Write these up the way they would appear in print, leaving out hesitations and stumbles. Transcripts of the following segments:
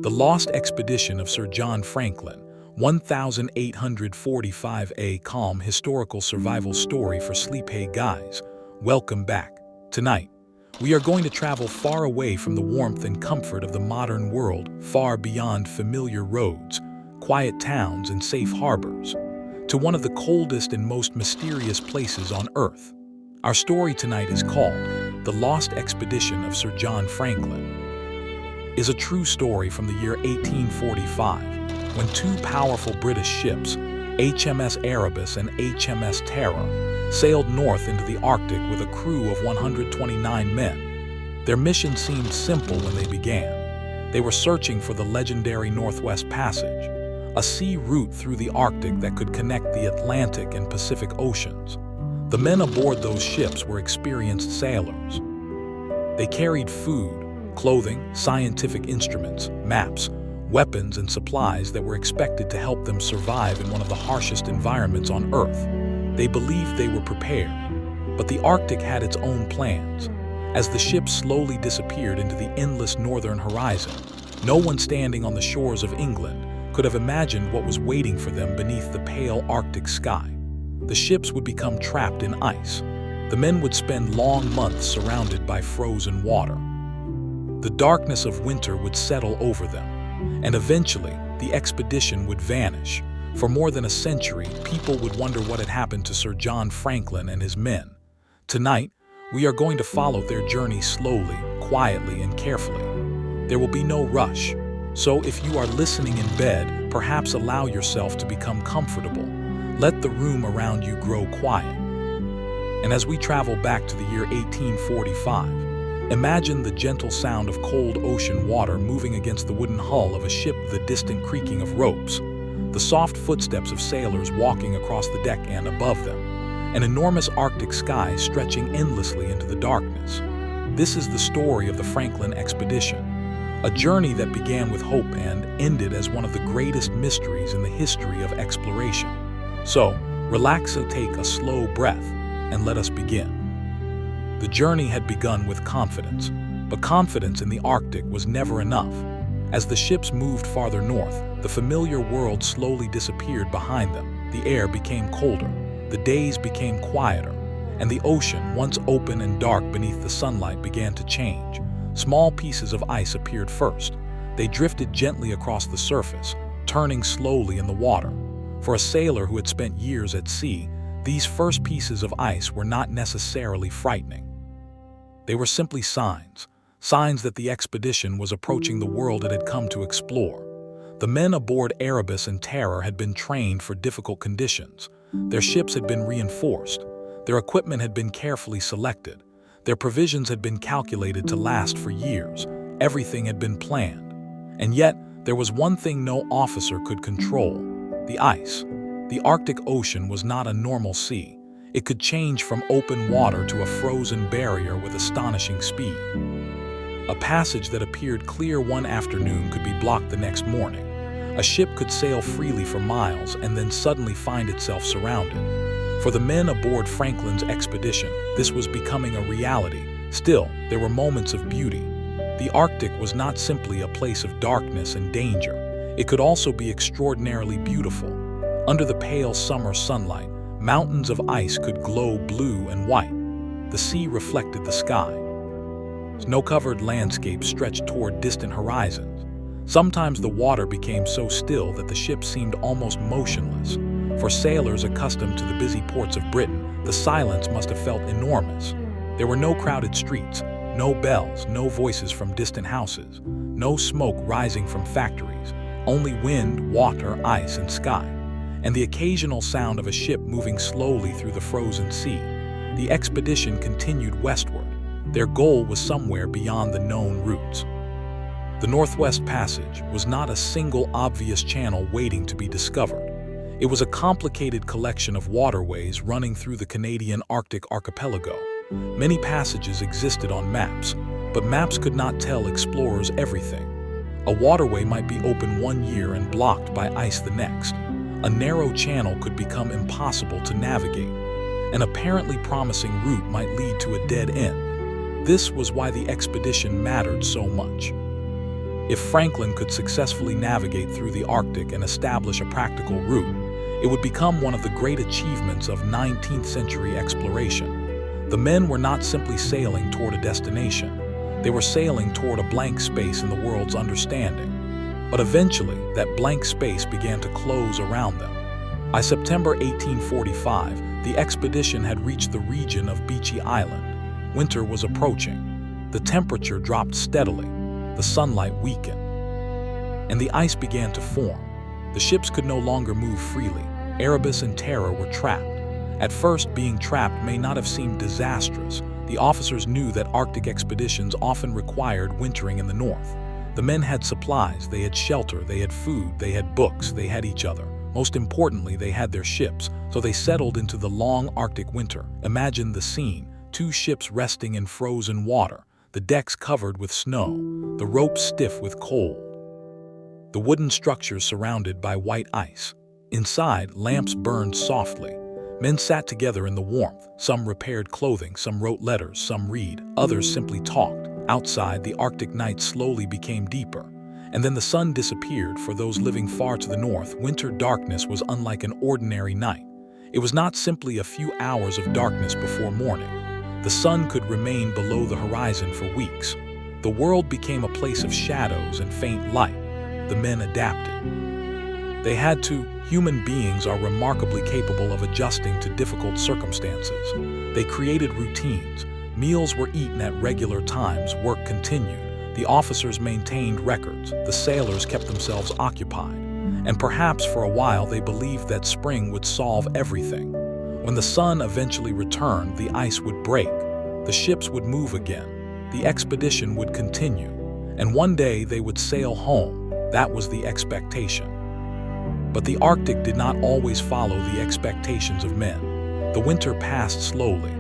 The Lost Expedition of Sir John Franklin, 1845, a calm historical survival story for sleepy guys. Welcome back. Tonight, we are going to travel far away from the warmth and comfort of the modern world, far beyond familiar roads, quiet towns, and safe harbors, to one of the coldest and most mysterious places on Earth. Our story tonight is called The Lost Expedition of Sir John Franklin. Is a true story from the year 1845, when two powerful British ships, HMS Erebus and HMS Terror, sailed north into the Arctic with a crew of 129 men. Their mission seemed simple when they began. They were searching for the legendary Northwest Passage, a sea route through the Arctic that could connect the Atlantic and Pacific Oceans. The men aboard those ships were experienced sailors. They carried food, clothing, scientific instruments, maps, weapons, and supplies that were expected to help them survive in one of the harshest environments on Earth. They believed they were prepared, but the Arctic had its own plans. As the ships slowly disappeared into the endless northern horizon, no one standing on the shores of England could have imagined what was waiting for them beneath the pale Arctic sky. The ships would become trapped in ice. The men would spend long months surrounded by frozen water. The darkness of winter would settle over them, and eventually the expedition would vanish. For more than a century, people would wonder what had happened to Sir John Franklin and his men. Tonight, we are going to follow their journey slowly, quietly, and carefully. There will be no rush, so if you are listening in bed, perhaps allow yourself to become comfortable. Let the room around you grow quiet. And as we travel back to the year 1845, imagine the gentle sound of cold ocean water moving against the wooden hull of a ship, the distant creaking of ropes, the soft footsteps of sailors walking across the deck, and above them, an enormous Arctic sky stretching endlessly into the darkness. This is the story of the Franklin expedition, a journey that began with hope and ended as one of the greatest mysteries in the history of exploration. So, relax and take a slow breath, and let us begin. The journey had begun with confidence, but confidence in the Arctic was never enough. As the ships moved farther north, the familiar world slowly disappeared behind them. The air became colder, the days became quieter, and the ocean, once open and dark beneath the sunlight, began to change. Small pieces of ice appeared first. They drifted gently across the surface, turning slowly in the water. For a sailor who had spent years at sea, these first pieces of ice were not necessarily frightening. They were simply signs that the expedition was approaching the world it had come to explore. The men aboard Erebus and Terror had been trained for difficult conditions. Their ships had been reinforced. Their equipment had been carefully selected. Their provisions had been calculated to last for years. Everything had been planned. And yet, there was one thing no officer could control: the ice. The Arctic Ocean was not a normal sea. It could change from open water to a frozen barrier with astonishing speed. A passage that appeared clear one afternoon could be blocked the next morning. A ship could sail freely for miles and then suddenly find itself surrounded. For the men aboard Franklin's expedition, this was becoming a reality. Still, there were moments of beauty. The Arctic was not simply a place of darkness and danger. It could also be extraordinarily beautiful. Under the pale summer sunlight, mountains of ice could glow blue and white. The sea reflected the sky. Snow-covered landscapes stretched toward distant horizons. Sometimes the water became so still that the ship seemed almost motionless. For sailors accustomed to the busy ports of Britain, the silence must have felt enormous. There were no crowded streets, no bells, no voices from distant houses, no smoke rising from factories, only wind, water, ice, and sky, and the occasional sound of a ship moving slowly through the frozen sea. The expedition continued westward. Their goal was somewhere beyond the known routes. The Northwest Passage was not a single obvious channel waiting to be discovered. It was a complicated collection of waterways running through the Canadian Arctic archipelago. Many passages existed on maps, but maps could not tell explorers everything. A waterway might be open one year and blocked by ice the next. A narrow channel could become impossible to navigate. An apparently promising route might lead to a dead end. This was why the expedition mattered so much. If Franklin could successfully navigate through the Arctic and establish a practical route, it would become one of the great achievements of 19th century exploration. The men were not simply sailing toward a destination. They were sailing toward a blank space in the world's understanding. But eventually, that blank space began to close around them. By September 1845, the expedition had reached the region of Beechy Island. Winter was approaching. The temperature dropped steadily. The sunlight weakened. And the ice began to form. The ships could no longer move freely. Erebus and Terror were trapped. At first, being trapped may not have seemed disastrous. The officers knew that Arctic expeditions often required wintering in the north. The men had supplies, they had shelter, they had food, they had books, they had each other. Most importantly, they had their ships, so they settled into the long Arctic winter. Imagine the scene: 2 ships resting in frozen water, the decks covered with snow, the ropes stiff with cold, the wooden structures surrounded by white ice. Inside, lamps burned softly. Men sat together in the warmth. Some repaired clothing, some wrote letters, some read, others simply talked. Outside, the Arctic night slowly became deeper. And then the sun disappeared. For those living far to the north, winter darkness was unlike an ordinary night. It was not simply a few hours of darkness before morning. The sun could remain below the horizon for weeks. The world became a place of shadows and faint light. The men adapted. They had to. Human beings are remarkably capable of adjusting to difficult circumstances. They created routines. Meals were eaten at regular times. Work continued. The officers maintained records. The sailors kept themselves occupied. And perhaps for a while they believed that spring would solve everything. When the sun eventually returned, the ice would break. The ships would move again. The expedition would continue. And one day they would sail home. That was the expectation. But the Arctic did not always follow the expectations of men. The winter passed slowly.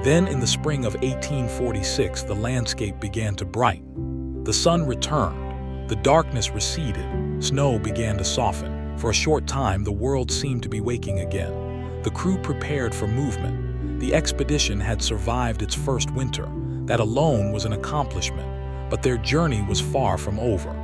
Then, in the spring of 1846, the landscape began to brighten. The sun returned. The darkness receded. Snow began to soften. For a short time, the world seemed to be waking again. The crew prepared for movement. The expedition had survived its first winter. That alone was an accomplishment. But their journey was far from over.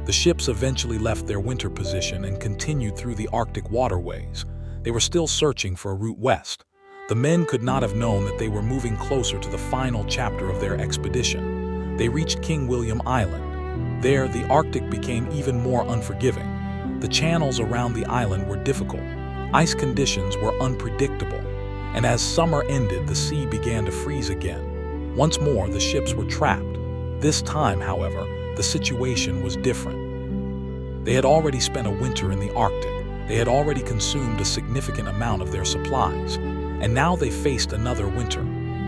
The ships eventually left their winter position and continued through the Arctic waterways. They were still searching for a route west. The men could not have known that they were moving closer to the final chapter of their expedition. They reached King William Island. There, the Arctic became even more unforgiving. The channels around the island were difficult. Ice conditions were unpredictable. And as summer ended, the sea began to freeze again. Once more, the ships were trapped. This time, however, the situation was different. They had already spent a winter in the Arctic. They had already consumed a significant amount of their supplies. And now they faced another winter.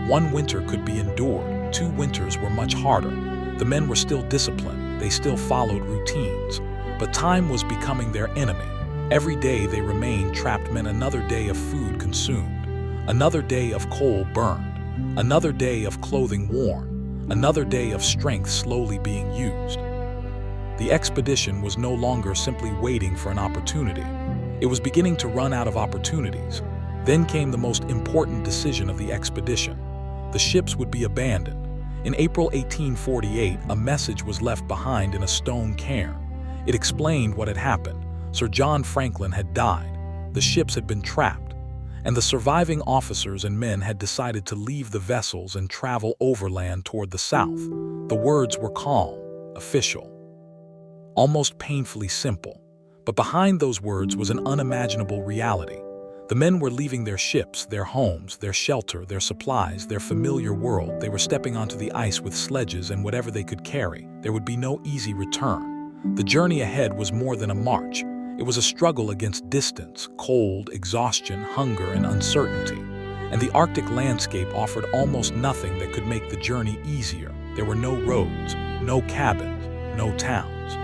One winter could be endured. 2 winters were much harder. The men were still disciplined. They still followed routines. But time was becoming their enemy. Every day they remained trapped meant another day of food consumed, another day of coal burned, another day of clothing worn, another day of strength slowly being used. The expedition was no longer simply waiting for an opportunity. It was beginning to run out of opportunities. Then came the most important decision of the expedition. The ships would be abandoned. In April 1848, a message was left behind in a stone cairn. It explained what had happened. Sir John Franklin had died. The ships had been trapped. And the surviving officers and men had decided to leave the vessels and travel overland toward the south. The words were calm, official, almost painfully simple. But behind those words was an unimaginable reality. The men were leaving their ships, their homes, their shelter, their supplies, their familiar world. They were stepping onto the ice with sledges and whatever they could carry. There would be no easy return. The journey ahead was more than a march. It was a struggle against distance, cold, exhaustion, hunger, and uncertainty. And the Arctic landscape offered almost nothing that could make the journey easier. There were no roads, no cabins, no towns,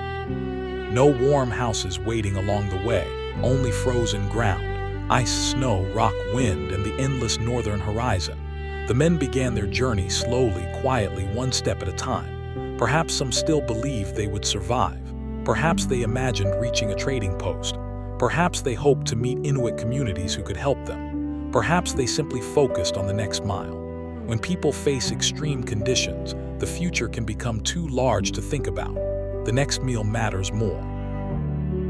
no warm houses waiting along the way, only frozen ground, ice, snow, rock, wind, and the endless northern horizon. The men began their journey slowly, quietly, one step at a time. Perhaps some still believed they would survive. Perhaps they imagined reaching a trading post. Perhaps they hoped to meet Inuit communities who could help them. Perhaps they simply focused on the next mile. When people face extreme conditions, the future can become too large to think about. the next meal matters more.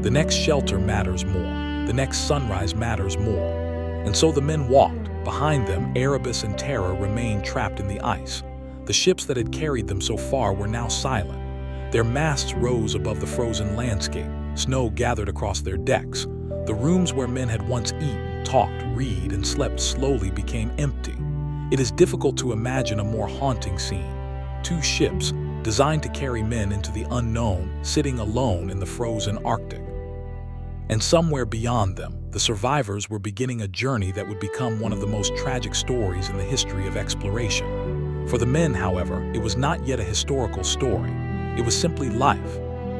The next shelter matters more. The next sunrise matters more. And so the men walked. Behind them, Erebus and Terror remained trapped in the ice. The ships that had carried them so far were now silent. Their masts rose above the frozen landscape. Snow gathered across their decks. The rooms where men had once eaten, talked, read, and slept slowly became empty. It is difficult to imagine a more haunting scene. Two ships, designed to carry men into the unknown, sitting alone in the frozen Arctic. And somewhere beyond them, the survivors were beginning a journey that would become one of the most tragic stories in the history of exploration. For the men, however, it was not yet a historical story. It was simply life.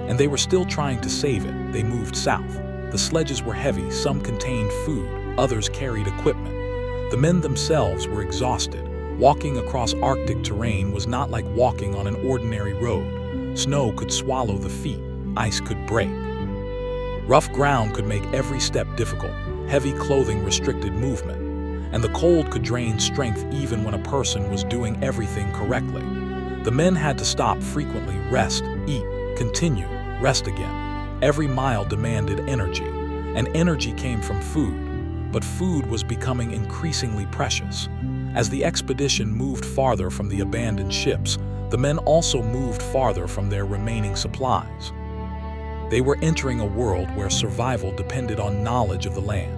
And they were still trying to save it. They moved south. The sledges were heavy, some contained food, others carried equipment. The men themselves were exhausted. Walking across Arctic terrain was not like walking on an ordinary road. Snow could swallow the feet, ice could break. Rough ground could make every step difficult, heavy clothing restricted movement, and the cold could drain strength even when a person was doing everything correctly. The men had to stop frequently, rest, eat, continue, rest again. Every mile demanded energy, and energy came from food, but food was becoming increasingly precious. As the expedition moved farther from the abandoned ships, the men also moved farther from their remaining supplies. They were entering a world where survival depended on knowledge of the land.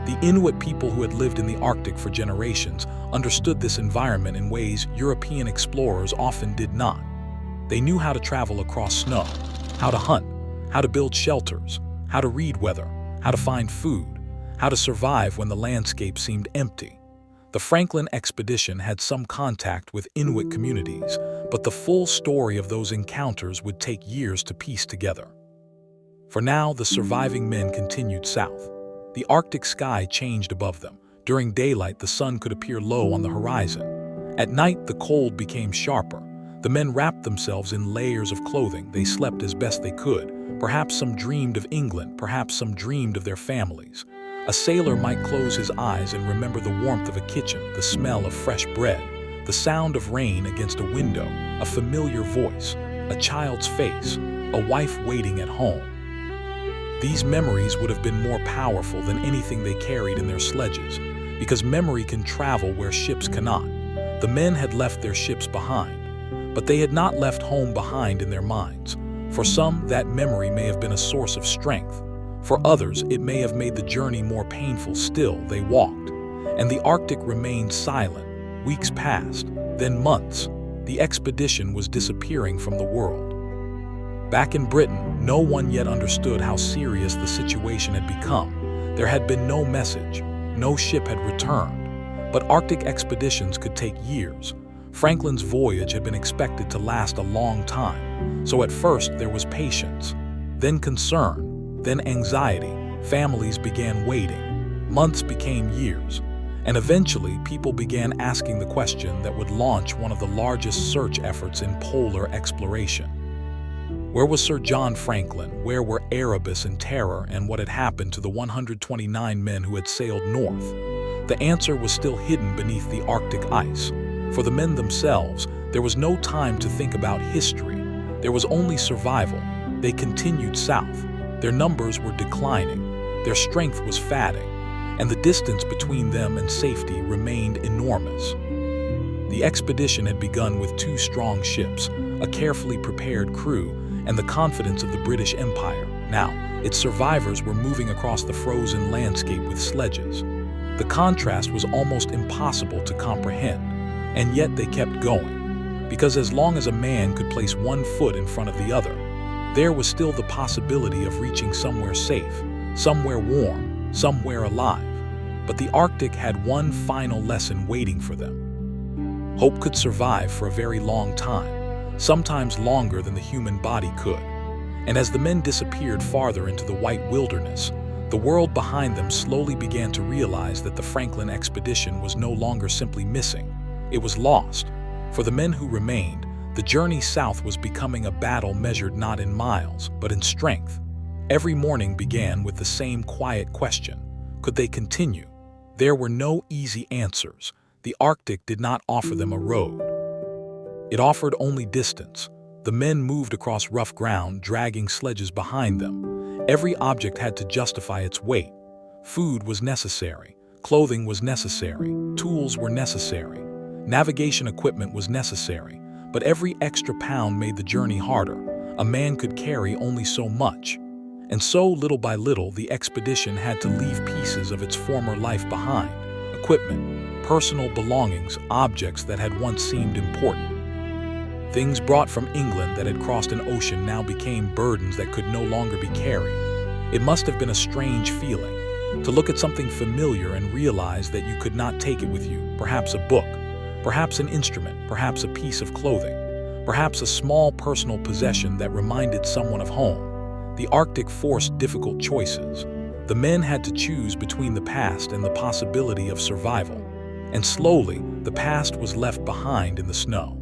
The Inuit people who had lived in the Arctic for generations understood this environment in ways European explorers often did not. They knew how to travel across snow, how to hunt, how to build shelters, how to read weather, how to find food, how to survive when the landscape seemed empty. The Franklin expedition had some contact with Inuit communities, but the full story of those encounters would take years to piece together. For now, the surviving men continued south. The Arctic sky changed above them. During daylight, the sun could appear low on the horizon. At night, the cold became sharper. The men wrapped themselves in layers of clothing. They slept as best they could. Perhaps some dreamed of England, perhaps some dreamed of their families. A sailor might close his eyes and remember the warmth of a kitchen, the smell of fresh bread, the sound of rain against a window, a familiar voice, a child's face, a wife waiting at home. These memories would have been more powerful than anything they carried in their sledges, because memory can travel where ships cannot. The men had left their ships behind, but they had not left home behind in their minds. For some, that memory may have been a source of strength. For others, it may have made the journey more painful. Still, they walked, and the Arctic remained silent. Weeks passed, then months. The expedition was disappearing from the world. Back in Britain, no one yet understood how serious the situation had become. There had been no message, no ship had returned. But Arctic expeditions could take years. Franklin's voyage had been expected to last a long time. So at first there was patience, then concern, then anxiety. Families began waiting. Months became years. And eventually people began asking the question that would launch one of the largest search efforts in polar exploration. Where was Sir John Franklin? Where were Erebus and Terror? And what had happened to the 129 men who had sailed north? The answer was still hidden beneath the Arctic ice. For the men themselves, there was no time to think about history. There was only survival. They continued south. Their numbers were declining. Their strength was fading. And the distance between them and safety remained enormous. The expedition had begun with 2 strong ships, a carefully prepared crew, and the confidence of the British Empire. Now, its survivors were moving across the frozen landscape with sledges. The contrast was almost impossible to comprehend, and yet they kept going. Because as long as a man could place one foot in front of the other, there was still the possibility of reaching somewhere safe, somewhere warm, somewhere alive. But the Arctic had one final lesson waiting for them. Hope could survive for a very long time, sometimes longer than the human body could. And as the men disappeared farther into the white wilderness, the world behind them slowly began to realize that the Franklin expedition was no longer simply missing. It was lost. For the men who remained, the journey south was becoming a battle measured not in miles, but in strength. Every morning began with the same quiet question: could they continue? There were no easy answers. The Arctic did not offer them a road. It offered only distance, The men moved across rough ground, dragging sledges behind them. Every object had to justify its weight. Food was necessary, clothing was necessary, tools were necessary, navigation equipment was necessary, but every extra pound made the journey harder. A man could carry only so much. And so, little by little, the expedition had to leave pieces of its former life behind. Equipment, personal belongings, objects that had once seemed important. Things brought from England that had crossed an ocean now became burdens that could no longer be carried. It must have been a strange feeling, to look at something familiar and realize that you could not take it with you, perhaps a book, perhaps an instrument, perhaps a piece of clothing, perhaps a small personal possession that reminded someone of home. The Arctic forced difficult choices. The men had to choose between the past and the possibility of survival. And slowly, the past was left behind in the snow.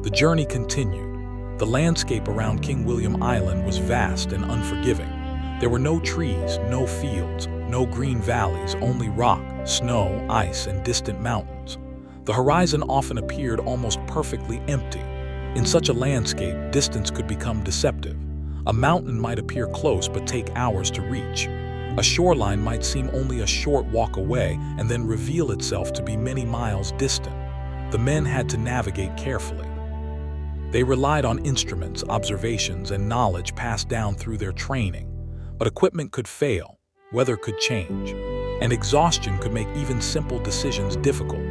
The journey continued. The landscape around King William Island was vast and unforgiving. There were no trees, no fields, no green valleys, only rock, snow, ice, and distant mountains. The horizon often appeared almost perfectly empty. In such a landscape, distance could become deceptive. A mountain might appear close but take hours to reach. A shoreline might seem only a short walk away and then reveal itself to be many miles distant. The men had to navigate carefully. They relied on instruments, observations, and knowledge passed down through their training. But equipment could fail, weather could change, and exhaustion could make even simple decisions difficult.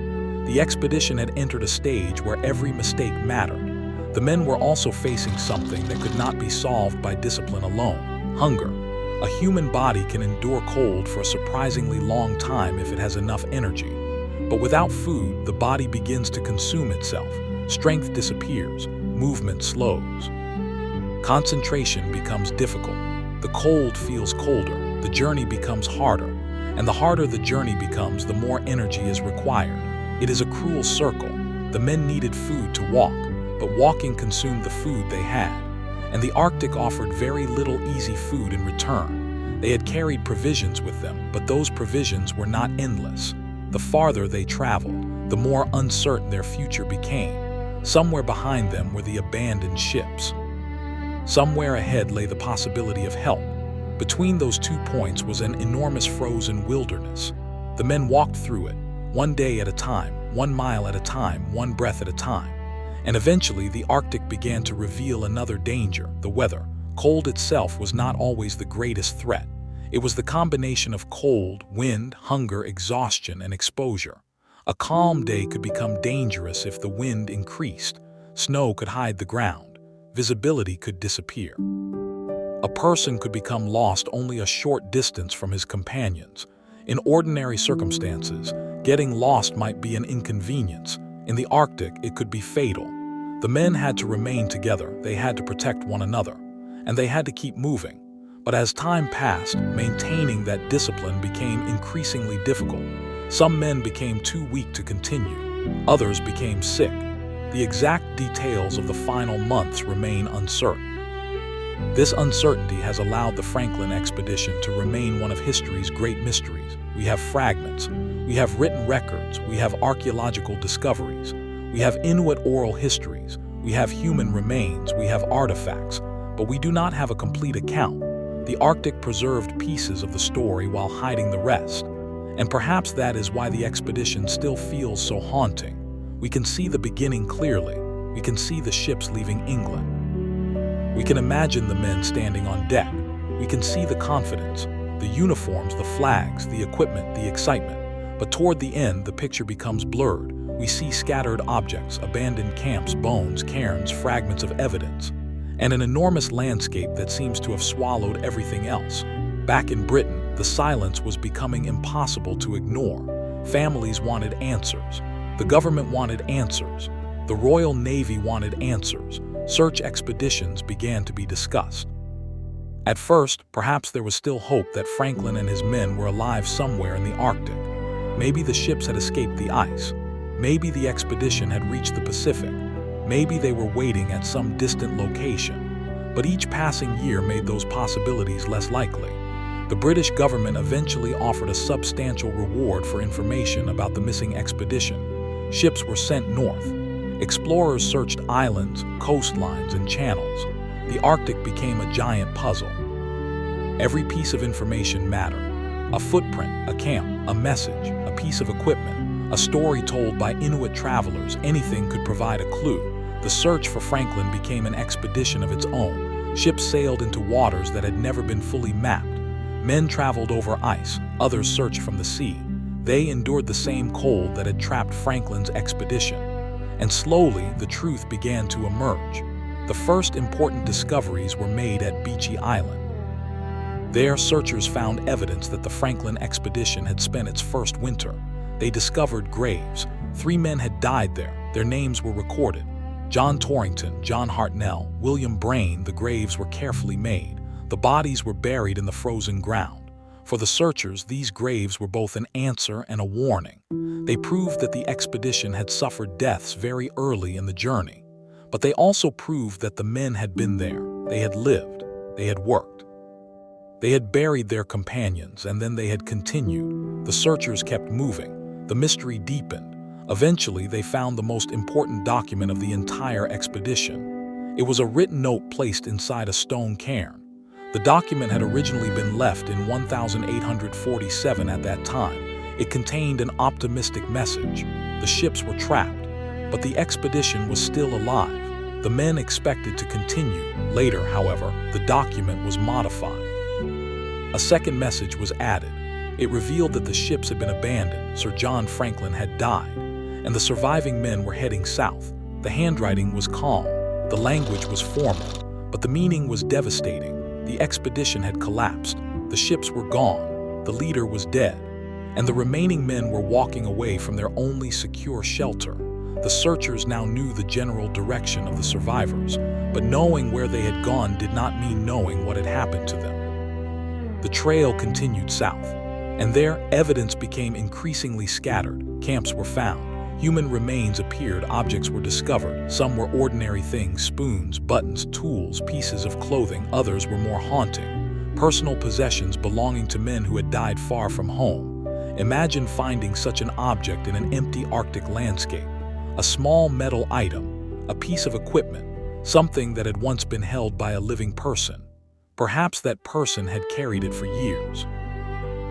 The expedition had entered a stage where every mistake mattered. The men were also facing something that could not be solved by discipline alone: hunger. A human body can endure cold for a surprisingly long time if it has enough energy. But without food, the body begins to consume itself. Strength disappears, movement slows. Concentration becomes difficult. The cold feels colder, the journey becomes harder, and the harder the journey becomes, the more energy is required. It is a cruel circle. The men needed food to walk, but walking consumed the food they had. And the Arctic offered very little easy food in return. They had carried provisions with them, but those provisions were not endless. The farther they traveled, the more uncertain their future became. Somewhere behind them were the abandoned ships. Somewhere ahead lay the possibility of help. Between those 2 points was an enormous frozen wilderness. The men walked through it, one day at a time, 1 mile at a time, one breath at a time. And eventually the Arctic began to reveal another danger: the weather. Cold itself was not always the greatest threat. It was the combination of cold, wind, hunger, exhaustion, and exposure. A calm day could become dangerous if the wind increased. Snow could hide the ground. Visibility could disappear. A person could become lost only a short distance from his companions. In ordinary circumstances, getting lost might be an inconvenience. In the Arctic, it could be fatal. The men had to remain together, they had to protect one another, and they had to keep moving. But as time passed, maintaining that discipline became increasingly difficult. Some men became too weak to continue. Others became sick. The exact details of the final months remain uncertain. This uncertainty has allowed the Franklin expedition to remain one of history's great mysteries. We have fragments, we have written records, we have archaeological discoveries, we have Inuit oral histories, we have human remains, we have artifacts, but we do not have a complete account. The Arctic preserved pieces of the story while hiding the rest. And perhaps that is why the expedition still feels so haunting. We can see the beginning clearly. We can see the ships leaving England. We can imagine the men standing on deck. We can see the confidence, the uniforms, the flags, the equipment, the excitement. But toward the end, the picture becomes blurred. We see scattered objects, abandoned camps, bones, cairns, fragments of evidence, and an enormous landscape that seems to have swallowed everything else. Back in Britain, the silence was becoming impossible to ignore. Families wanted answers. The government wanted answers. The Royal Navy wanted answers. Search expeditions began to be discussed. At first, perhaps there was still hope that Franklin and his men were alive somewhere in the Arctic. Maybe the ships had escaped the ice. Maybe the expedition had reached the Pacific. Maybe they were waiting at some distant location. But each passing year made those possibilities less likely. The British government eventually offered a substantial reward for information about the missing expedition. Ships were sent north. Explorers searched islands, coastlines, and channels. The Arctic became a giant puzzle. Every piece of information mattered. A footprint, a camp, a message, a piece of equipment, a story told by Inuit travelers, anything could provide a clue. The search for Franklin became an expedition of its own. Ships sailed into waters that had never been fully mapped. Men traveled over ice, others searched from the sea. They endured the same cold that had trapped Franklin's expedition. And slowly, the truth began to emerge. The first important discoveries were made at Beechey Island. There, searchers found evidence that the Franklin expedition had spent its first winter. They discovered graves. 3 men had died there. Their names were recorded. John Torrington, John Hartnell, William Brain. The graves were carefully made. The bodies were buried in the frozen ground. For the searchers, these graves were both an answer and a warning. They proved that the expedition had suffered deaths very early in the journey. But they also proved that the men had been there. They had lived. They had worked. They had buried their companions, and then they had continued. The searchers kept moving. The mystery deepened. Eventually, they found the most important document of the entire expedition. It was a written note placed inside a stone cairn. The document had originally been left in 1847 at that time. It contained an optimistic message. The ships were trapped, but the expedition was still alive. The men expected to continue. Later, however, the document was modified. A second message was added. It revealed that the ships had been abandoned. Sir John Franklin had died, and the surviving men were heading south. The handwriting was calm. The language was formal, but the meaning was devastating. The expedition had collapsed. The ships were gone. The leader was dead, and the remaining men were walking away from their only secure shelter. The searchers now knew the general direction of the survivors, but knowing where they had gone did not mean knowing what had happened to them. The trail continued south, and there, evidence became increasingly scattered. Camps were found. Human remains appeared. Objects were discovered. Some were ordinary things: spoons, buttons, tools, pieces of clothing. Others were more haunting: personal possessions belonging to men who had died far from home. Imagine finding such an object in an empty Arctic landscape. A small metal item, a piece of equipment, something that had once been held by a living person. Perhaps that person had carried it for years.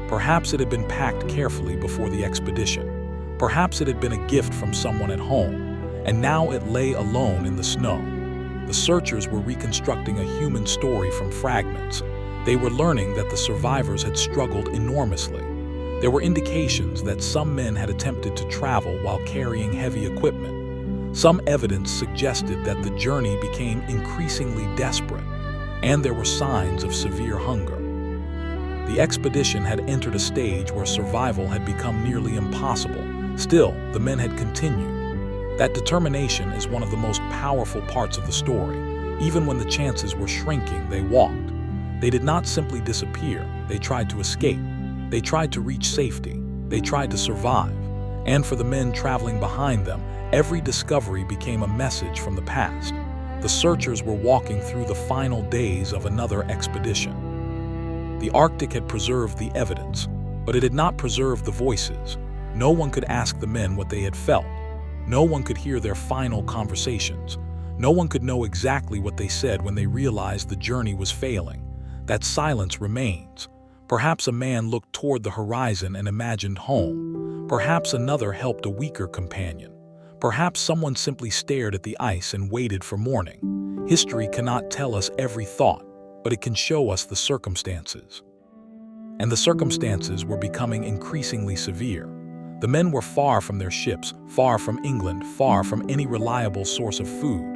Perhaps it had been packed carefully before the expedition. Perhaps it had been a gift from someone at home, and now it lay alone in the snow. The searchers were reconstructing a human story from fragments. They were learning that the survivors had struggled enormously. There were indications that some men had attempted to travel while carrying heavy equipment. Some evidence suggested that the journey became increasingly desperate, and there were signs of severe hunger. The expedition had entered a stage where survival had become nearly impossible. Still, the men had continued. That determination is one of the most powerful parts of the story. Even when the chances were shrinking, they walked. They did not simply disappear. They tried to escape. They tried to reach safety. They tried to survive. And for the men traveling behind them, every discovery became a message from the past. The searchers were walking through the final days of another expedition. The Arctic had preserved the evidence, but it had not preserved the voices. No one could ask the men what they had felt. No one could hear their final conversations. No one could know exactly what they said when they realized the journey was failing. That silence remains. Perhaps a man looked toward the horizon and imagined home. Perhaps another helped a weaker companion. Perhaps someone simply stared at the ice and waited for morning. History cannot tell us every thought, but it can show us the circumstances. And the circumstances were becoming increasingly severe. The men were far from their ships, far from England, far from any reliable source of food.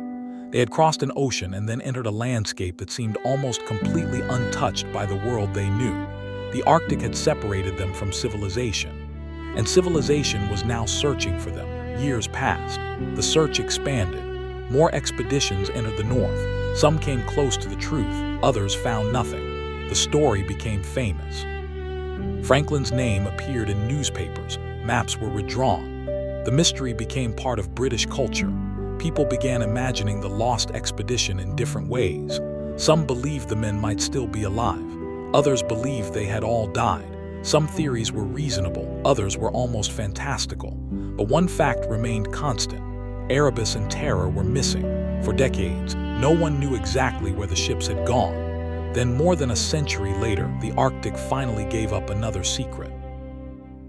They had crossed an ocean and then entered a landscape that seemed almost completely untouched by the world they knew. The Arctic had separated them from civilization, and civilization was now searching for them. Years passed. The search expanded. More expeditions entered the north. Some came close to the truth. Others found nothing. The story became famous. Franklin's name appeared in newspapers. Maps were redrawn. The mystery became part of British culture. People began imagining the lost expedition in different ways. Some believed the men might still be alive. Others believed they had all died. Some theories were reasonable, others were almost fantastical. But one fact remained constant: Erebus and Terror were missing. For decades, no one knew exactly where the ships had gone. Then, more than a century later, the Arctic finally gave up another secret.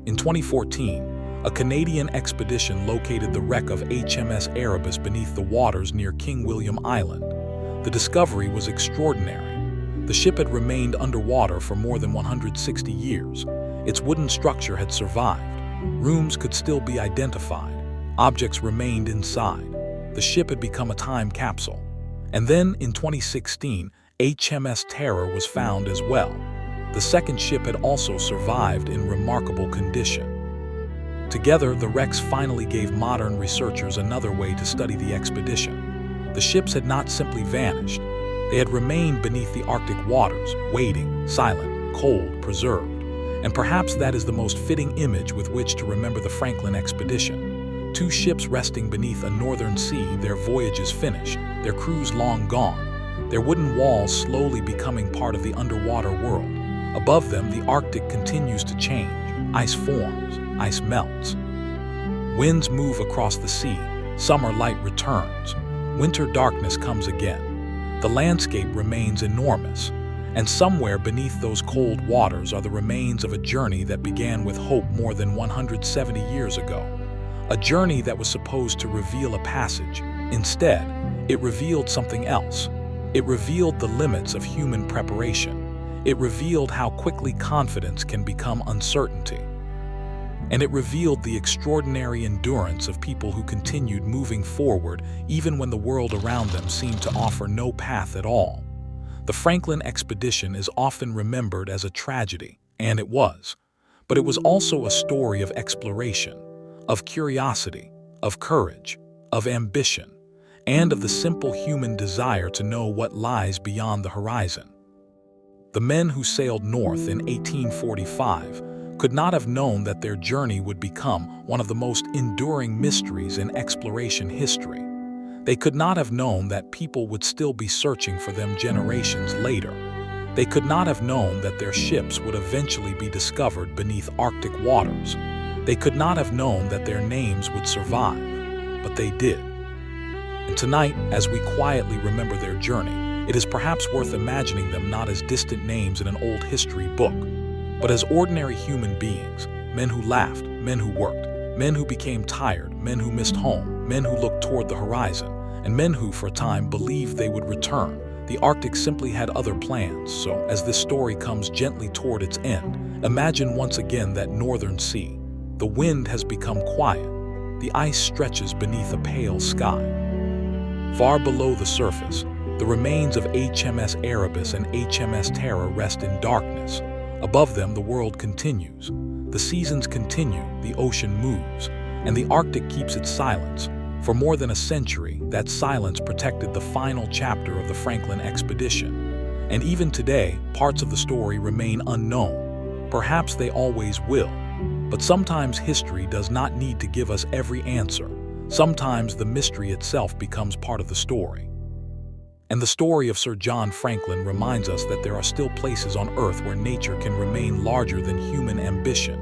In 2014, a Canadian expedition located the wreck of HMS Erebus beneath the waters near King William Island. The discovery was extraordinary. The ship had remained underwater for more than 160 years. Its wooden structure had survived. Rooms could still be identified. Objects remained inside. The ship had become a time capsule. And then, in 2016, HMS Terror was found as well. The second ship had also survived in remarkable condition. Together, the wrecks finally gave modern researchers another way to study the expedition. The ships had not simply vanished. They had remained beneath the Arctic waters, waiting, silent, cold, preserved. And perhaps that is the most fitting image with which to remember the Franklin expedition. Two ships resting beneath a northern sea, their voyages finished, their crews long gone, their wooden walls slowly becoming part of the underwater world. Above them, the Arctic continues to change. Ice forms, ice melts. Winds move across the sea, summer light returns, winter darkness comes again. The landscape remains enormous, and somewhere beneath those cold waters are the remains of a journey that began with hope more than 170 years ago. A journey that was supposed to reveal a passage. Instead, it revealed something else. It revealed the limits of human preparation. It revealed how quickly confidence can become uncertainty. And it revealed the extraordinary endurance of people who continued moving forward even when the world around them seemed to offer no path at all. The Franklin expedition is often remembered as a tragedy, and it was. But it was also a story of exploration, of curiosity, of courage, of ambition, and of the simple human desire to know what lies beyond the horizon. The men who sailed north in 1845 could not have known that their journey would become one of the most enduring mysteries in exploration history. They could not have known that people would still be searching for them generations later. They could not have known that their ships would eventually be discovered beneath Arctic waters. They could not have known that their names would survive, but they did. And tonight, as we quietly remember their journey, it is perhaps worth imagining them not as distant names in an old history book, but as ordinary human beings, men who laughed, men who worked, men who became tired, men who missed home, men who looked toward the horizon, and men who, for a time, believed they would return. The Arctic simply had other plans, so as this story comes gently toward its end, imagine once again that northern sea. The wind has become quiet. The ice stretches beneath a pale sky. Far below the surface, the remains of HMS Erebus and HMS Terror rest in darkness. Above them, the world continues. The seasons continue, the ocean moves, and the Arctic keeps its silence. For more than a century, that silence protected the final chapter of the Franklin expedition. And even today, parts of the story remain unknown. Perhaps they always will. But sometimes history does not need to give us every answer. Sometimes the mystery itself becomes part of the story. And the story of Sir John Franklin reminds us that there are still places on Earth where nature can remain larger than human ambition,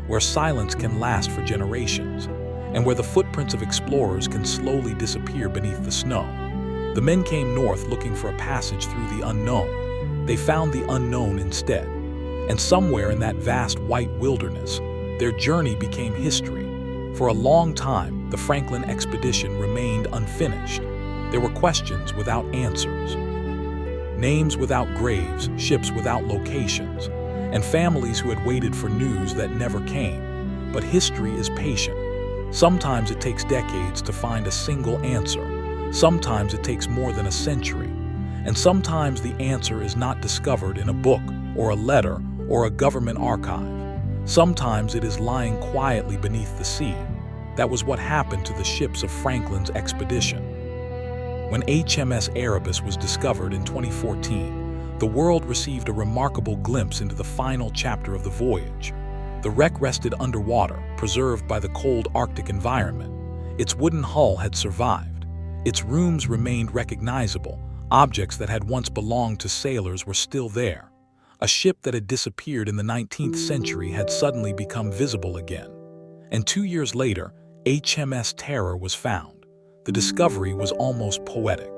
where silence can last for generations, and where the footprints of explorers can slowly disappear beneath the snow. The men came north looking for a passage through the unknown. They found the unknown instead. And somewhere in that vast white wilderness, their journey became history. For a long time, the Franklin expedition remained unfinished. There were questions without answers, names without graves, ships without locations, and families who had waited for news that never came. But history is patient. Sometimes it takes decades to find a single answer. Sometimes it takes more than a century. And sometimes the answer is not discovered in a book or a letter or a government archive. Sometimes it is lying quietly beneath the sea. That was what happened to the ships of Franklin's expedition. When HMS Erebus was discovered in 2014, the world received a remarkable glimpse into the final chapter of the voyage. The wreck rested underwater, preserved by the cold Arctic environment. Its wooden hull had survived. Its rooms remained recognizable. Objects that had once belonged to sailors were still there. A ship that had disappeared in the 19th century had suddenly become visible again. And 2 years later, HMS Terror was found. The discovery was almost poetic.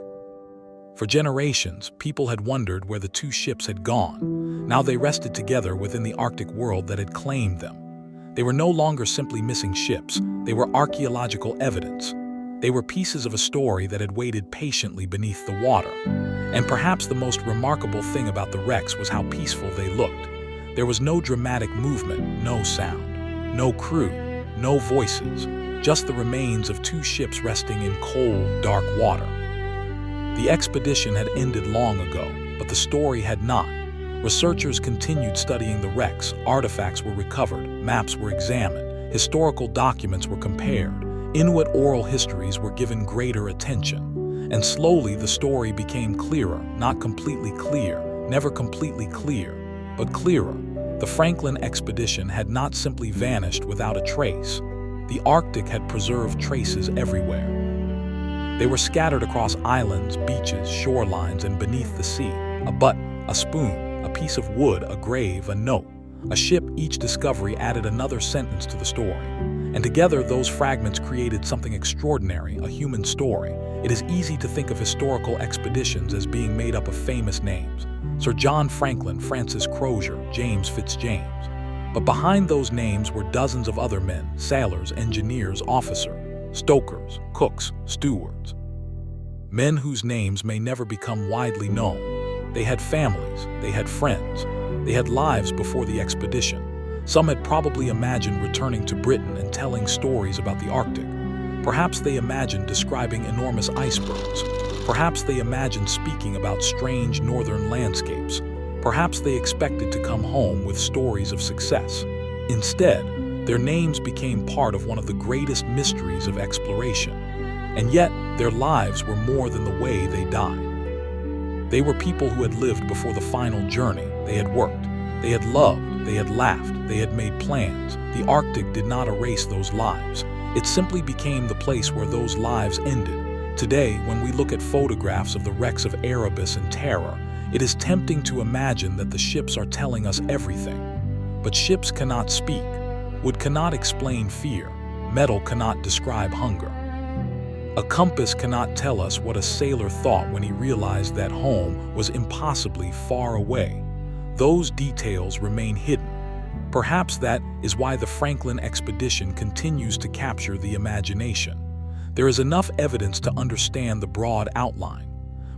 For generations, people had wondered where the two ships had gone. Now they rested together within the Arctic world that had claimed them. They were no longer simply missing ships, they were archaeological evidence. They were pieces of a story that had waited patiently beneath the water. And perhaps the most remarkable thing about the wrecks was how peaceful they looked. There was no dramatic movement, no sound, no crew, no voices, just the remains of two ships resting in cold, dark water. The expedition had ended long ago, but the story had not. Researchers continued studying the wrecks, artifacts were recovered, maps were examined, historical documents were compared, Inuit oral histories were given greater attention. And slowly the story became clearer, not completely clear, never completely clear, but clearer. The Franklin expedition had not simply vanished without a trace. The Arctic had preserved traces everywhere. They were scattered across islands, beaches, shorelines, and beneath the sea. A butt, a spoon, a piece of wood, a grave, a note, a ship. Each discovery added another sentence to the story. And together those fragments created something extraordinary, a human story. It is easy to think of historical expeditions as being made up of famous names. Sir John Franklin, Francis Crozier, James Fitzjames. But behind those names were dozens of other men, sailors, engineers, officers, stokers, cooks, stewards. Men whose names may never become widely known. They had families, they had friends, they had lives before the expedition. Some had probably imagined returning to Britain and telling stories about the Arctic. Perhaps they imagined describing enormous icebergs. Perhaps they imagined speaking about strange northern landscapes. Perhaps they expected to come home with stories of success. Instead, their names became part of one of the greatest mysteries of exploration. And yet, their lives were more than the way they died. They were people who had lived before the final journey. They had worked. They had loved. They had laughed. They had made plans. The Arctic did not erase those lives. It simply became the place where those lives ended. Today, when we look at photographs of the wrecks of Erebus and Terror, it is tempting to imagine that the ships are telling us everything. But ships cannot speak. Wood cannot explain fear. Metal cannot describe hunger. A compass cannot tell us what a sailor thought when he realized that home was impossibly far away. Those details remain hidden. Perhaps that is why the Franklin expedition continues to capture the imagination. There is enough evidence to understand the broad outline,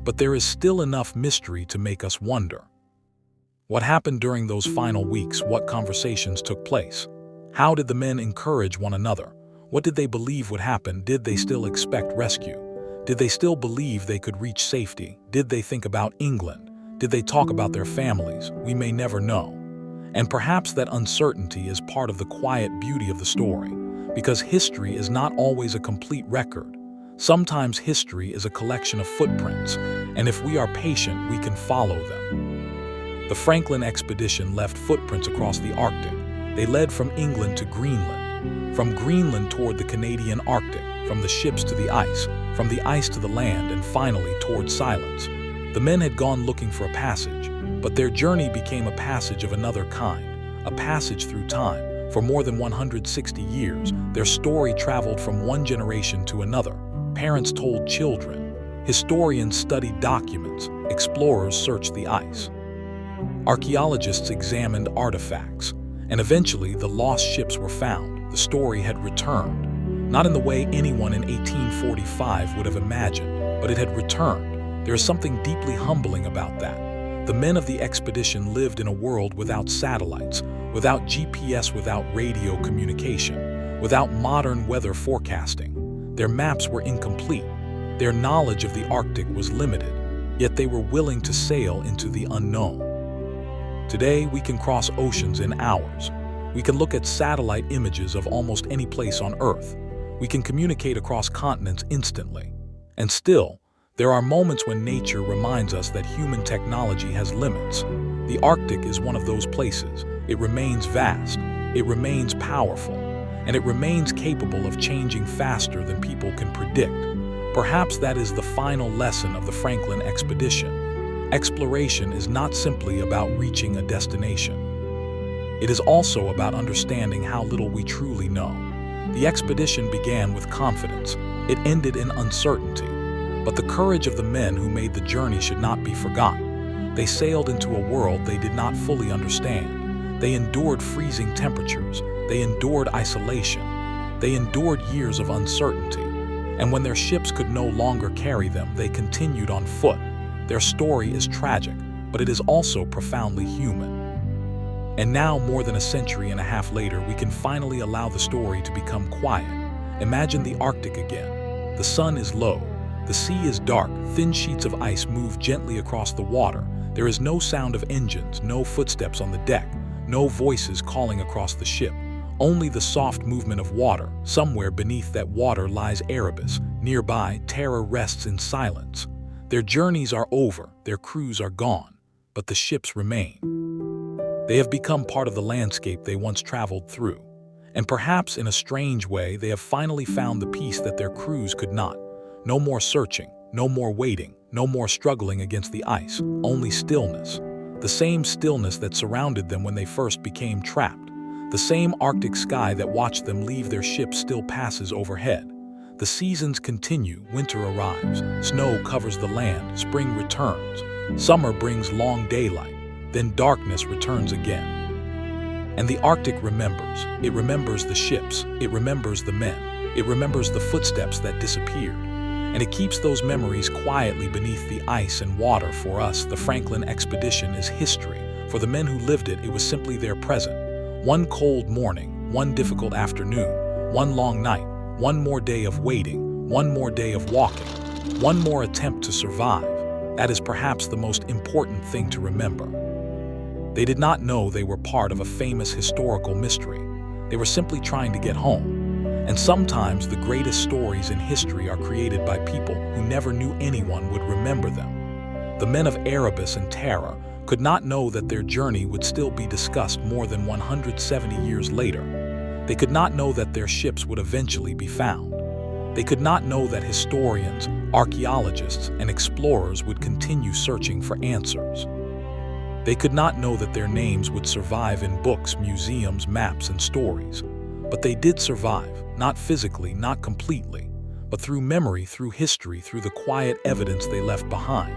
but there is still enough mystery to make us wonder. What happened during those final weeks? What conversations took place? How did the men encourage one another? What did they believe would happen? Did they still expect rescue? Did they still believe they could reach safety? Did they think about England? Did they talk about their families? We may never know. And perhaps that uncertainty is part of the quiet beauty of the story, because history is not always a complete record. Sometimes history is a collection of footprints, and if we are patient, we can follow them. The Franklin expedition left footprints across the Arctic. They led from England to Greenland, from Greenland toward the Canadian Arctic, from the ships to the ice, from the ice to the land, and finally toward silence. The men had gone looking for a passage, but their journey became a passage of another kind, a passage through time. For more than 160 years, their story traveled from one generation to another. Parents told children, historians studied documents, explorers searched the ice. Archaeologists examined artifacts, and eventually the lost ships were found. The story had returned, not in the way anyone in 1845 would have imagined, but it had returned. There is something deeply humbling about that. The men of the expedition lived in a world without satellites, without GPS, without radio communication, without modern weather forecasting. Their maps were incomplete. Their knowledge of the Arctic was limited, yet they were willing to sail into the unknown. Today, we can cross oceans in hours. We can look at satellite images of almost any place on Earth. We can communicate across continents instantly. And still, there are moments when nature reminds us that human technology has limits. The Arctic is one of those places. It remains vast, it remains powerful, and it remains capable of changing faster than people can predict. Perhaps that is the final lesson of the Franklin expedition. Exploration is not simply about reaching a destination. It is also about understanding how little we truly know. The expedition began with confidence, It ended in uncertainty. But the courage of the men who made the journey should not be forgotten. They sailed into a world they did not fully understand. They endured freezing temperatures. They endured isolation. They endured years of uncertainty. And when their ships could no longer carry them, they continued on foot. Their story is tragic, but it is also profoundly human. And now, more than a century and a half later, we can finally allow the story to become quiet. Imagine the Arctic again. The sun is low. The sea is dark. Thin sheets of ice move gently across the water. There is no sound of engines, no footsteps on the deck, no voices calling across the ship. Only the soft movement of water. Somewhere beneath that water lies Erebus. Nearby, Terror rests in silence. Their journeys are over. Their crews are gone. But the ships remain. They have become part of the landscape they once traveled through. And perhaps in a strange way, they have finally found the peace that their crews could not. No more searching, no more waiting, no more struggling against the ice, only stillness. The same stillness that surrounded them when they first became trapped. The same Arctic sky that watched them leave their ship still passes overhead. The seasons continue, winter arrives, snow covers the land, spring returns. Summer brings long daylight. Then darkness returns again. And the Arctic remembers. It remembers the ships. It remembers the men. It remembers the footsteps that disappeared. And it keeps those memories quietly beneath the ice and water. For us, the Franklin expedition is history. For the men who lived it, it was simply their present. One cold morning, one difficult afternoon, one long night, one more day of waiting, one more day of walking, one more attempt to survive. That is perhaps the most important thing to remember. They did not know they were part of a famous historical mystery. They were simply trying to get home. And sometimes the greatest stories in history are created by people who never knew anyone would remember them. The men of Erebus and Terra could not know that their journey would still be discussed more than 170 years later. They could not know that their ships would eventually be found. They could not know that historians, archaeologists, and explorers would continue searching for answers. They could not know that their names would survive in books, museums, maps, and stories. But they did survive, not physically, not completely, but through memory, through history, through the quiet evidence they left behind.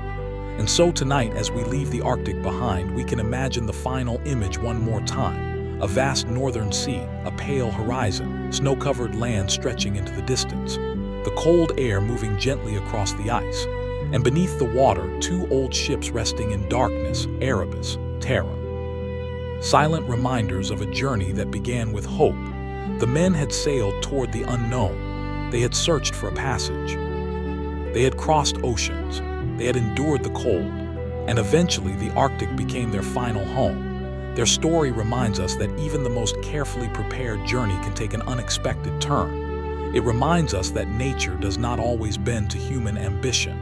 And so tonight, as we leave the Arctic behind, we can imagine the final image one more time. A vast northern sea, a pale horizon, snow-covered land stretching into the distance, the cold air moving gently across the ice. And beneath the water, two old ships resting in darkness, Erebus, Terra. Silent reminders of a journey that began with hope. The men had sailed toward the unknown. They had searched for a passage. They had crossed oceans. They had endured the cold. And eventually, the Arctic became their final home. Their story reminds us that even the most carefully prepared journey can take an unexpected turn. It reminds us that nature does not always bend to human ambition.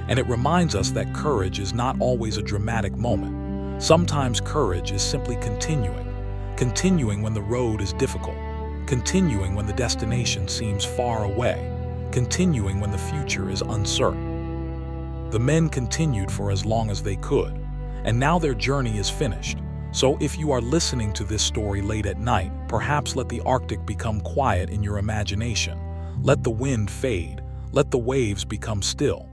And it reminds us that courage is not always a dramatic moment. Sometimes courage is simply continuing when the road is difficult, continuing when the destination seems far away, continuing when the future is uncertain. The men continued for as long as they could, and now their journey is finished. So if you are listening to this story late at night, perhaps let the Arctic become quiet in your imagination. Let the wind fade. Let the waves become still.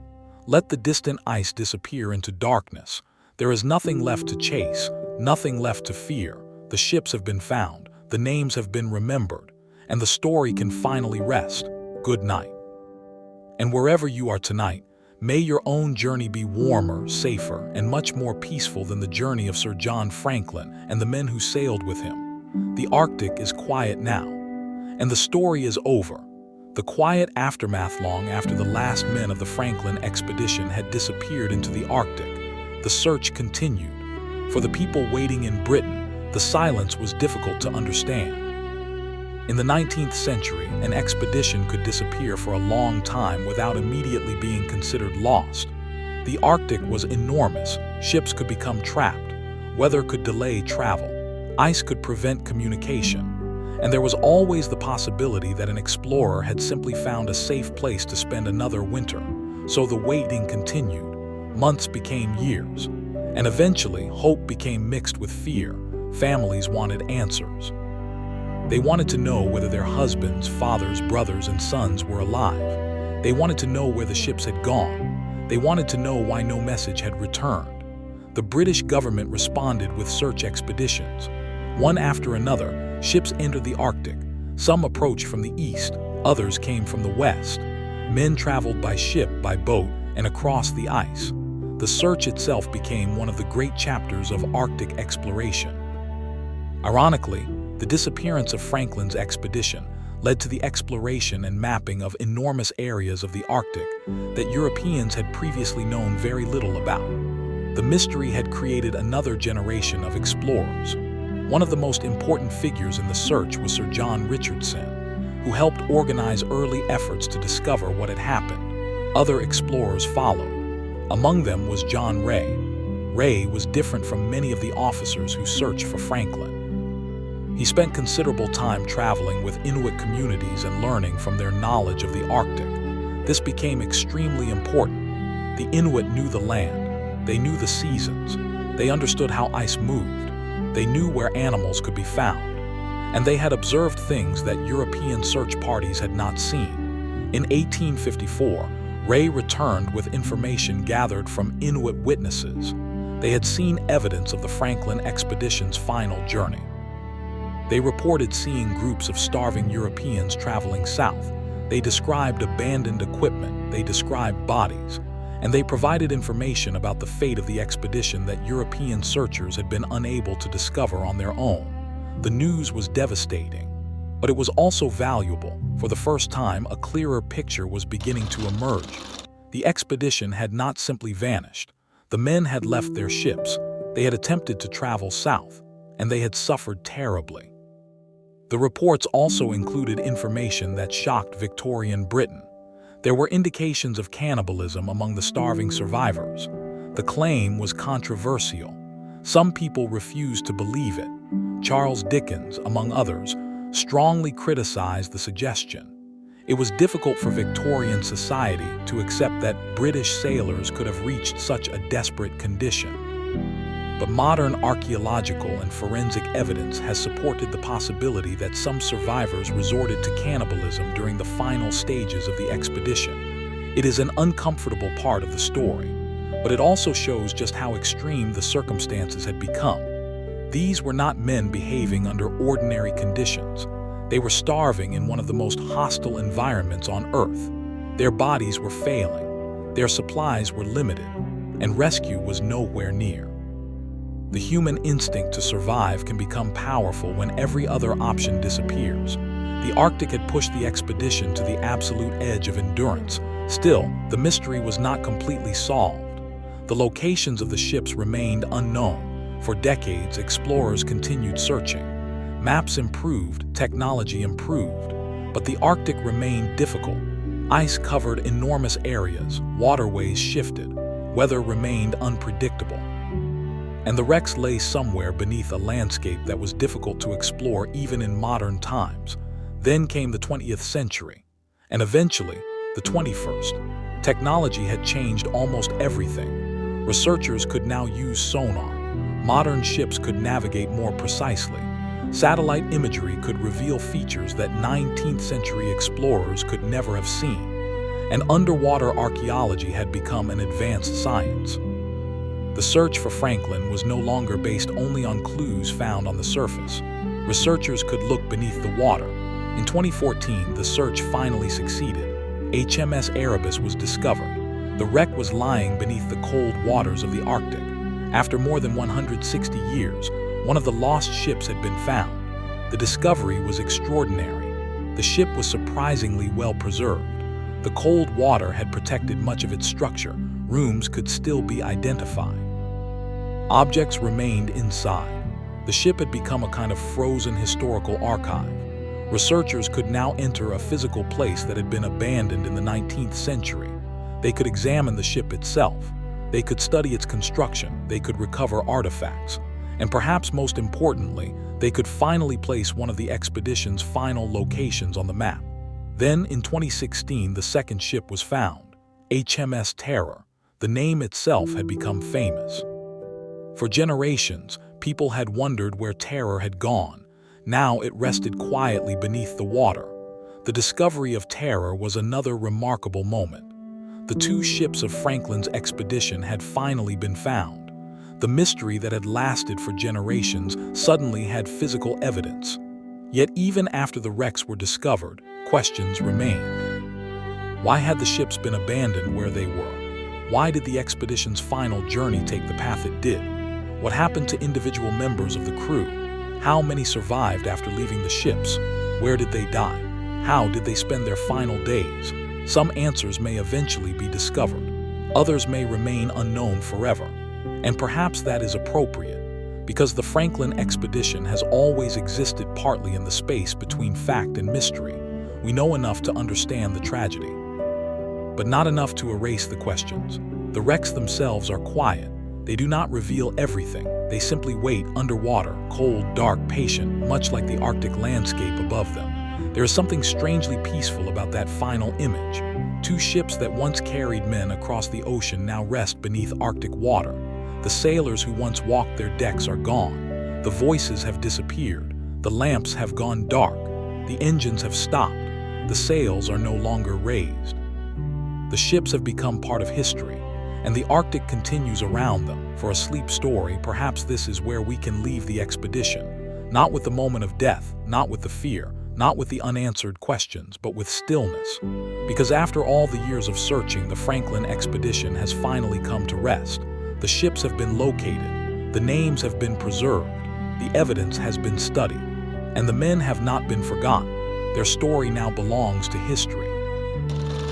Let the distant ice disappear into darkness. There is nothing left to chase, nothing left to fear. The ships have been found, the names have been remembered, and the story can finally rest. Good night. And wherever you are tonight, may your own journey be warmer, safer, and much more peaceful than the journey of Sir John Franklin and the men who sailed with him. The Arctic is quiet now, and the story is over. The quiet aftermath long after the last men of the Franklin expedition had disappeared into the Arctic. The search continued. For the people waiting in Britain, the silence was difficult to understand. In the 19th century, an expedition could disappear for a long time without immediately being considered lost. The Arctic was enormous. Ships could become trapped. Weather could delay travel. Ice could prevent communication. And there was always the possibility that an explorer had simply found a safe place to spend another winter. So the waiting continued. Months became years. And eventually, hope became mixed with fear. Families wanted answers. They wanted to know whether their husbands, fathers, brothers, and sons were alive. They wanted to know where the ships had gone. They wanted to know why no message had returned. The British government responded with search expeditions. One after another, ships entered the Arctic. Some approached from the east, others came from the west. Men traveled by ship, by boat, and across the ice. The search itself became one of the great chapters of Arctic exploration. Ironically, the disappearance of Franklin's expedition led to the exploration and mapping of enormous areas of the Arctic that Europeans had previously known very little about. The mystery had created another generation of explorers. One of the most important figures in the search was Sir John Richardson, who helped organize early efforts to discover what had happened. Other explorers followed. Among them was John Rae. Rae was different from many of the officers who searched for Franklin. He spent considerable time traveling with Inuit communities and learning from their knowledge of the Arctic. This became extremely important. The Inuit knew the land. They knew the seasons. They understood how ice moved. They knew where animals could be found. And they had observed things that European search parties had not seen. In 1854, Rae returned with information gathered from Inuit witnesses. They had seen evidence of the Franklin expedition's final journey. They reported seeing groups of starving Europeans traveling south. They described abandoned equipment, they described bodies, and they provided information about the fate of the expedition that European searchers had been unable to discover on their own. The news was devastating, but it was also valuable. For the first time, a clearer picture was beginning to emerge. The expedition had not simply vanished. The men had left their ships. They had attempted to travel south, and they had suffered terribly. The reports also included information that shocked Victorian Britain. There were indications of cannibalism among the starving survivors. The claim was controversial. Some people refused to believe it. Charles Dickens, among others, strongly criticized the suggestion. It was difficult for Victorian society to accept that British sailors could have reached such a desperate condition. But modern archaeological and forensic evidence has supported the possibility that some survivors resorted to cannibalism during the final stages of the expedition. It is an uncomfortable part of the story, but it also shows just how extreme the circumstances had become. These were not men behaving under ordinary conditions. They were starving in one of the most hostile environments on Earth. Their bodies were failing, their supplies were limited, and rescue was nowhere near. The human instinct to survive can become powerful when every other option disappears. The Arctic had pushed the expedition to the absolute edge of endurance. Still, the mystery was not completely solved. The locations of the ships remained unknown. For decades, explorers continued searching. Maps improved, technology improved, but the Arctic remained difficult. Ice covered enormous areas, waterways shifted, weather remained unpredictable. And the wrecks lay somewhere beneath a landscape that was difficult to explore even in modern times. Then came the 20th century, and eventually, the 21st. Technology had changed almost everything. Researchers could now use sonar. Modern ships could navigate more precisely. Satellite imagery could reveal features that 19th century explorers could never have seen. And underwater archaeology had become an advanced science. The search for Franklin was no longer based only on clues found on the surface. Researchers could look beneath the water. In 2014, the search finally succeeded. HMS Erebus was discovered. The wreck was lying beneath the cold waters of the Arctic. After more than 160 years, one of the lost ships had been found. The discovery was extraordinary. The ship was surprisingly well preserved. The cold water had protected much of its structure. Rooms could still be identified. Objects remained inside. The ship had become a kind of frozen historical archive. Researchers could now enter a physical place that had been abandoned in the 19th century. They could examine the ship itself. They could study its construction. They could recover artifacts. And perhaps most importantly, they could finally place one of the expedition's final locations on the map. Then, in 2016, the second ship was found, HMS Terror. The name itself had become famous. For generations, people had wondered where Terror had gone. Now it rested quietly beneath the water. The discovery of Terror was another remarkable moment. The two ships of Franklin's expedition had finally been found. The mystery that had lasted for generations suddenly had physical evidence. Yet even after the wrecks were discovered, questions remained. Why had the ships been abandoned where they were? Why did the expedition's final journey take the path it did? What happened to individual members of the crew? How many survived after leaving the ships? Where did they die? How did they spend their final days? Some answers may eventually be discovered. Others may remain unknown forever. And perhaps that is appropriate, because the Franklin expedition has always existed partly in the space between fact and mystery. We know enough to understand the tragedy, but not enough to erase the questions. The wrecks themselves are quiet. They do not reveal everything. They simply wait underwater, cold, dark, patient, much like the Arctic landscape above them. There is something strangely peaceful about that final image. Two ships that once carried men across the ocean now rest beneath Arctic water. The sailors who once walked their decks are gone. The voices have disappeared. The lamps have gone dark. The engines have stopped. The sails are no longer raised. The ships have become part of history, and the Arctic continues around them. For a sleep story, perhaps this is where we can leave the expedition. Not with the moment of death, not with the fear, not with the unanswered questions, but with stillness. Because after all the years of searching, the Franklin expedition has finally come to rest. The ships have been located, the names have been preserved, the evidence has been studied, and the men have not been forgotten. Their story now belongs to history.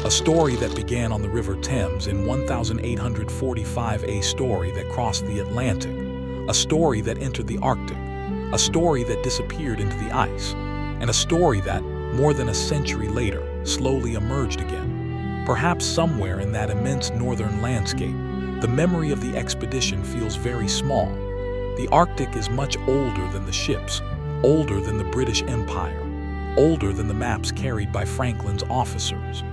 A story that began on the River Thames in 1845, a story that crossed the Atlantic, a story that entered the Arctic, a story that disappeared into the ice, and a story that, more than a century later, slowly emerged again. Perhaps somewhere in that immense northern landscape, the memory of the expedition feels very small. The Arctic is much older than the ships, older than the British Empire, older than the maps carried by Franklin's officers,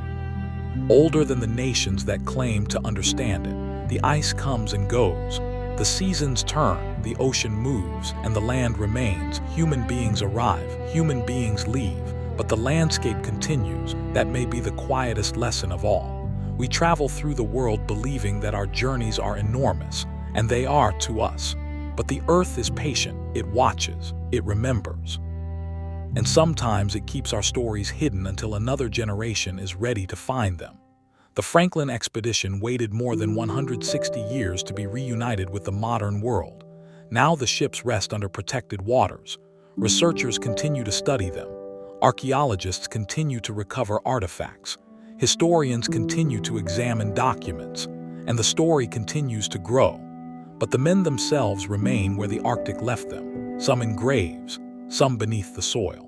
older than the nations that claim to understand it. The ice comes and goes. The seasons turn, the ocean moves, and the land remains. Human beings arrive, human beings leave, but the landscape continues. That may be the quietest lesson of all. We travel through the world believing that our journeys are enormous, and they are to us. But the earth is patient, it watches, it remembers. And sometimes it keeps our stories hidden until another generation is ready to find them. The Franklin expedition waited more than 160 years to be reunited with the modern world. Now the ships rest under protected waters. Researchers continue to study them. Archaeologists continue to recover artifacts. Historians continue to examine documents. And the story continues to grow. But the men themselves remain where the Arctic left them, some in graves, some beneath the soil,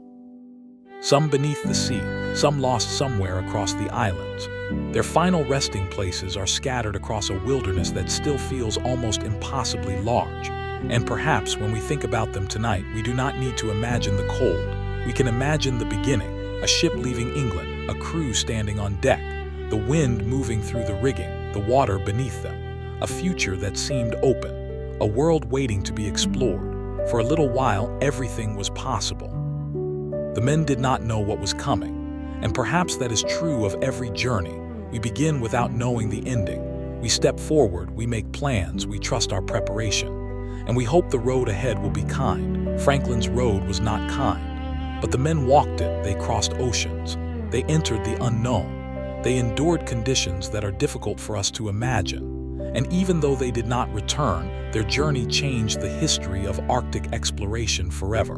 some beneath the sea, some lost somewhere across the islands. Their final resting places are scattered across a wilderness that still feels almost impossibly large. And perhaps when we think about them tonight, we do not need to imagine the cold. We can imagine the beginning, a ship leaving England, a crew standing on deck, the wind moving through the rigging, the water beneath them, a future that seemed open, a world waiting to be explored. For a little while, everything was possible. The men did not know what was coming, and perhaps that is true of every journey. We begin without knowing the ending. We step forward, we make plans, we trust our preparation, and we hope the road ahead will be kind. Franklin's road was not kind, but the men walked it. They crossed oceans. They entered the unknown. They endured conditions that are difficult for us to imagine. And even though they did not return, their journey changed the history of Arctic exploration forever.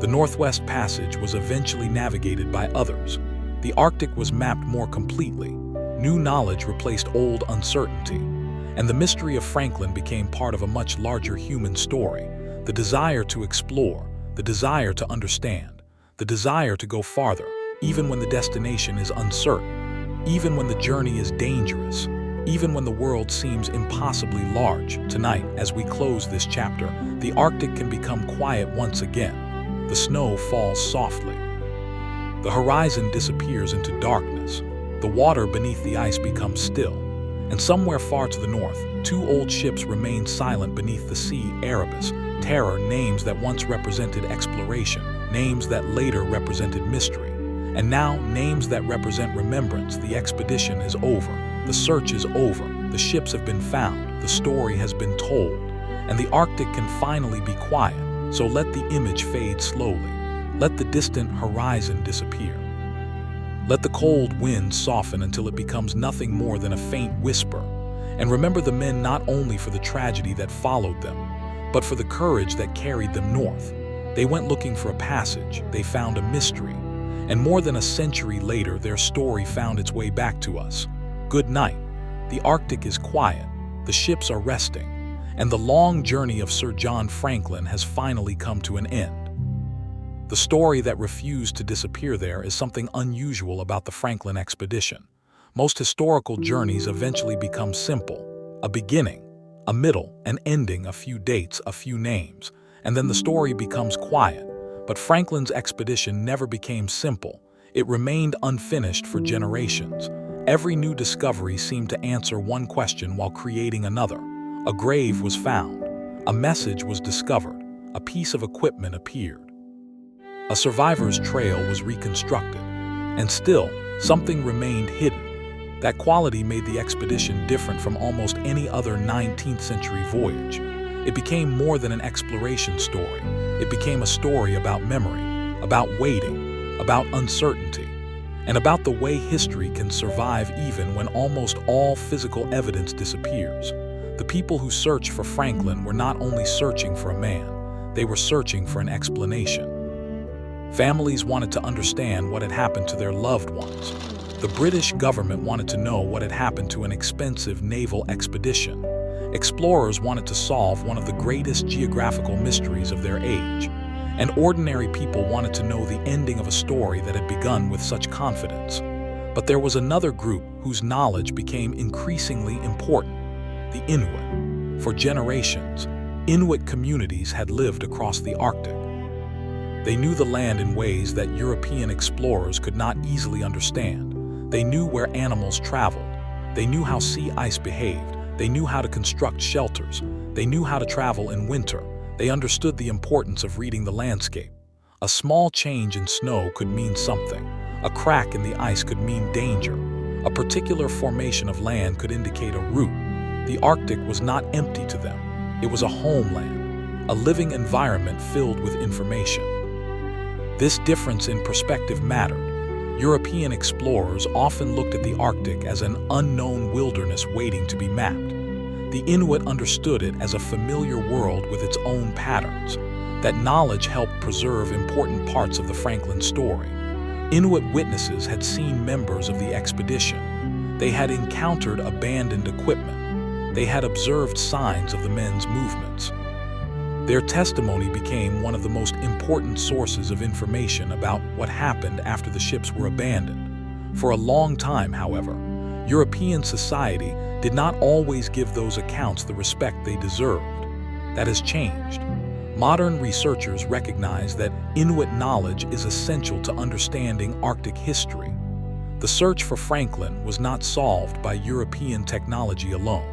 The Northwest Passage was eventually navigated by others. The Arctic was mapped more completely. New knowledge replaced old uncertainty. And the mystery of Franklin became part of a much larger human story. The desire to explore, the desire to understand, the desire to go farther, even when the destination is uncertain, even when the journey is dangerous, even when the world seems impossibly large. Tonight, as we close this chapter, the Arctic can become quiet once again. The snow falls softly. The horizon disappears into darkness. The water beneath the ice becomes still. And somewhere far to the north, two old ships remain silent beneath the sea. Erebus, Terror, names that once represented exploration, names that later represented mystery. And now, names that represent remembrance. The expedition is over. The search is over. The ships have been found. The story has been told. And the Arctic can finally be quiet. So let the image fade slowly. Let the distant horizon disappear. Let the cold wind soften until it becomes nothing more than a faint whisper. And remember the men not only for the tragedy that followed them, but for the courage that carried them north. They went looking for a passage. They found a mystery. And more than a century later, their story found its way back to us. Good night. The Arctic is quiet. The ships are resting. And the long journey of Sir John Franklin has finally come to an end. The story that refused to disappear there is something unusual about the Franklin expedition. Most historical journeys eventually become simple: a beginning, a middle, an ending, a few dates, a few names, and then the story becomes quiet. But Franklin's expedition never became simple. It remained unfinished for generations. Every new discovery seemed to answer one question while creating another. A grave was found. A message was discovered. A piece of equipment appeared. A survivor's trail was reconstructed, and still, something remained hidden. That quality made the expedition different from almost any other 19th century voyage. It became more than an exploration story. It became a story about memory, about waiting, about uncertainty, and about the way history can survive even when almost all physical evidence disappears. The people who searched for Franklin were not only searching for a man, they were searching for an explanation. Families wanted to understand what had happened to their loved ones. The British government wanted to know what had happened to an expensive naval expedition. Explorers wanted to solve one of the greatest geographical mysteries of their age. And ordinary people wanted to know the ending of a story that had begun with such confidence. But there was another group whose knowledge became increasingly important: the Inuit. For generations, Inuit communities had lived across the Arctic. They knew the land in ways that European explorers could not easily understand. They knew where animals traveled. They knew how sea ice behaved. They knew how to construct shelters. They knew how to travel in winter. They understood the importance of reading the landscape. A small change in snow could mean something. A crack in the ice could mean danger. A particular formation of land could indicate a route. The Arctic was not empty to them. It was a homeland, a living environment filled with information. This difference in perspective mattered. European explorers often looked at the Arctic as an unknown wilderness waiting to be mapped. The Inuit understood it as a familiar world with its own patterns. That knowledge helped preserve important parts of the Franklin story. Inuit witnesses had seen members of the expedition. They had encountered abandoned equipment. They had observed signs of the men's movements. Their testimony became one of the most important sources of information about what happened after the ships were abandoned. For a long time, however, European society did not always give those accounts the respect they deserved. That has changed. Modern researchers recognize that Inuit knowledge is essential to understanding Arctic history. The search for Franklin was not solved by European technology alone.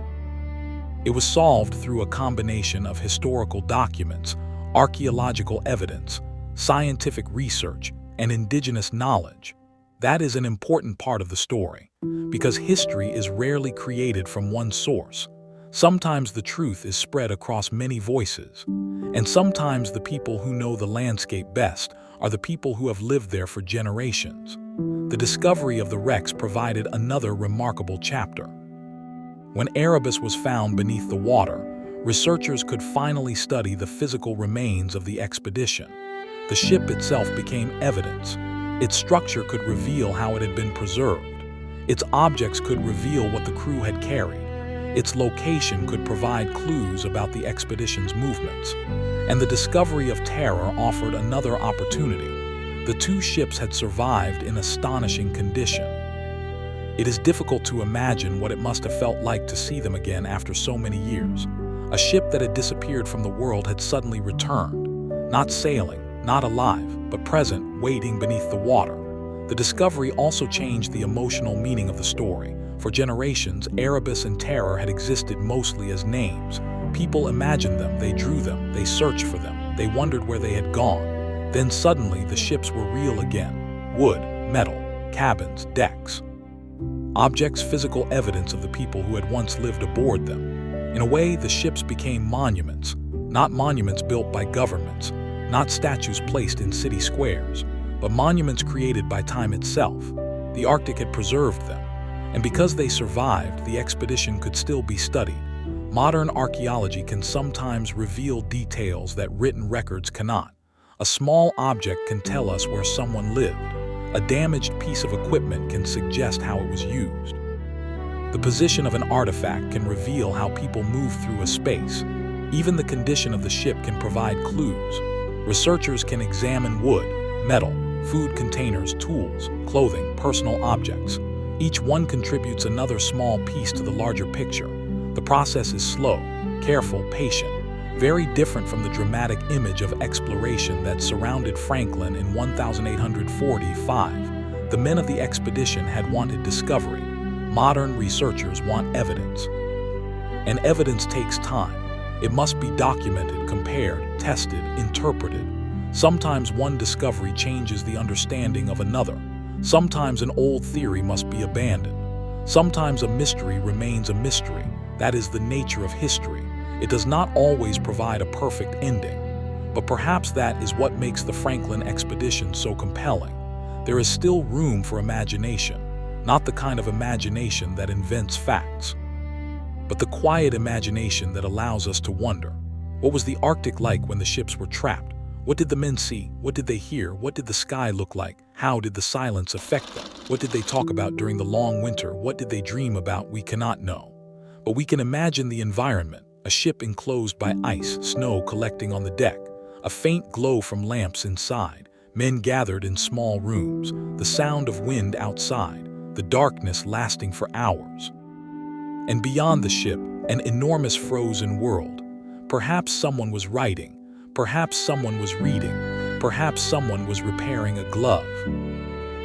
It was solved through a combination of historical documents, archaeological evidence, scientific research, and indigenous knowledge. That is an important part of the story, because history is rarely created from one source. Sometimes the truth is spread across many voices, and sometimes the people who know the landscape best are the people who have lived there for generations. The discovery of the wrecks provided another remarkable chapter. When Erebus was found beneath the water, researchers could finally study the physical remains of the expedition. The ship itself became evidence. Its structure could reveal how it had been preserved. Its objects could reveal what the crew had carried. Its location could provide clues about the expedition's movements. And the discovery of Terror offered another opportunity. The two ships had survived in astonishing condition. It is difficult to imagine what it must have felt like to see them again after so many years. A ship that had disappeared from the world had suddenly returned, not sailing, not alive, but present, waiting beneath the water. The discovery also changed the emotional meaning of the story. For generations, Erebus and Terror had existed mostly as names. People imagined them, they drew them, they searched for them, they wondered where they had gone. Then suddenly the ships were real again. Wood, metal, cabins, decks. Objects, physical evidence of the people who had once lived aboard them. In a way, the ships became monuments, not monuments built by governments, not statues placed in city squares, but monuments created by time itself. The Arctic had preserved them, and because they survived, the expedition could still be studied. Modern archaeology can sometimes reveal details that written records cannot. A small object can tell us where someone lived. A damaged piece of equipment can suggest how it was used. The position of an artifact can reveal how people move through a space. Even the condition of the ship can provide clues. Researchers can examine wood, metal, food containers, tools, clothing, personal objects. Each one contributes another small piece to the larger picture. The process is slow, careful, patient, very different from the dramatic image of exploration that surrounded Franklin in 1845. The men of the expedition had wanted discovery. Modern researchers want evidence. And evidence takes time. It must be documented, compared, tested, interpreted. Sometimes one discovery changes the understanding of another. Sometimes an old theory must be abandoned. Sometimes a mystery remains a mystery. That is the nature of history. It does not always provide a perfect ending. But perhaps that is what makes the Franklin expedition so compelling. There is still room for imagination, not the kind of imagination that invents facts, but the quiet imagination that allows us to wonder. What was the Arctic like when the ships were trapped? What did the men see? What did they hear? What did the sky look like? How did the silence affect them? What did they talk about during the long winter? What did they dream about? We cannot know. But we can imagine the environment, a ship enclosed by ice, snow collecting on the deck, a faint glow from lamps inside, men gathered in small rooms, the sound of wind outside, the darkness lasting for hours. And beyond the ship, an enormous frozen world. Perhaps someone was writing, perhaps someone was reading, perhaps someone was repairing a glove.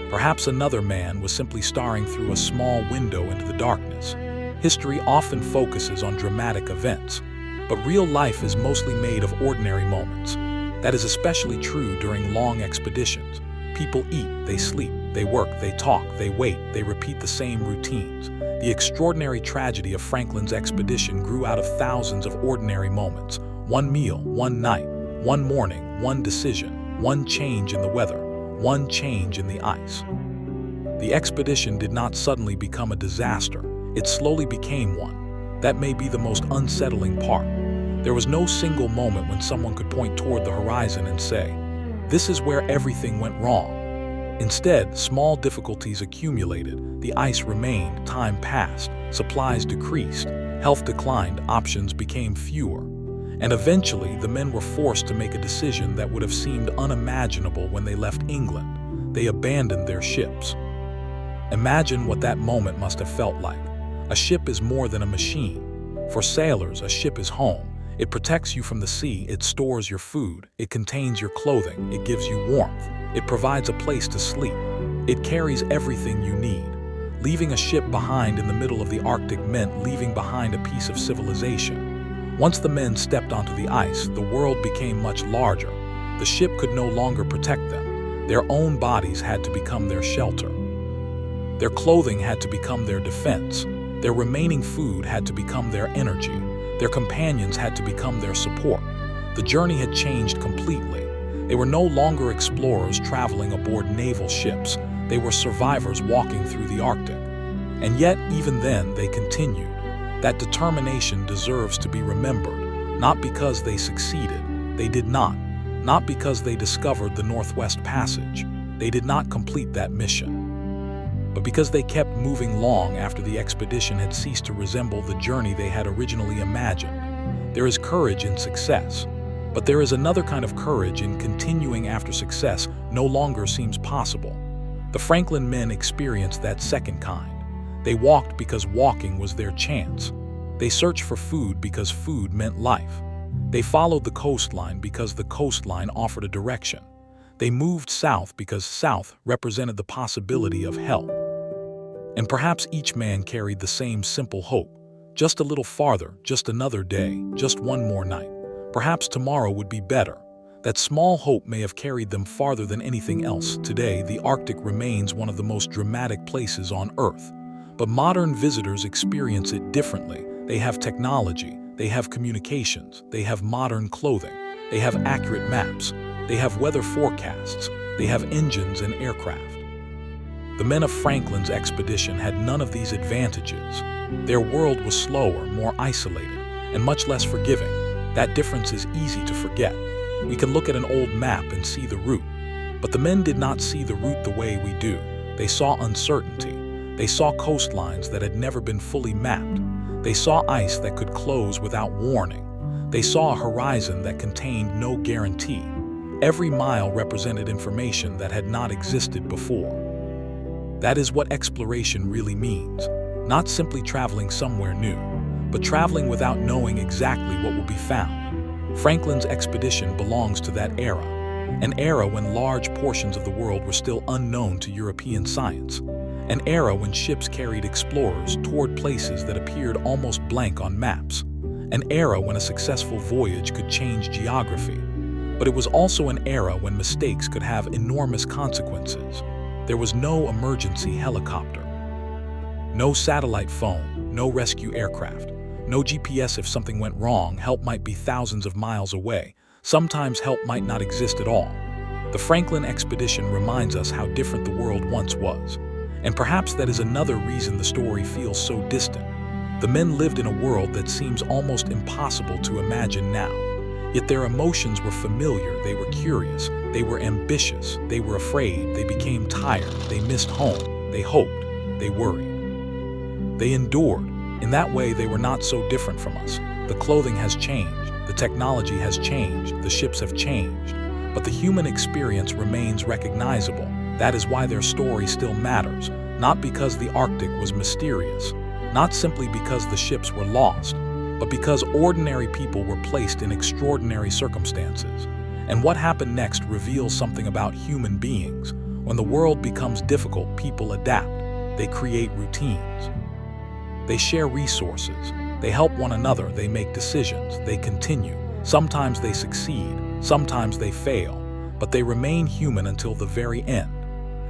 Perhaps another man was simply staring through a small window into the darkness. History often focuses on dramatic events, but real life is mostly made of ordinary moments. That is especially true during long expeditions. People eat, they sleep, they work, they talk, they wait, they repeat the same routines. The extraordinary tragedy of Franklin's expedition grew out of thousands of ordinary moments. One meal, one night, one morning, one decision, one change in the weather, one change in the ice. The expedition did not suddenly become a disaster. It slowly became one. That may be the most unsettling part. There was no single moment when someone could point toward the horizon and say, "This is where everything went wrong." Instead, small difficulties accumulated. The ice remained, time passed, supplies decreased, health declined, options became fewer. And eventually, the men were forced to make a decision that would have seemed unimaginable when they left England. They abandoned their ships. Imagine what that moment must have felt like. A ship is more than a machine. For sailors, a ship is home. It protects you from the sea, it stores your food, it contains your clothing, it gives you warmth, it provides a place to sleep. It carries everything you need. Leaving a ship behind in the middle of the Arctic meant leaving behind a piece of civilization. Once the men stepped onto the ice, the world became much larger. The ship could no longer protect them. Their own bodies had to become their shelter. Their clothing had to become their defense. Their remaining food had to become their energy. Their companions had to become their support. The journey had changed completely. They were no longer explorers traveling aboard naval ships. They were survivors walking through the Arctic. And yet, even then, they continued. That determination deserves to be remembered, not because they succeeded. They did not. Not because they discovered the Northwest Passage. They did not complete that mission. But because they kept moving long after the expedition had ceased to resemble the journey they had originally imagined. There is courage in success, but there is another kind of courage in continuing after success no longer seems possible. The Franklin men experienced that second kind. They walked because walking was their chance. They searched for food because food meant life. They followed the coastline because the coastline offered a direction. They moved south because south represented the possibility of help. And perhaps each man carried the same simple hope. Just a little farther, just another day, just one more night. Perhaps tomorrow would be better. That small hope may have carried them farther than anything else. Today, the Arctic remains one of the most dramatic places on Earth. But modern visitors experience it differently. They have technology, they have communications, they have modern clothing, they have accurate maps, they have weather forecasts, they have engines and aircraft. The men of Franklin's expedition had none of these advantages. Their world was slower, more isolated, and much less forgiving. That difference is easy to forget. We can look at an old map and see the route. But the men did not see the route the way we do. They saw uncertainty. They saw coastlines that had never been fully mapped. They saw ice that could close without warning. They saw a horizon that contained no guarantee. Every mile represented information that had not existed before. That is what exploration really means. Not simply traveling somewhere new, but traveling without knowing exactly what will be found. Franklin's expedition belongs to that era, an era when large portions of the world were still unknown to European science, an era when ships carried explorers toward places that appeared almost blank on maps, an era when a successful voyage could change geography. But it was also an era when mistakes could have enormous consequences. There was no emergency helicopter, no satellite phone, no rescue aircraft, no GPS. If something went wrong, help might be thousands of miles away. Sometimes help might not exist at all. The Franklin expedition reminds us how different the world once was. And perhaps that is another reason the story feels so distant. The men lived in a world that seems almost impossible to imagine now. Yet their emotions were familiar. They were curious, they were ambitious, they were afraid, they became tired, they missed home, they hoped, they worried. They endured. In that way, they were not so different from us. The clothing has changed, the technology has changed, the ships have changed, but the human experience remains recognizable. That is why their story still matters, not because the Arctic was mysterious, not simply because the ships were lost, but because ordinary people were placed in extraordinary circumstances. And what happened next reveals something about human beings. When the world becomes difficult, people adapt. They create routines. They share resources. They help one another. They make decisions. They continue. Sometimes they succeed. Sometimes they fail. But they remain human until the very end.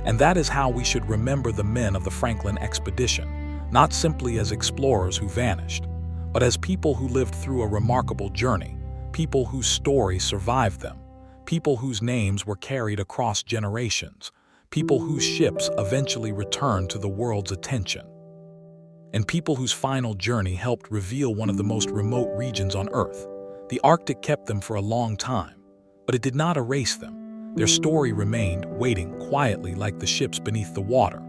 And that is how we should remember the men of the Franklin expedition, not simply as explorers who vanished, but as people who lived through a remarkable journey, people whose stories survived them, people whose names were carried across generations, people whose ships eventually returned to the world's attention, and people whose final journey helped reveal one of the most remote regions on Earth. The Arctic kept them for a long time, but it did not erase them. Their story remained, waiting quietly like the ships beneath the water.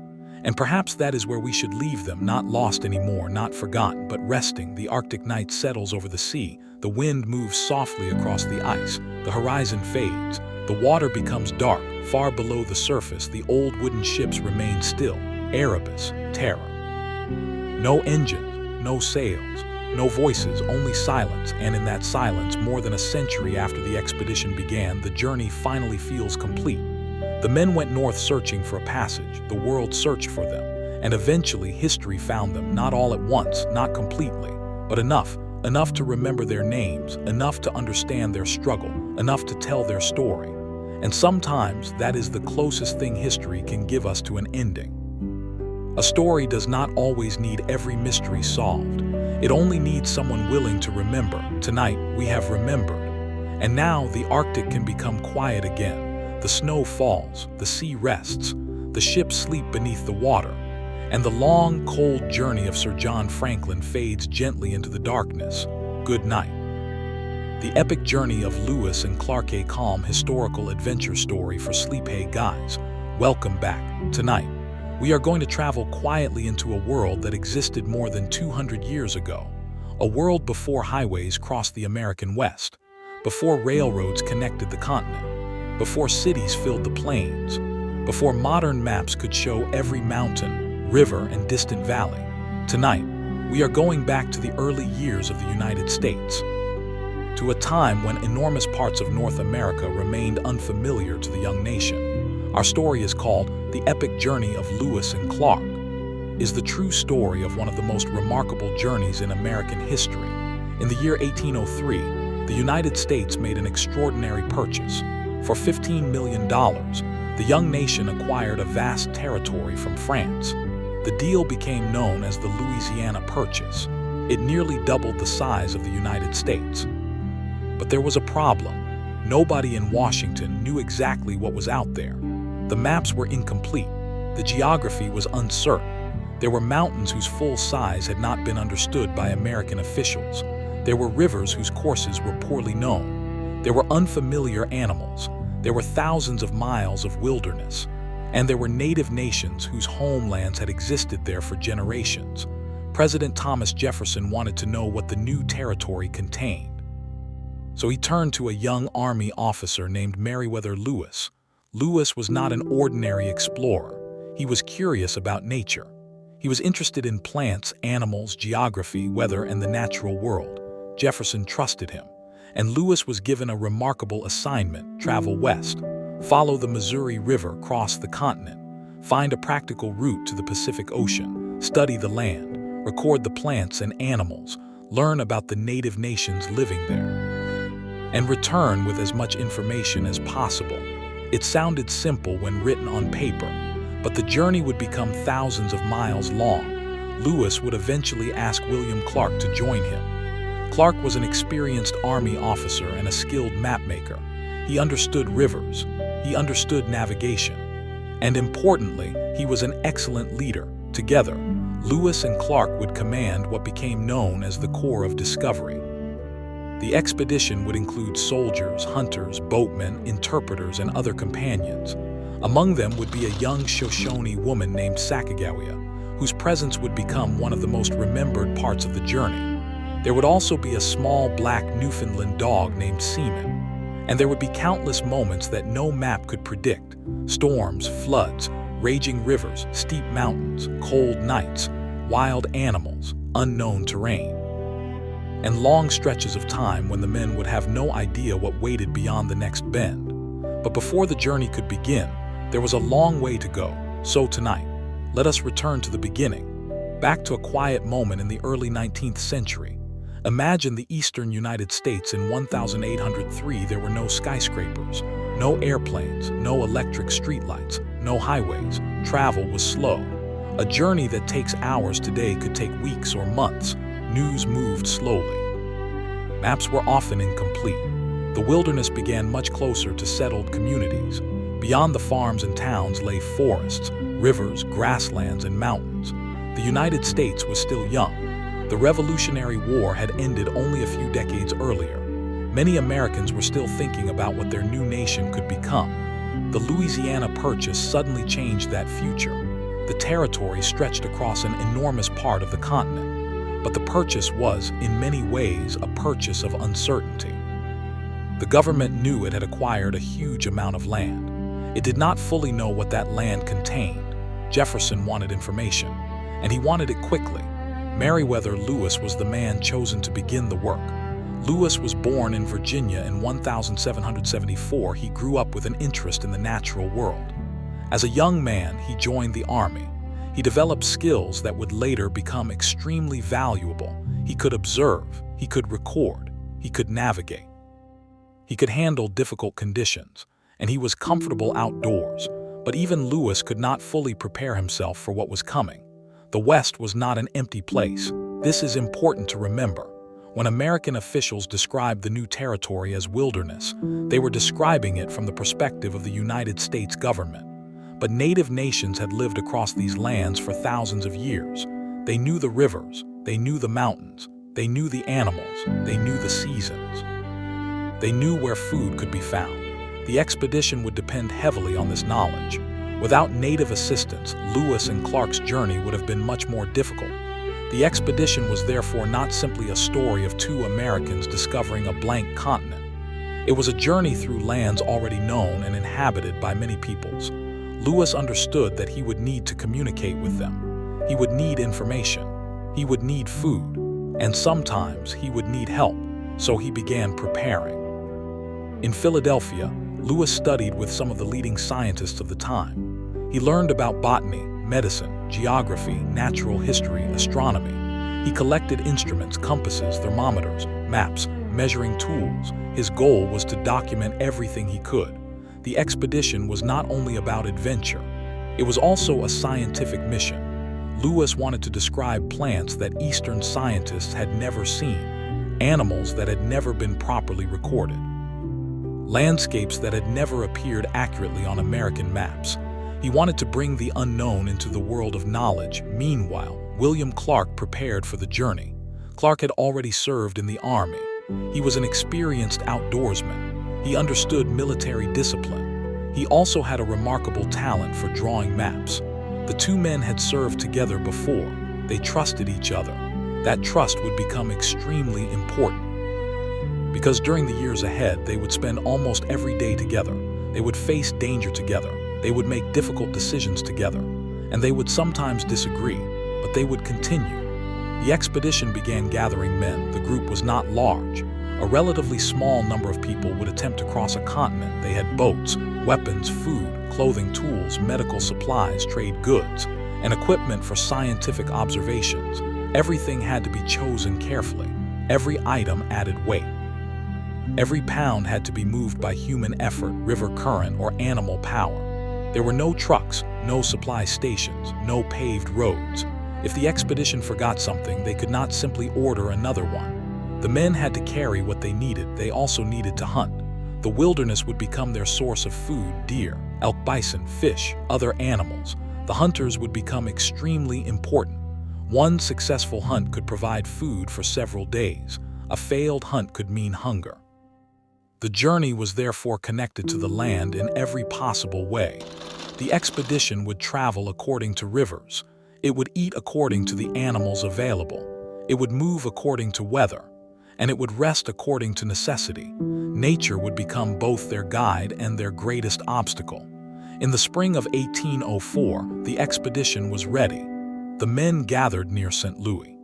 And perhaps that is where we should leave them, not lost anymore, not forgotten, but resting. The Arctic night settles over the sea. The wind moves softly across the ice. The horizon fades. The water becomes dark. Far below the surface, the old wooden ships remain still. Erebus, Terror. No engines, no sails, no voices, only silence. And in that silence, more than a century after the expedition began, the journey finally feels complete. The men went north searching for a passage. The world searched for them. And eventually history found them, not all at once, not completely, but enough to remember their names, enough to understand their struggle, enough to tell their story. And sometimes that is the closest thing history can give us to an ending. A story does not always need every mystery solved. It only needs someone willing to remember. Tonight, we have remembered. And now the Arctic can become quiet again. The snow falls, the sea rests, the ships sleep beneath the water, and the long, cold journey of Sir John Franklin fades gently into the darkness. Good night. The epic journey of Lewis and Clark, a calm historical adventure story for sleepy guys. Welcome back. Tonight, we are going to travel quietly into a world that existed more than 200 years ago. A world before highways crossed the American West, before railroads connected the continent, before cities filled the plains, before modern maps could show every mountain, river, and distant valley. Tonight, we are going back to the early years of the United States, to a time when enormous parts of North America remained unfamiliar to the young nation. Our story is called The Epic Journey of Lewis and Clark. Is the true story of one of the most remarkable journeys in American history. In the year 1803, the United States made an extraordinary purchase. For $15 million, the young nation acquired a vast territory from France. The deal became known as the Louisiana Purchase. It nearly doubled the size of the United States. But there was a problem. Nobody in Washington knew exactly what was out there. The maps were incomplete. The geography was uncertain. There were mountains whose full size had not been understood by American officials. There were rivers whose courses were poorly known. There were unfamiliar animals. There were thousands of miles of wilderness. And there were native nations whose homelands had existed there for generations. President Thomas Jefferson wanted to know what the new territory contained. So he turned to a young Army officer named Meriwether Lewis. Lewis was not an ordinary explorer. He was curious about nature. He was interested in plants, animals, geography, weather, and the natural world. Jefferson trusted him, and Lewis was given a remarkable assignment: travel west, follow the Missouri River, cross the continent, find a practical route to the Pacific Ocean, study the land, record the plants and animals, learn about the native nations living there, and return with as much information as possible. It sounded simple when written on paper, but the journey would become thousands of miles long. Lewis would eventually ask William Clark to join him. Clark was an experienced Army officer and a skilled mapmaker. He understood rivers. He understood navigation. And importantly, he was an excellent leader. Together, Lewis and Clark would command what became known as the Corps of Discovery. The expedition would include soldiers, hunters, boatmen, interpreters, and other companions. Among them would be a young Shoshone woman named Sacagawea, whose presence would become one of the most remembered parts of the journey. There would also be a small black Newfoundland dog named Seaman. And there would be countless moments that no map could predict: storms, floods, raging rivers, steep mountains, cold nights, wild animals, unknown terrain, and long stretches of time when the men would have no idea what waited beyond the next bend. But before the journey could begin, there was a long way to go. So tonight, let us return to the beginning, back to a quiet moment in the early 19th century. Imagine the eastern United States in 1803. There were no skyscrapers, no airplanes, no electric streetlights, no highways. Travel was slow. A journey that takes hours today could take weeks or months. News moved slowly. Maps were often incomplete. The wilderness began much closer to settled communities. Beyond the farms and towns lay forests, rivers, grasslands, and mountains. The United States was still young. The Revolutionary War had ended only a few decades earlier. Many Americans were still thinking about what their new nation could become. The Louisiana Purchase suddenly changed that future. The territory stretched across an enormous part of the continent. But the purchase was, in many ways, a purchase of uncertainty. The government knew it had acquired a huge amount of land. It did not fully know what that land contained. Jefferson wanted information, and he wanted it quickly. Meriwether Lewis was the man chosen to begin the work. Lewis was born in Virginia in 1774. He grew up with an interest in the natural world. As a young man, he joined the Army. He developed skills that would later become extremely valuable. He could observe, he could record, he could navigate. He could handle difficult conditions, and he was comfortable outdoors. But even Lewis could not fully prepare himself for what was coming. The West was not an empty place. This is important to remember. When American officials described the new territory as wilderness, they were describing it from the perspective of the United States government. But native nations had lived across these lands for thousands of years. They knew the rivers, they knew the mountains, they knew the animals, they knew the seasons. They knew where food could be found. The expedition would depend heavily on this knowledge. Without native assistance, Lewis and Clark's journey would have been much more difficult. The expedition was therefore not simply a story of two Americans discovering a blank continent. It was a journey through lands already known and inhabited by many peoples. Lewis understood that he would need to communicate with them. He would need information. He would need food. And sometimes he would need help, so he began preparing. In Philadelphia, Lewis studied with some of the leading scientists of the time. He learned about botany, medicine, geography, natural history, astronomy. He collected instruments, compasses, thermometers, maps, measuring tools. His goal was to document everything he could. The expedition was not only about adventure, it was also a scientific mission. Lewis wanted to describe plants that Eastern scientists had never seen, animals that had never been properly recorded, landscapes that had never appeared accurately on American maps. He wanted to bring the unknown into the world of knowledge. Meanwhile, William Clark prepared for the journey. Clark had already served in the army. He was an experienced outdoorsman. He understood military discipline. He also had a remarkable talent for drawing maps. The two men had served together before. They trusted each other. That trust would become extremely important, because during the years ahead, they would spend almost every day together. They would face danger together. They would make difficult decisions together. And they would sometimes disagree, but they would continue. The expedition began gathering men. The group was not large. A relatively small number of people would attempt to cross a continent. They had boats, weapons, food, clothing, tools, medical supplies, trade goods, and equipment for scientific observations. Everything had to be chosen carefully. Every item added weight. Every pound had to be moved by human effort, river current, or animal power. There were no trucks, no supply stations, no paved roads. If the expedition forgot something, they could not simply order another one. The men had to carry what they needed. They also needed to hunt. The wilderness would become their source of food: deer, elk, bison, fish, other animals. The hunters would become extremely important. One successful hunt could provide food for several days. A failed hunt could mean hunger. The journey was therefore connected to the land in every possible way. The expedition would travel according to rivers. It would eat according to the animals available. It would move according to weather. And it would rest according to necessity. Nature would become both their guide and their greatest obstacle. In the spring of 1804, the expedition was ready. The men gathered near St. Louis.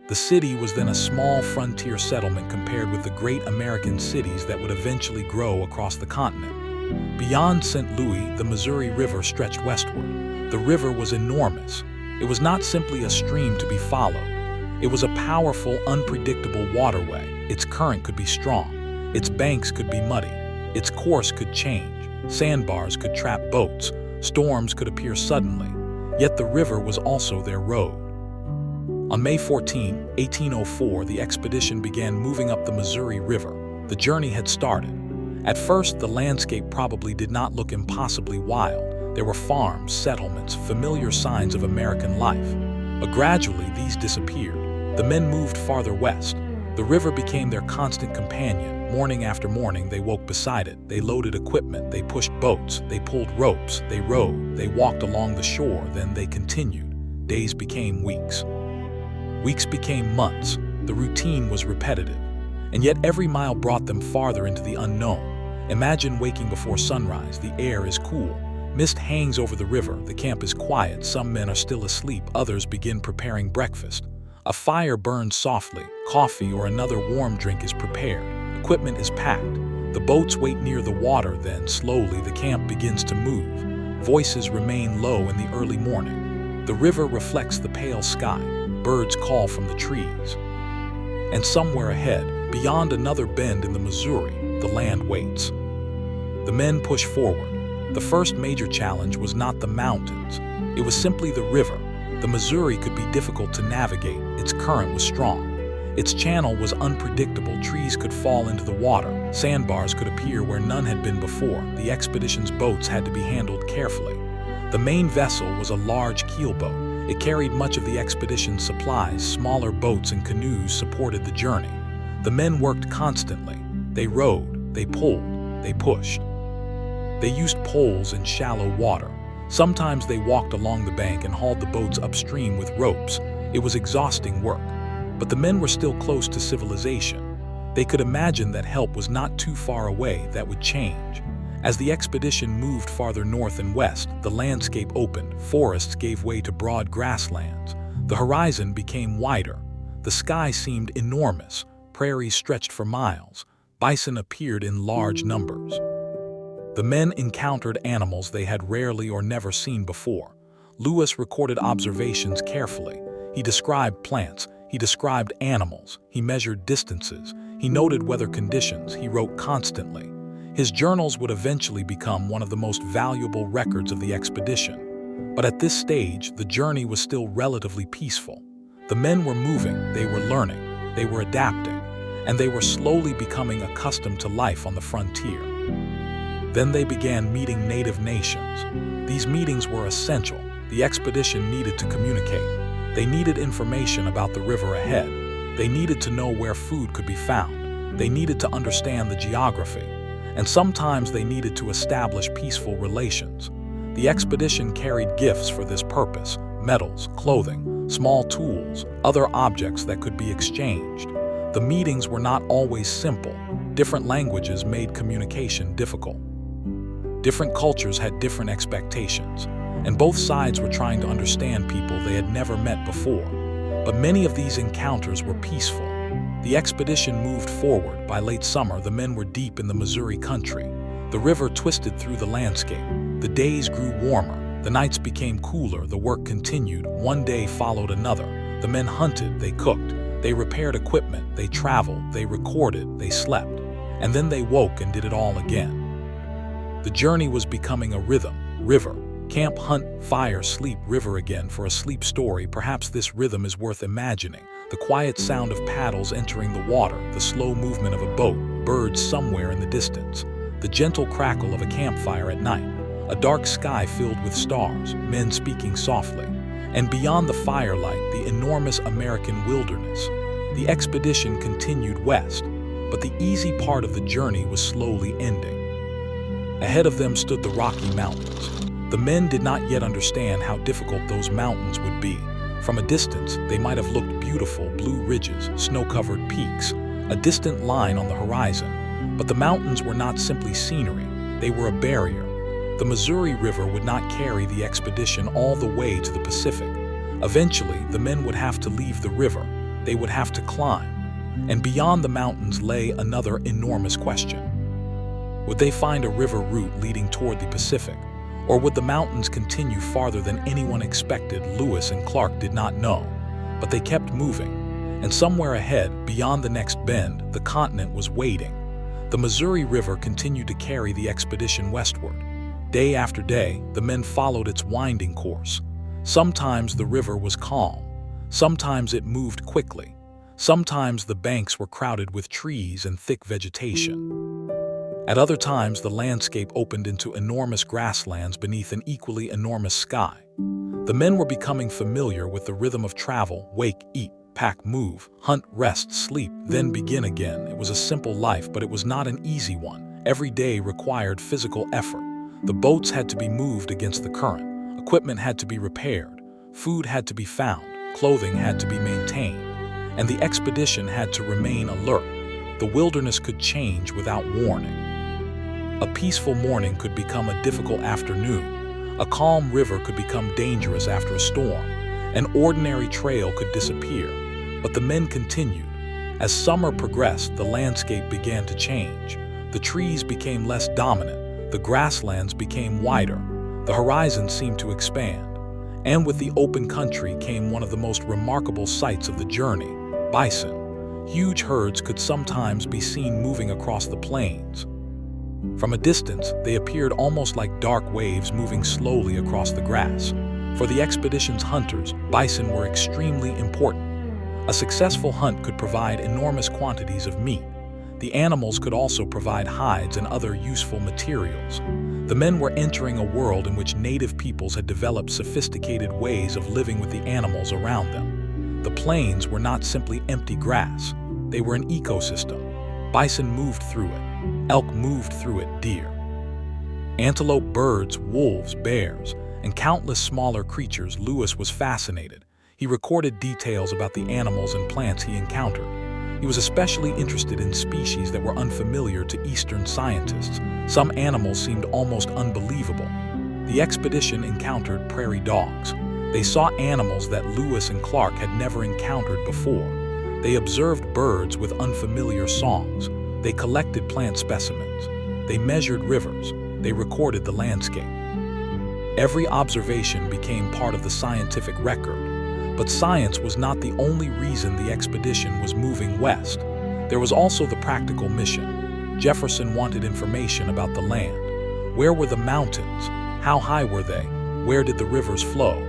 The city was then a small frontier settlement compared with the great American cities that would eventually grow across the continent. Beyond St. Louis, the Missouri River stretched westward. The river was enormous. It was not simply a stream to be followed. It was a powerful, unpredictable waterway. Its current could be strong. Its banks could be muddy. Its course could change. Sandbars could trap boats. Storms could appear suddenly. Yet the river was also their road. On May 14, 1804, the expedition began moving up the Missouri River. The journey had started. At first, the landscape probably did not look impossibly wild. There were farms, settlements, familiar signs of American life. But gradually, these disappeared. The men moved farther west. The river became their constant companion. Morning after morning, they woke beside it. They loaded equipment. They pushed boats. They pulled ropes. They rowed. They walked along the shore. Then they continued. Days became weeks. Weeks became months. The routine was repetitive. And yet every mile brought them farther into the unknown. Imagine waking before sunrise. The air is cool. Mist hangs over the river. The camp is quiet. Some men are still asleep. Others begin preparing breakfast. A fire burns softly. Coffee or another warm drink is prepared. Equipment is packed. The boats wait near the water. Then, slowly, the camp begins to move. Voices remain low in the early morning. The river reflects the pale sky. Birds call from the trees. And somewhere ahead, beyond another bend in the Missouri, the land waits. The men push forward. The first major challenge was not the mountains. It was simply the river. The Missouri could be difficult to navigate. Its current was strong. Its channel was unpredictable. Trees could fall into the water. Sandbars could appear where none had been before. The expedition's boats had to be handled carefully. The main vessel was a large keelboat. It carried much of the expedition's supplies. Smaller boats and canoes supported the journey. The men worked constantly. They rowed, they pulled, they pushed. They used poles in shallow water. Sometimes they walked along the bank and hauled the boats upstream with ropes. It was exhausting work. But the men were still close to civilization. They could imagine that help was not too far away. That would change. As the expedition moved farther north and west, the landscape opened. Forests gave way to broad grasslands. The horizon became wider. The sky seemed enormous. Prairies stretched for miles. Bison appeared in large numbers. The men encountered animals they had rarely or never seen before. Lewis recorded observations carefully. He described plants. He described animals. He measured distances. He noted weather conditions, he wrote constantly. His journals would eventually become one of the most valuable records of the expedition. But at this stage, the journey was still relatively peaceful. The men were moving, they were learning, they were adapting, and they were slowly becoming accustomed to life on the frontier. Then they began meeting native nations. These meetings were essential. The expedition needed to communicate. They needed information about the river ahead. They needed to know where food could be found. They needed to understand the geography. And sometimes they needed to establish peaceful relations. The expedition carried gifts for this purpose: metals, clothing, small tools, other objects that could be exchanged. The meetings were not always simple. Different languages made communication difficult. Different cultures had different expectations, and both sides were trying to understand people they had never met before. But many of these encounters were peaceful. The expedition moved forward. By late summer, the men were deep in the Missouri country. The river twisted through the landscape. The days grew warmer. The nights became cooler. The work continued. One day followed another. The men hunted, they cooked, they repaired equipment, they traveled, they recorded, they slept. And then they woke and did it all again. The journey was becoming a rhythm. River, camp, hunt, fire, sleep, river again. For a sleep story, perhaps this rhythm is worth imagining. The quiet sound of paddles entering the water, the slow movement of a boat, birds somewhere in the distance, the gentle crackle of a campfire at night, a dark sky filled with stars, men speaking softly, and beyond the firelight, the enormous American wilderness. The expedition continued west, but the easy part of the journey was slowly ending. Ahead of them stood the Rocky Mountains. The men did not yet understand how difficult those mountains would be. From a distance, they might have looked beautiful: blue ridges, snow-covered peaks, a distant line on the horizon. But the mountains were not simply scenery, they were a barrier. The Missouri River would not carry the expedition all the way to the Pacific. Eventually, the men would have to leave the river. They would have to climb. And beyond the mountains lay another enormous question. Would they find a river route leading toward the Pacific? Or would the mountains continue farther than anyone expected? Lewis and Clark did not know. But they kept moving. And somewhere ahead, beyond the next bend, the continent was waiting. The Missouri River continued to carry the expedition westward. Day after day, the men followed its winding course. Sometimes the river was calm. Sometimes it moved quickly. Sometimes the banks were crowded with trees and thick vegetation. At other times, the landscape opened into enormous grasslands beneath an equally enormous sky. The men were becoming familiar with the rhythm of travel: wake, eat, pack, move, hunt, rest, sleep, then begin again. It was a simple life, but it was not an easy one. Every day required physical effort. The boats had to be moved against the current. Equipment had to be repaired. Food had to be found. Clothing had to be maintained. And the expedition had to remain alert. The wilderness could change without warning. A peaceful morning could become a difficult afternoon. A calm river could become dangerous after a storm. An ordinary trail could disappear. But the men continued. As summer progressed, the landscape began to change. The trees became less dominant. The grasslands became wider. The horizon seemed to expand. And with the open country came one of the most remarkable sights of the journey: bison. Huge herds could sometimes be seen moving across the plains. From a distance, they appeared almost like dark waves moving slowly across the grass. For the expedition's hunters, bison were extremely important. A successful hunt could provide enormous quantities of meat. The animals could also provide hides and other useful materials. The men were entering a world in which native peoples had developed sophisticated ways of living with the animals around them. The plains were not simply empty grass. They were an ecosystem. Bison moved through it. Elk moved through it, deer. Antelope, birds, wolves, bears, and countless smaller creatures. Lewis was fascinated. He recorded details about the animals and plants he encountered. He was especially interested in species that were unfamiliar to Eastern scientists. Some animals seemed almost unbelievable. The expedition encountered prairie dogs. They saw animals that Lewis and Clark had never encountered before. They observed birds with unfamiliar songs. They collected plant specimens. They measured rivers. They recorded the landscape. Every observation became part of the scientific record. But science was not the only reason the expedition was moving west. There was also the practical mission. Jefferson wanted information about the land. Where were the mountains? How high were they? Where did the rivers flow?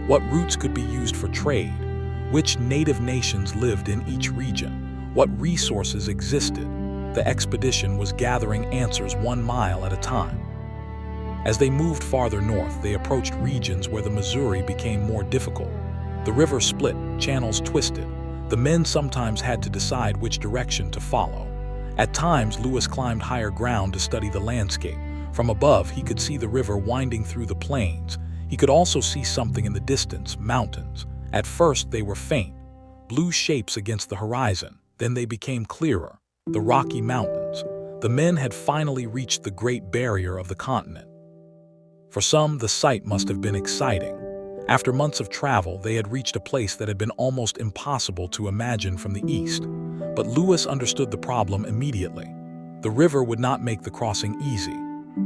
What routes could be used for trade? Which native nations lived in each region? What resources existed? The expedition was gathering answers 1 mile at a time. As they moved farther north, they approached regions where the Missouri became more difficult. The river split, channels twisted. The men sometimes had to decide which direction to follow. At times, Lewis climbed higher ground to study the landscape. From above, he could see the river winding through the plains. He could also see something in the distance, mountains. At first, they were faint, blue shapes against the horizon. Then they became clearer, the Rocky Mountains. The men had finally reached the Great Barrier of the continent. For some, the sight must have been exciting. After months of travel, they had reached a place that had been almost impossible to imagine from the east. But Lewis understood the problem immediately. The river would not make the crossing easy.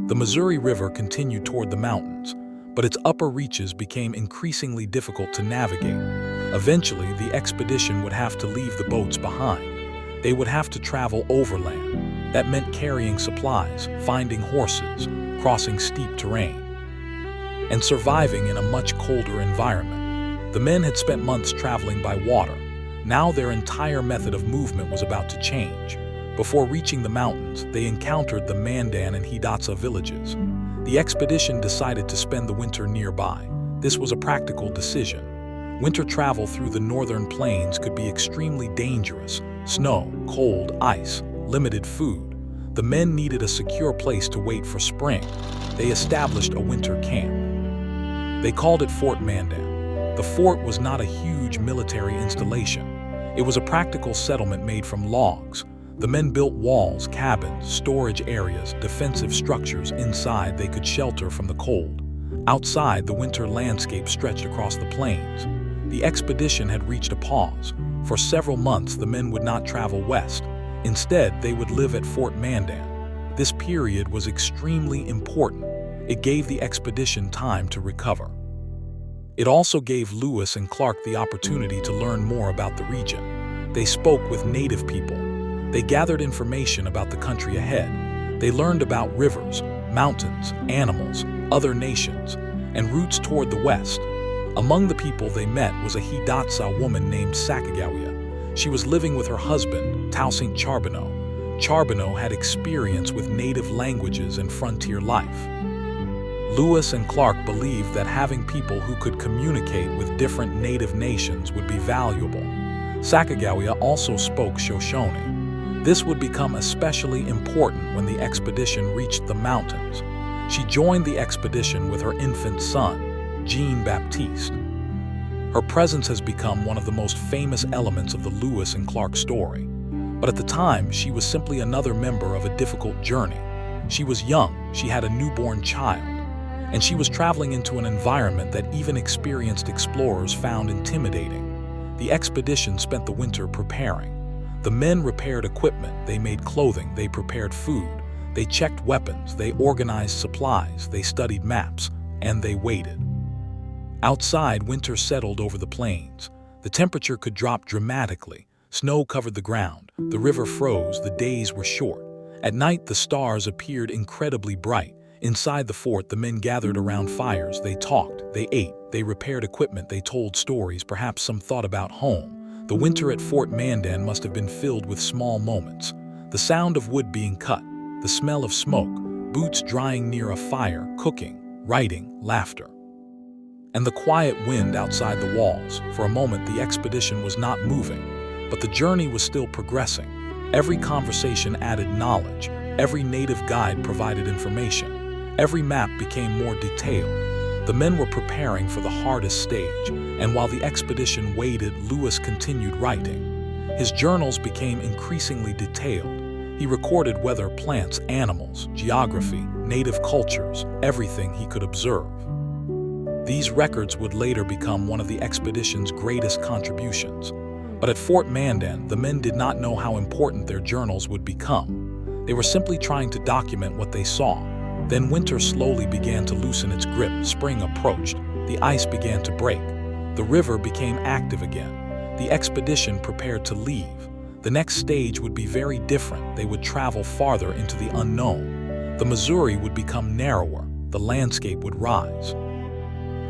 The Missouri River continued toward the mountains, but its upper reaches became increasingly difficult to navigate. Eventually, the expedition would have to leave the boats behind. They would have to travel overland. That meant carrying supplies, finding horses, crossing steep terrain, and surviving in a much colder environment. The men had spent months traveling by water. Now their entire method of movement was about to change. Before reaching the mountains, they encountered the Mandan and Hidatsa villages. The expedition decided to spend the winter nearby. This was a practical decision. Winter travel through the northern plains could be extremely dangerous. Snow, cold, ice, limited food. The men needed a secure place to wait for spring. They established a winter camp. They called it Fort Mandan. The fort was not a huge military installation. It was a practical settlement made from logs. The men built walls, cabins, storage areas, defensive structures. Inside, they could shelter from the cold. Outside, the winter landscape stretched across the plains. The expedition had reached a pause. For several months, the men would not travel west. Instead, they would live at Fort Mandan. This period was extremely important. It gave the expedition time to recover. It also gave Lewis and Clark the opportunity to learn more about the region. They spoke with native people. They gathered information about the country ahead. They learned about rivers, mountains, animals, other nations, and routes toward the west. Among the people they met was a Hidatsa woman named Sacagawea. She was living with her husband, Tausink Charbonneau. Charbonneau had experience with native languages and frontier life. Lewis and Clark believed that having people who could communicate with different native nations would be valuable. Sacagawea also spoke Shoshone. This would become especially important when the expedition reached the mountains. She joined the expedition with her infant son, Jean-Baptiste. Her presence has become one of the most famous elements of the Lewis and Clark story. But at the time, she was simply another member of a difficult journey. She was young, she had a newborn child, and she was traveling into an environment that even experienced explorers found intimidating. The expedition spent the winter preparing. The men repaired equipment, they made clothing, they prepared food, they checked weapons, they organized supplies, they studied maps, and they waited. Outside, winter settled over the plains. The temperature could drop dramatically. Snow covered the ground, the river froze, the days were short. At night, the stars appeared incredibly bright. Inside the fort, the men gathered around fires, they talked, they ate, they repaired equipment, they told stories, perhaps some thought about home. The winter at Fort Mandan must have been filled with small moments. The sound of wood being cut, the smell of smoke, boots drying near a fire, cooking, writing, laughter. And the quiet wind outside the walls. For a moment, the expedition was not moving, but the journey was still progressing. Every conversation added knowledge. Every native guide provided information. Every map became more detailed. The men were preparing for the hardest stage, and while the expedition waited, Lewis continued writing. His journals became increasingly detailed. He recorded weather, plants, animals, geography, native cultures, everything he could observe. These records would later become one of the expedition's greatest contributions. But at Fort Mandan, the men did not know how important their journals would become. They were simply trying to document what they saw. Then winter slowly began to loosen its grip. Spring approached. The ice began to break. The river became active again. The expedition prepared to leave. The The next stage would be very different. They would travel farther into the unknown. The Missouri would become narrower, the landscape would rise,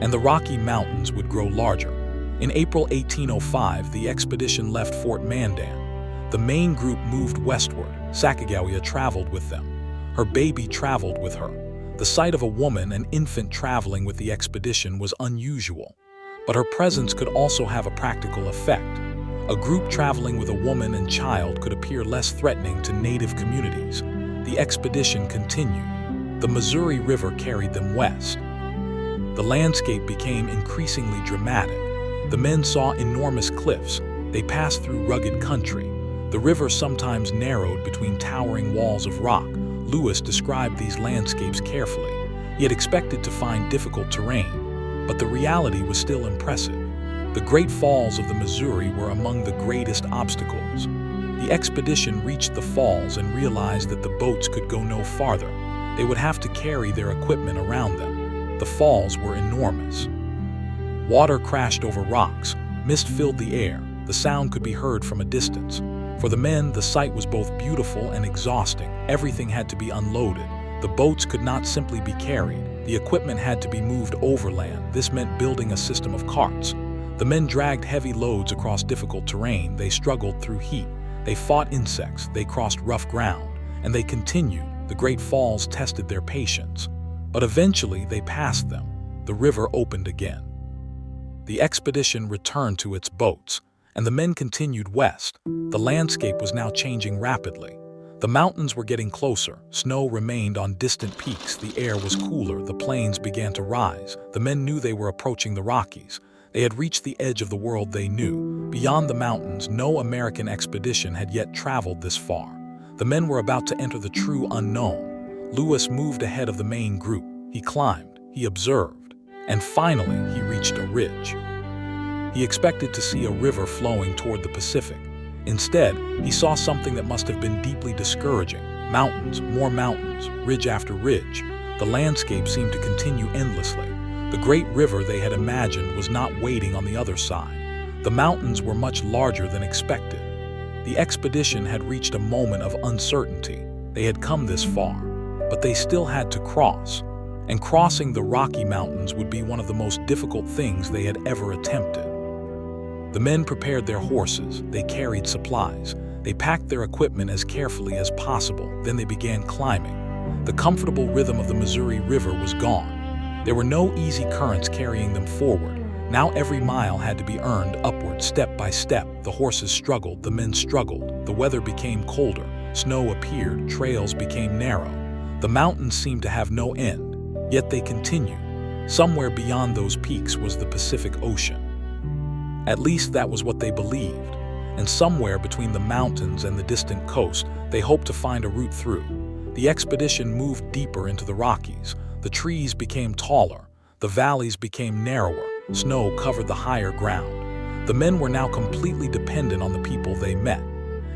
and the Rocky Mountains would grow larger. In April 1805, the expedition left Fort Mandan. The main group moved westward. Sacagawea traveled with them. Her baby traveled with her. The sight of a woman and infant traveling with the expedition was unusual, but her presence could also have a practical effect. A group traveling with a woman and child could appear less threatening to native communities. The expedition continued. The Missouri River carried them west. The landscape became increasingly dramatic. The men saw enormous cliffs. They passed through rugged country. The river sometimes narrowed between towering walls of rock. Lewis described these landscapes carefully. He had expected to find difficult terrain, but the reality was still impressive. The Great Falls of the Missouri were among the greatest obstacles. The expedition reached the falls and realized that the boats could go no farther. They would have to carry their equipment around them. The falls were enormous. Water crashed over rocks. Mist filled the air. The sound could be heard from a distance. For the men, the sight was both beautiful and exhausting. Everything had to be unloaded. The boats could not simply be carried. The equipment had to be moved overland. This meant building a system of carts. The men dragged heavy loads across difficult terrain. They struggled through heat. They fought insects. They crossed rough ground. And they continued. The Great Falls tested their patience. But eventually they passed them. The river opened again. The expedition returned to its boats, and the men continued west. The landscape was now changing rapidly. The mountains were getting closer. Snow remained on distant peaks. The air was cooler. The plains began to rise. The men knew they were approaching the Rockies. They had reached the edge of the world they knew. Beyond the mountains, no American expedition had yet traveled this far. The men were about to enter the true unknown. Lewis moved ahead of the main group. He climbed. He observed. And finally, he reached a ridge. He expected to see a river flowing toward the Pacific. Instead, he saw something that must have been deeply discouraging. Mountains, more mountains, ridge after ridge. The landscape seemed to continue endlessly. The great river they had imagined was not waiting on the other side. The mountains were much larger than expected. The expedition had reached a moment of uncertainty. They had come this far, but they still had to cross. And crossing the Rocky Mountains would be one of the most difficult things they had ever attempted. The men prepared their horses. They carried supplies. They packed their equipment as carefully as possible. Then they began climbing. The comfortable rhythm of the Missouri River was gone. There were no easy currents carrying them forward. Now every mile had to be earned upward, step by step. The horses struggled. The men struggled. The weather became colder. Snow appeared. Trails became narrow. The mountains seemed to have no end. Yet they continued. Somewhere beyond those peaks was the Pacific Ocean. At least that was what they believed. And somewhere between the mountains and the distant coast, they hoped to find a route through. The expedition moved deeper into the Rockies. The trees became taller. The valleys became narrower. Snow covered the higher ground. The men were now completely dependent on the people they met.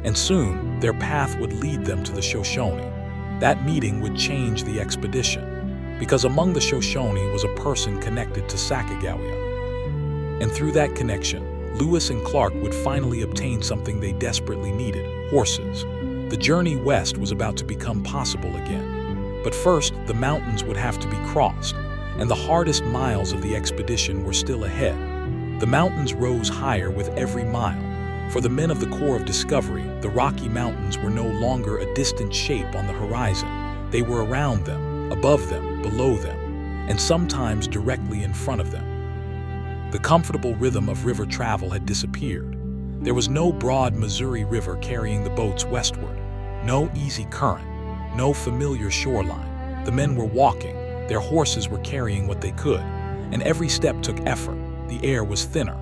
And soon, their path would lead them to the Shoshone. That meeting would change the expedition, because among the Shoshone was a person connected to Sacagawea. And through that connection, Lewis and Clark would finally obtain something they desperately needed: horses. The journey west was about to become possible again. But first, the mountains would have to be crossed, and the hardest miles of the expedition were still ahead. The mountains rose higher with every mile. For the men of the Corps of Discovery, the Rocky Mountains were no longer a distant shape on the horizon. They were around them, above them, below them, and sometimes directly in front of them. The comfortable rhythm of river travel had disappeared. There was no broad Missouri River carrying the boats westward, no easy current, no familiar shoreline. The men were walking, their horses were carrying what they could, and every step took effort. The air was thinner.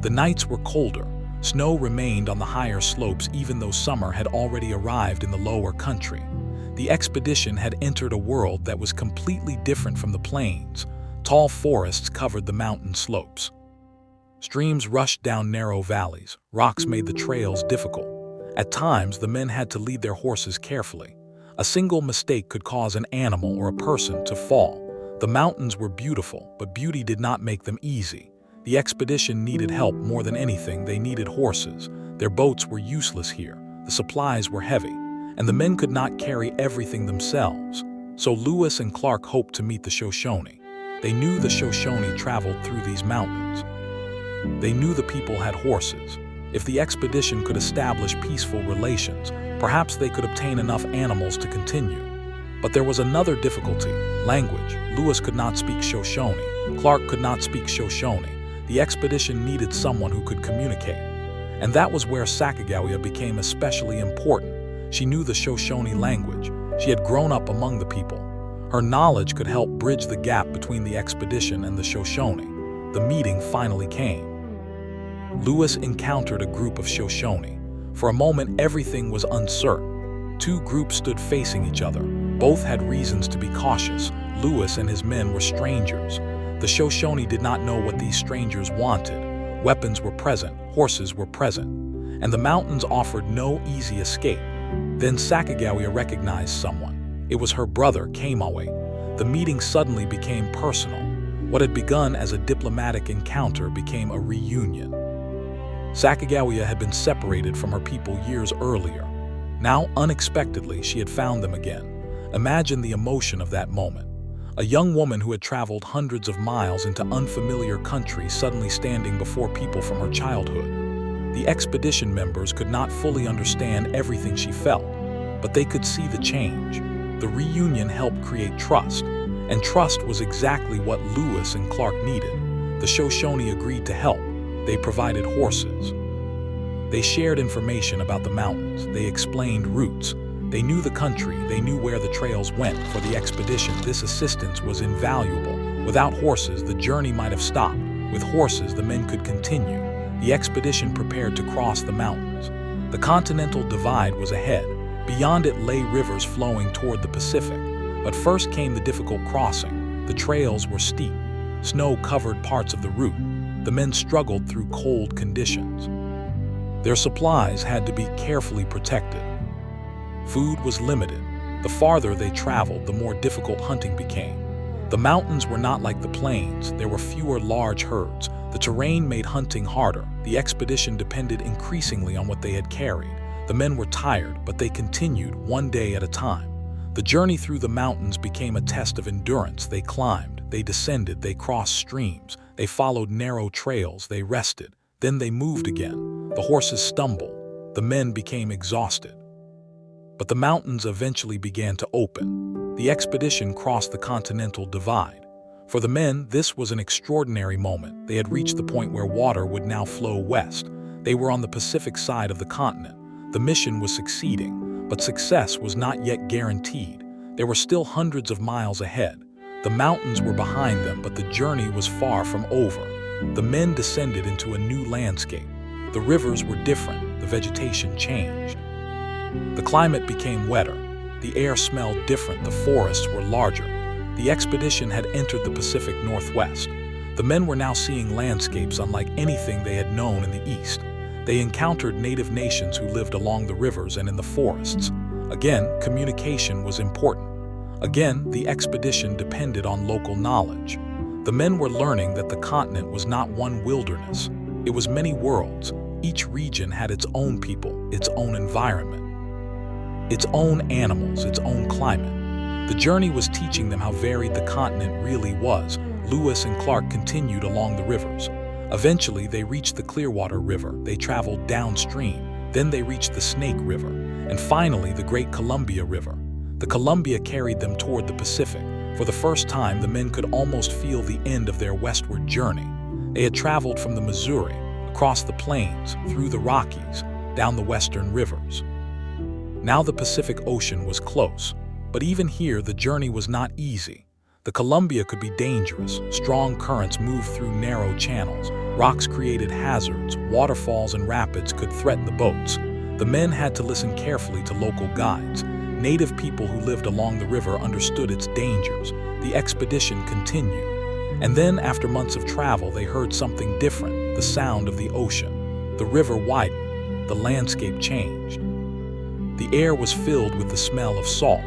The nights were colder. Snow remained on the higher slopes even though summer had already arrived in the lower country. The expedition had entered a world that was completely different from the plains. Tall forests covered the mountain slopes. Streams rushed down narrow valleys. Rocks made the trails difficult. At times, the men had to lead their horses carefully. A single mistake could cause an animal or a person to fall. The mountains were beautiful, but beauty did not make them easy. The expedition needed help more than anything. They needed horses. Their boats were useless here, the supplies were heavy, and the men could not carry everything themselves. So Lewis and Clark hoped to meet the Shoshone. They knew the Shoshone traveled through these mountains. They knew the people had horses. If the expedition could establish peaceful relations, perhaps they could obtain enough animals to continue. But there was another difficulty: language. Lewis could not speak Shoshone. Clark could not speak Shoshone. The expedition needed someone who could communicate. And that was where Sacagawea became especially important. She knew the Shoshone language. She had grown up among the people. Her knowledge could help bridge the gap between the expedition and the Shoshone. The meeting finally came. Lewis encountered a group of Shoshone. For a moment, everything was uncertain. Two groups stood facing each other. Both had reasons to be cautious. Lewis and his men were strangers. The Shoshone did not know what these strangers wanted. Weapons were present, horses were present, and the mountains offered no easy escape. Then Sacagawea recognized someone. It was her brother, Kamawe. The meeting suddenly became personal. What had begun as a diplomatic encounter became a reunion. Sacagawea had been separated from her people years earlier. Now, unexpectedly, she had found them again. Imagine the emotion of that moment. A young woman who had traveled hundreds of miles into unfamiliar country suddenly standing before people from her childhood. The expedition members could not fully understand everything she felt, but they could see the change. The reunion helped create trust, and trust was exactly what Lewis and Clark needed. The Shoshone agreed to help. They provided horses. They shared information about the mountains. They explained routes. They knew the country. They knew where the trails went. For the expedition, this assistance was invaluable. Without horses, the journey might have stopped. With horses, the men could continue. The expedition prepared to cross the mountains. The continental divide was ahead. Beyond it lay rivers flowing toward the Pacific. But first came the difficult crossing. The trails were steep. Snow covered parts of the route. The men struggled through cold conditions. Their supplies had to be carefully protected. Food was limited. The farther they traveled, the more difficult hunting became. The mountains were not like the plains. There were fewer large herds. The terrain made hunting harder. The expedition depended increasingly on what they had carried. The men were tired, but they continued, one day at a time. The journey through the mountains became a test of endurance. They climbed, they descended, they crossed streams, they followed narrow trails, they rested. Then they moved again. The horses stumbled. The men became exhausted. But the mountains eventually began to open. The expedition crossed the continental divide. For the men, this was an extraordinary moment. They had reached the point where water would now flow west. They were on the Pacific side of the continent. The mission was succeeding, but success was not yet guaranteed. There were still hundreds of miles ahead. The mountains were behind them, but the journey was far from over. The men descended into a new landscape. The rivers were different. The vegetation changed. The climate became wetter. The air smelled different. The forests were larger. The expedition had entered the Pacific Northwest. The men were now seeing landscapes unlike anything they had known in the East. They encountered native nations who lived along the rivers and in the forests. Again, communication was important. Again, the expedition depended on local knowledge. The men were learning that the continent was not one wilderness. It was many worlds. Each region had its own people, its own environment, its own animals, its own climate. The journey was teaching them how varied the continent really was. Lewis and Clark continued along the rivers. Eventually, they reached the Clearwater River. They traveled downstream. Then they reached the Snake River. And finally, the Great Columbia River. The Columbia carried them toward the Pacific. For the first time, the men could almost feel the end of their westward journey. They had traveled from the Missouri, across the plains, through the Rockies, down the western rivers. Now the Pacific Ocean was close. But even here, the journey was not easy. The Columbia could be dangerous. Strong currents moved through narrow channels. Rocks created hazards. Waterfalls and rapids could threaten the boats. The men had to listen carefully to local guides. Native people who lived along the river understood its dangers. The expedition continued. And then, after months of travel, they heard something different, the sound of the ocean. The river widened. The landscape changed. The air was filled with the smell of salt.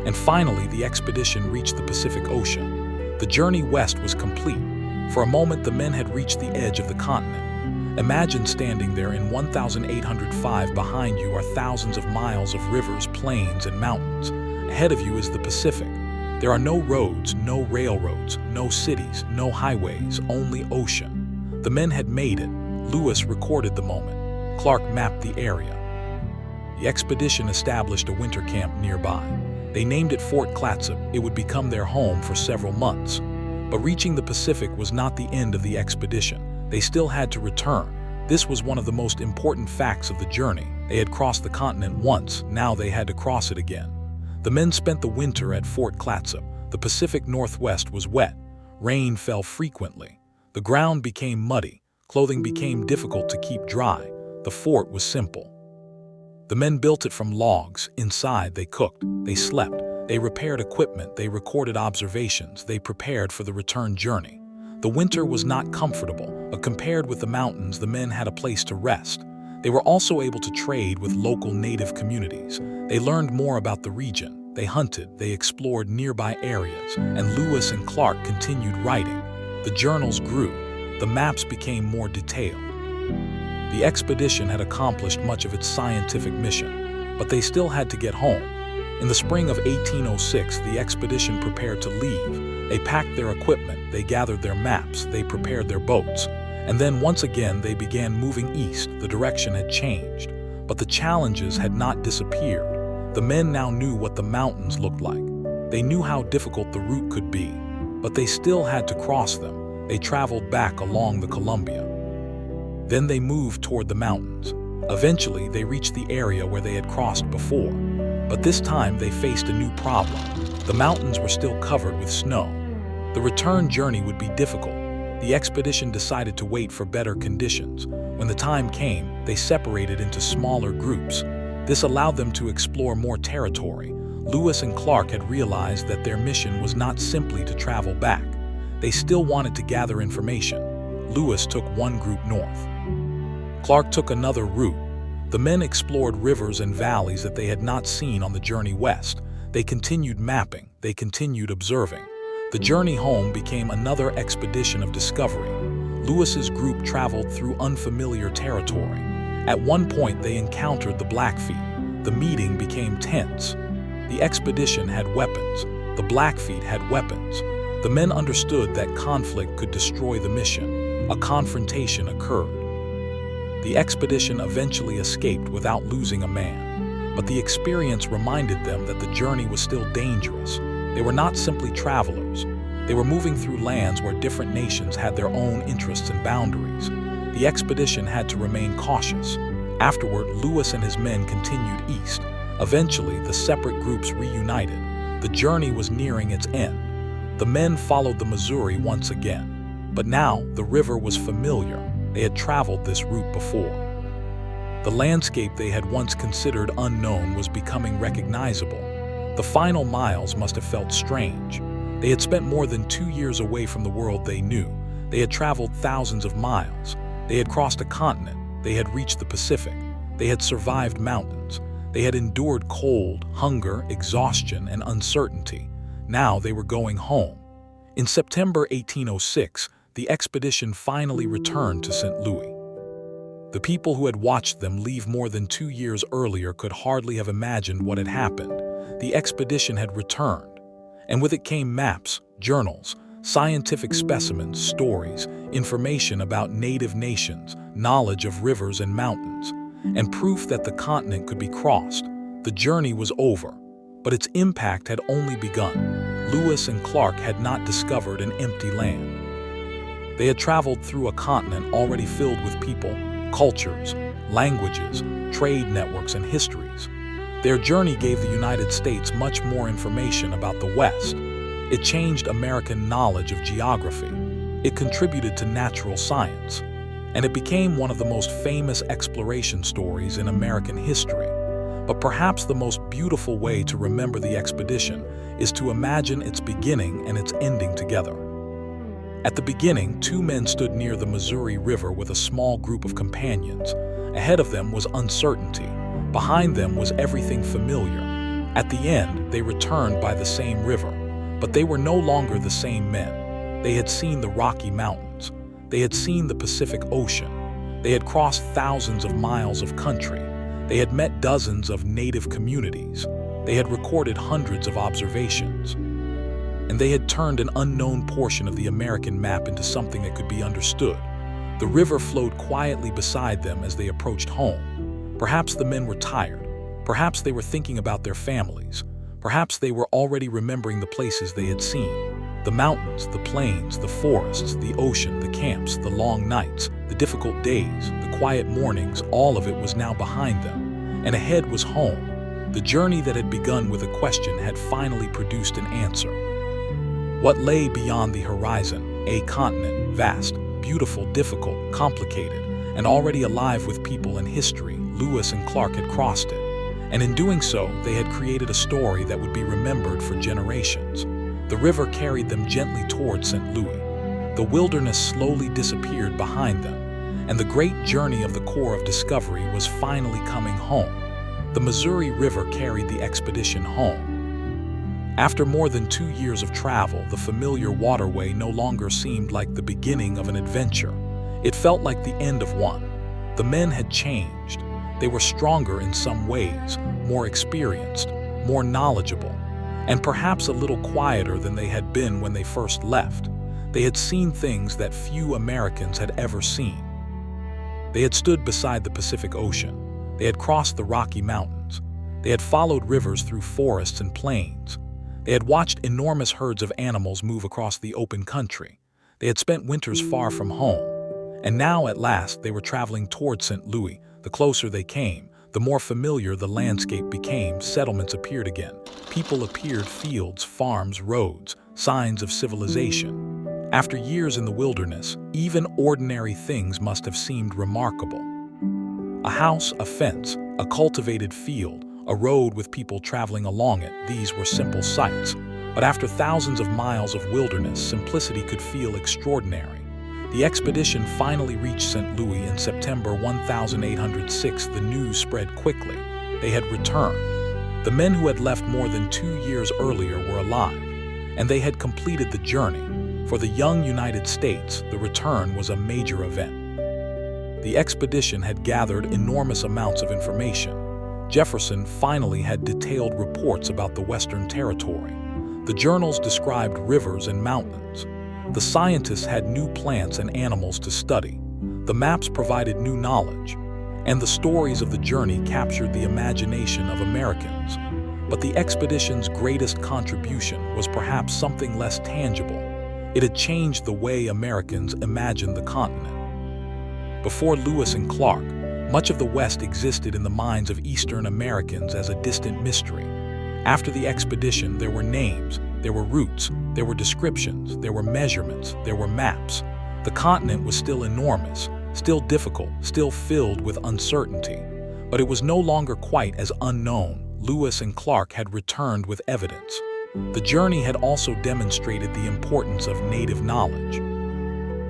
And finally, the expedition reached the Pacific Ocean. The journey west was complete. For a moment, the men had reached the edge of the continent. Imagine standing there in 1805. Behind you are thousands of miles of rivers, plains, and mountains. Ahead of you is the Pacific. There are no roads, no railroads, no cities, no highways, only ocean. The men had made it. Lewis recorded the moment. Clark mapped the area. The expedition established a winter camp nearby. They named it Fort Clatsop. It would become their home for several months. But reaching the Pacific was not the end of the expedition. They still had to return. This was one of the most important facts of the journey. They had crossed the continent once, now they had to cross it again. The men spent the winter at Fort Clatsop. The Pacific Northwest was wet. Rain fell frequently. The ground became muddy. Clothing became difficult to keep dry. The fort was simple. The men built it from logs. Inside, they cooked, they slept, they repaired equipment, they recorded observations, they prepared for the return journey. The winter was not comfortable, but compared with the mountains, the men had a place to rest. They were also able to trade with local native communities. They learned more about the region. They hunted, they explored nearby areas, and Lewis and Clark continued writing. The journals grew. The maps became more detailed. The expedition had accomplished much of its scientific mission, but they still had to get home. In the spring of 1806, the expedition prepared to leave. They packed their equipment, they gathered their maps, they prepared their boats, and then once again they began moving east. The direction had changed, but the challenges had not disappeared. The men now knew what the mountains looked like. They knew how difficult the route could be, but they still had to cross them. They traveled back along the Columbia. Then they moved toward the mountains. Eventually, they reached the area where they had crossed before, but this time they faced a new problem. The mountains were still covered with snow. The return journey would be difficult. The expedition decided to wait for better conditions. When the time came, they separated into smaller groups. This allowed them to explore more territory. Lewis and Clark had realized that their mission was not simply to travel back. They still wanted to gather information. Lewis took one group north. Clark took another route. The men explored rivers and valleys that they had not seen on the journey west. They continued mapping, they continued observing. The journey home became another expedition of discovery. Lewis's group traveled through unfamiliar territory. At one point, they encountered the Blackfeet. The meeting became tense. The expedition had weapons. The Blackfeet had weapons. The men understood that conflict could destroy the mission. A confrontation occurred. The expedition eventually escaped without losing a man. But the experience reminded them that the journey was still dangerous. They were not simply travelers. They were moving through lands where different nations had their own interests and boundaries. The expedition had to remain cautious. Afterward, Lewis and his men continued east. Eventually, the separate groups reunited. The journey was nearing its end. The men followed the Missouri once again. But now, the river was familiar. They had traveled this route before. The landscape they had once considered unknown was becoming recognizable. The final miles must have felt strange. They had spent more than 2 years away from the world they knew. They had traveled thousands of miles. They had crossed a continent. They had reached the Pacific. They had survived mountains. They had endured cold, hunger, exhaustion, and uncertainty. Now they were going home. In September 1806, the expedition finally returned to St. Louis. The people who had watched them leave more than 2 years earlier could hardly have imagined what had happened. The expedition had returned, and with it came maps, journals, scientific specimens, stories, information about native nations, knowledge of rivers and mountains, and proof that the continent could be crossed. The journey was over, but its impact had only begun. Lewis and Clark had not discovered an empty land. They had traveled through a continent already filled with people, cultures, languages, trade networks, and histories. Their journey gave the United States much more information about the West. It changed American knowledge of geography. It contributed to natural science. And it became one of the most famous exploration stories in American history. But perhaps the most beautiful way to remember the expedition is to imagine its beginning and its ending together. At the beginning, 2 men stood near the Missouri River with a small group of companions. Ahead of them was uncertainty. Behind them was everything familiar. At the end, they returned by the same river. But they were no longer the same men. They had seen the Rocky Mountains. They had seen the Pacific Ocean. They had crossed thousands of miles of country. They had met dozens of native communities. They had recorded hundreds of observations. And they had turned an unknown portion of the American map into something that could be understood. The river flowed quietly beside them as they approached home. Perhaps the men were tired. Perhaps they were thinking about their families. Perhaps they were already remembering the places they had seen. The mountains, the plains, the forests, the ocean, the camps, the long nights, the difficult days, the quiet mornings, all of it was now behind them. And ahead was home. The journey that had begun with a question had finally produced an answer. What lay beyond the horizon? A continent, vast, beautiful, difficult, complicated, and already alive with people and history. Lewis and Clark had crossed it. And in doing so, they had created a story that would be remembered for generations. The river carried them gently toward St. Louis. The wilderness slowly disappeared behind them, and the great journey of the Corps of Discovery was finally coming home. The Missouri River carried the expedition home. After more than 2 years of travel, the familiar waterway no longer seemed like the beginning of an adventure. It felt like the end of one. The men had changed. They were stronger in some ways, more experienced, more knowledgeable, and perhaps a little quieter than they had been when they first left. They had seen things that few Americans had ever seen. They had stood beside the Pacific Ocean. They had crossed the Rocky Mountains. They had followed rivers through forests and plains. They had watched enormous herds of animals move across the open country. They had spent winters far from home. And now, at last, they were traveling toward St. Louis. The closer they came, the more familiar the landscape became. Settlements appeared again. People appeared, fields, farms, roads, signs of civilization. After years in the wilderness, even ordinary things must have seemed remarkable. A house, a fence, a cultivated field, a road with people traveling along it, these were simple sights. But after thousands of miles of wilderness, simplicity could feel extraordinary. The expedition finally reached St. Louis in September 1806. The news spread quickly. They had returned. The men who had left more than 2 years earlier were alive, and they had completed the journey. For the young United States, the return was a major event. The expedition had gathered enormous amounts of information. Jefferson finally had detailed reports about the Western Territory. The journals described rivers and mountains. The scientists had new plants and animals to study. The maps provided new knowledge, and the stories of the journey captured the imagination of Americans. But the expedition's greatest contribution was perhaps something less tangible. It had changed the way Americans imagined the continent. Before Lewis and Clark, much of the West existed in the minds of Eastern Americans as a distant mystery. After the expedition, there were names, there were routes, there were descriptions, there were measurements, there were maps. The continent was still enormous, still difficult, still filled with uncertainty. But it was no longer quite as unknown. Lewis and Clark had returned with evidence. The journey had also demonstrated the importance of native knowledge.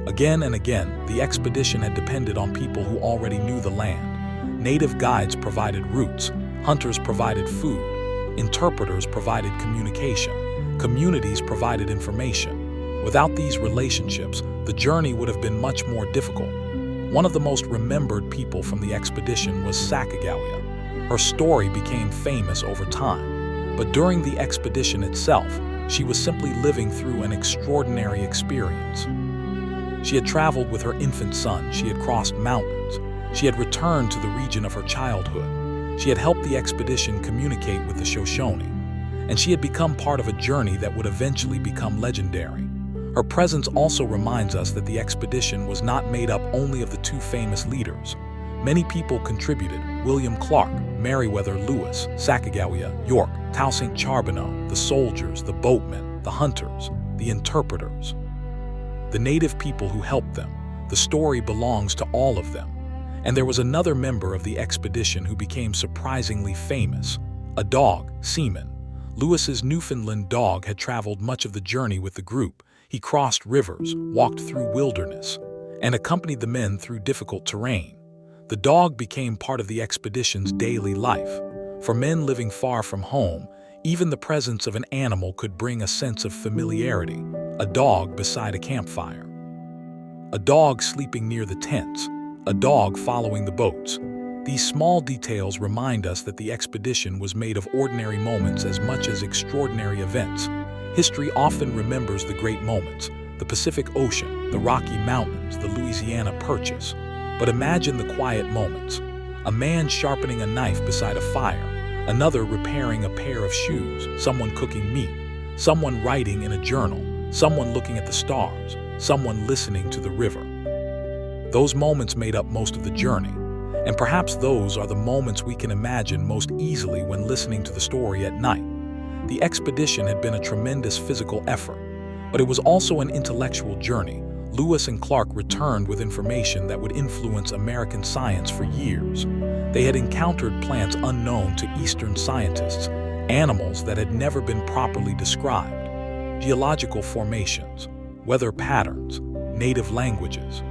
Again and again, the expedition had depended on people who already knew the land. Native guides provided routes, hunters provided food, interpreters provided communication, communities provided information. Without these relationships, the journey would have been much more difficult. One of the most remembered people from the expedition was Sacagawea. Her story became famous over time, but during the expedition itself, she was simply living through an extraordinary experience. She had traveled with her infant son, she had crossed mountains, she had returned to the region of her childhood, she had helped the expedition communicate with the Shoshone, and she had become part of a journey that would eventually become legendary. Her presence also reminds us that the expedition was not made up only of the two famous leaders. Many people contributed: William Clark, Meriwether Lewis, Sacagawea, York, Toussaint Charbonneau, the soldiers, the boatmen, the hunters, the interpreters, the native people who helped them. The story belongs to all of them. And there was another member of the expedition who became surprisingly famous: a dog, Seaman. Lewis's Newfoundland dog had traveled much of the journey with the group. He crossed rivers, walked through wilderness, and accompanied the men through difficult terrain. The dog became part of the expedition's daily life. For men living far from home, even the presence of an animal could bring a sense of familiarity. A dog beside a campfire, a dog sleeping near the tents, a dog following the boats. These small details remind us that the expedition was made of ordinary moments as much as extraordinary events. History often remembers the great moments, the Pacific Ocean, the Rocky Mountains, the Louisiana Purchase. But imagine the quiet moments. A man sharpening a knife beside a fire, another repairing a pair of shoes, someone cooking meat, someone writing in a journal, someone looking at the stars, someone listening to the river. Those moments made up most of the journey, and perhaps those are the moments we can imagine most easily when listening to the story at night. The expedition had been a tremendous physical effort, but it was also an intellectual journey. Lewis and Clark returned with information that would influence American science for years. They had encountered plants unknown to Eastern scientists, animals that had never been properly described, geological formations, weather patterns, native languages,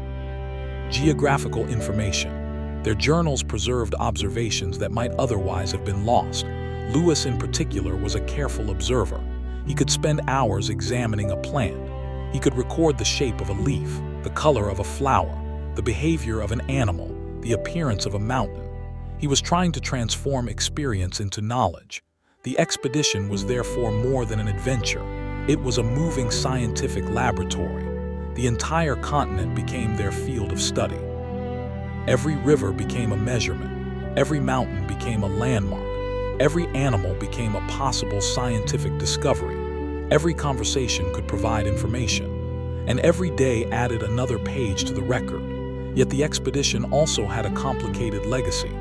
geographical information. Their journals preserved observations that might otherwise have been lost. Lewis in particular was a careful observer. He could spend hours examining a plant. He could record the shape of a leaf, the color of a flower, the behavior of an animal, the appearance of a mountain. He was trying to transform experience into knowledge. The expedition was therefore more than an adventure. It was a moving scientific laboratory. The entire continent became their field of study. Every river became a measurement. Every mountain became a landmark. Every animal became a possible scientific discovery. Every conversation could provide information, and every day added another page to the record. Yet the expedition also had a complicated legacy.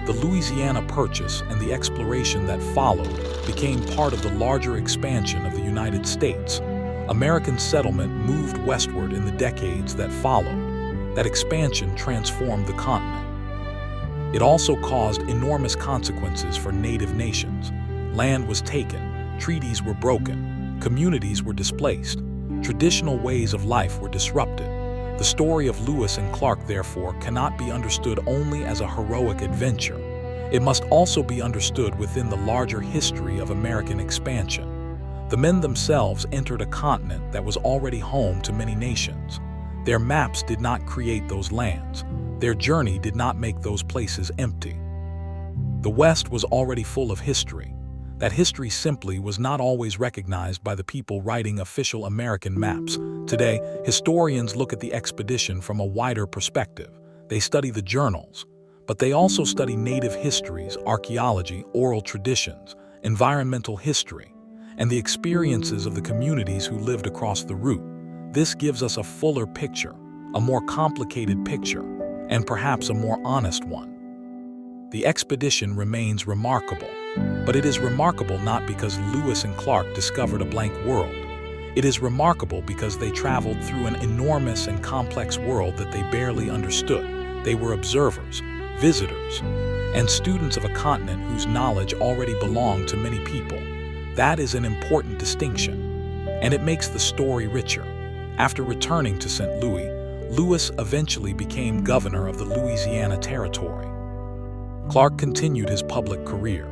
The Louisiana Purchase and the exploration that followed became part of the larger expansion of the United States. American settlement moved westward in the decades that followed. That expansion transformed the continent. It also caused enormous consequences for native nations. Land was taken, treaties were broken, communities were displaced, traditional ways of life were disrupted. The story of Lewis and Clark, therefore, cannot be understood only as a heroic adventure. It must also be understood within the larger history of American expansion. The men themselves entered a continent that was already home to many nations. Their maps did not create those lands. Their journey did not make those places empty. The West was already full of history. That history simply was not always recognized by the people writing official American maps. Today, historians look at the expedition from a wider perspective. They study the journals, but they also study native histories, archaeology, oral traditions, environmental history, and the experiences of the communities who lived across the route. This gives us a fuller picture, a more complicated picture, and perhaps a more honest one. The expedition remains remarkable, but it is remarkable not because Lewis and Clark discovered a blank world. It is remarkable because they traveled through an enormous and complex world that they barely understood. They were observers, visitors, and students of a continent whose knowledge already belonged to many people. That is an important distinction, and it makes the story richer. After returning to St. Louis, Lewis eventually became governor of the Louisiana Territory. Clark continued his public career.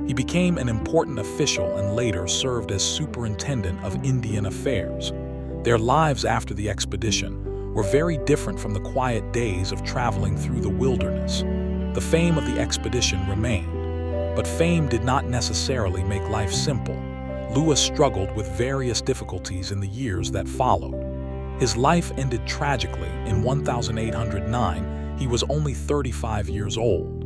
He became an important official and later served as superintendent of Indian affairs. Their lives after the expedition were very different from the quiet days of traveling through the wilderness. The fame of the expedition remained, but fame did not necessarily make life simple. Lewis struggled with various difficulties in the years that followed. His life ended tragically in 1809. He was only 35 years old.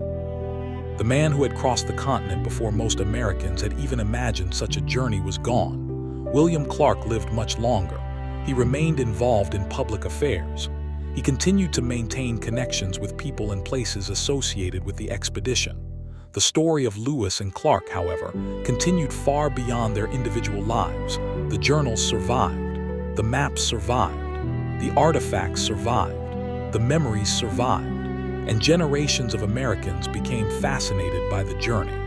The man who had crossed the continent before most Americans had even imagined such a journey was gone. William Clark lived much longer. He remained involved in public affairs. He continued to maintain connections with people and places associated with the expedition. The story of Lewis and Clark, however, continued far beyond their individual lives. The journals survived. The maps survived. The artifacts survived. The memories survived. And generations of Americans became fascinated by the journey.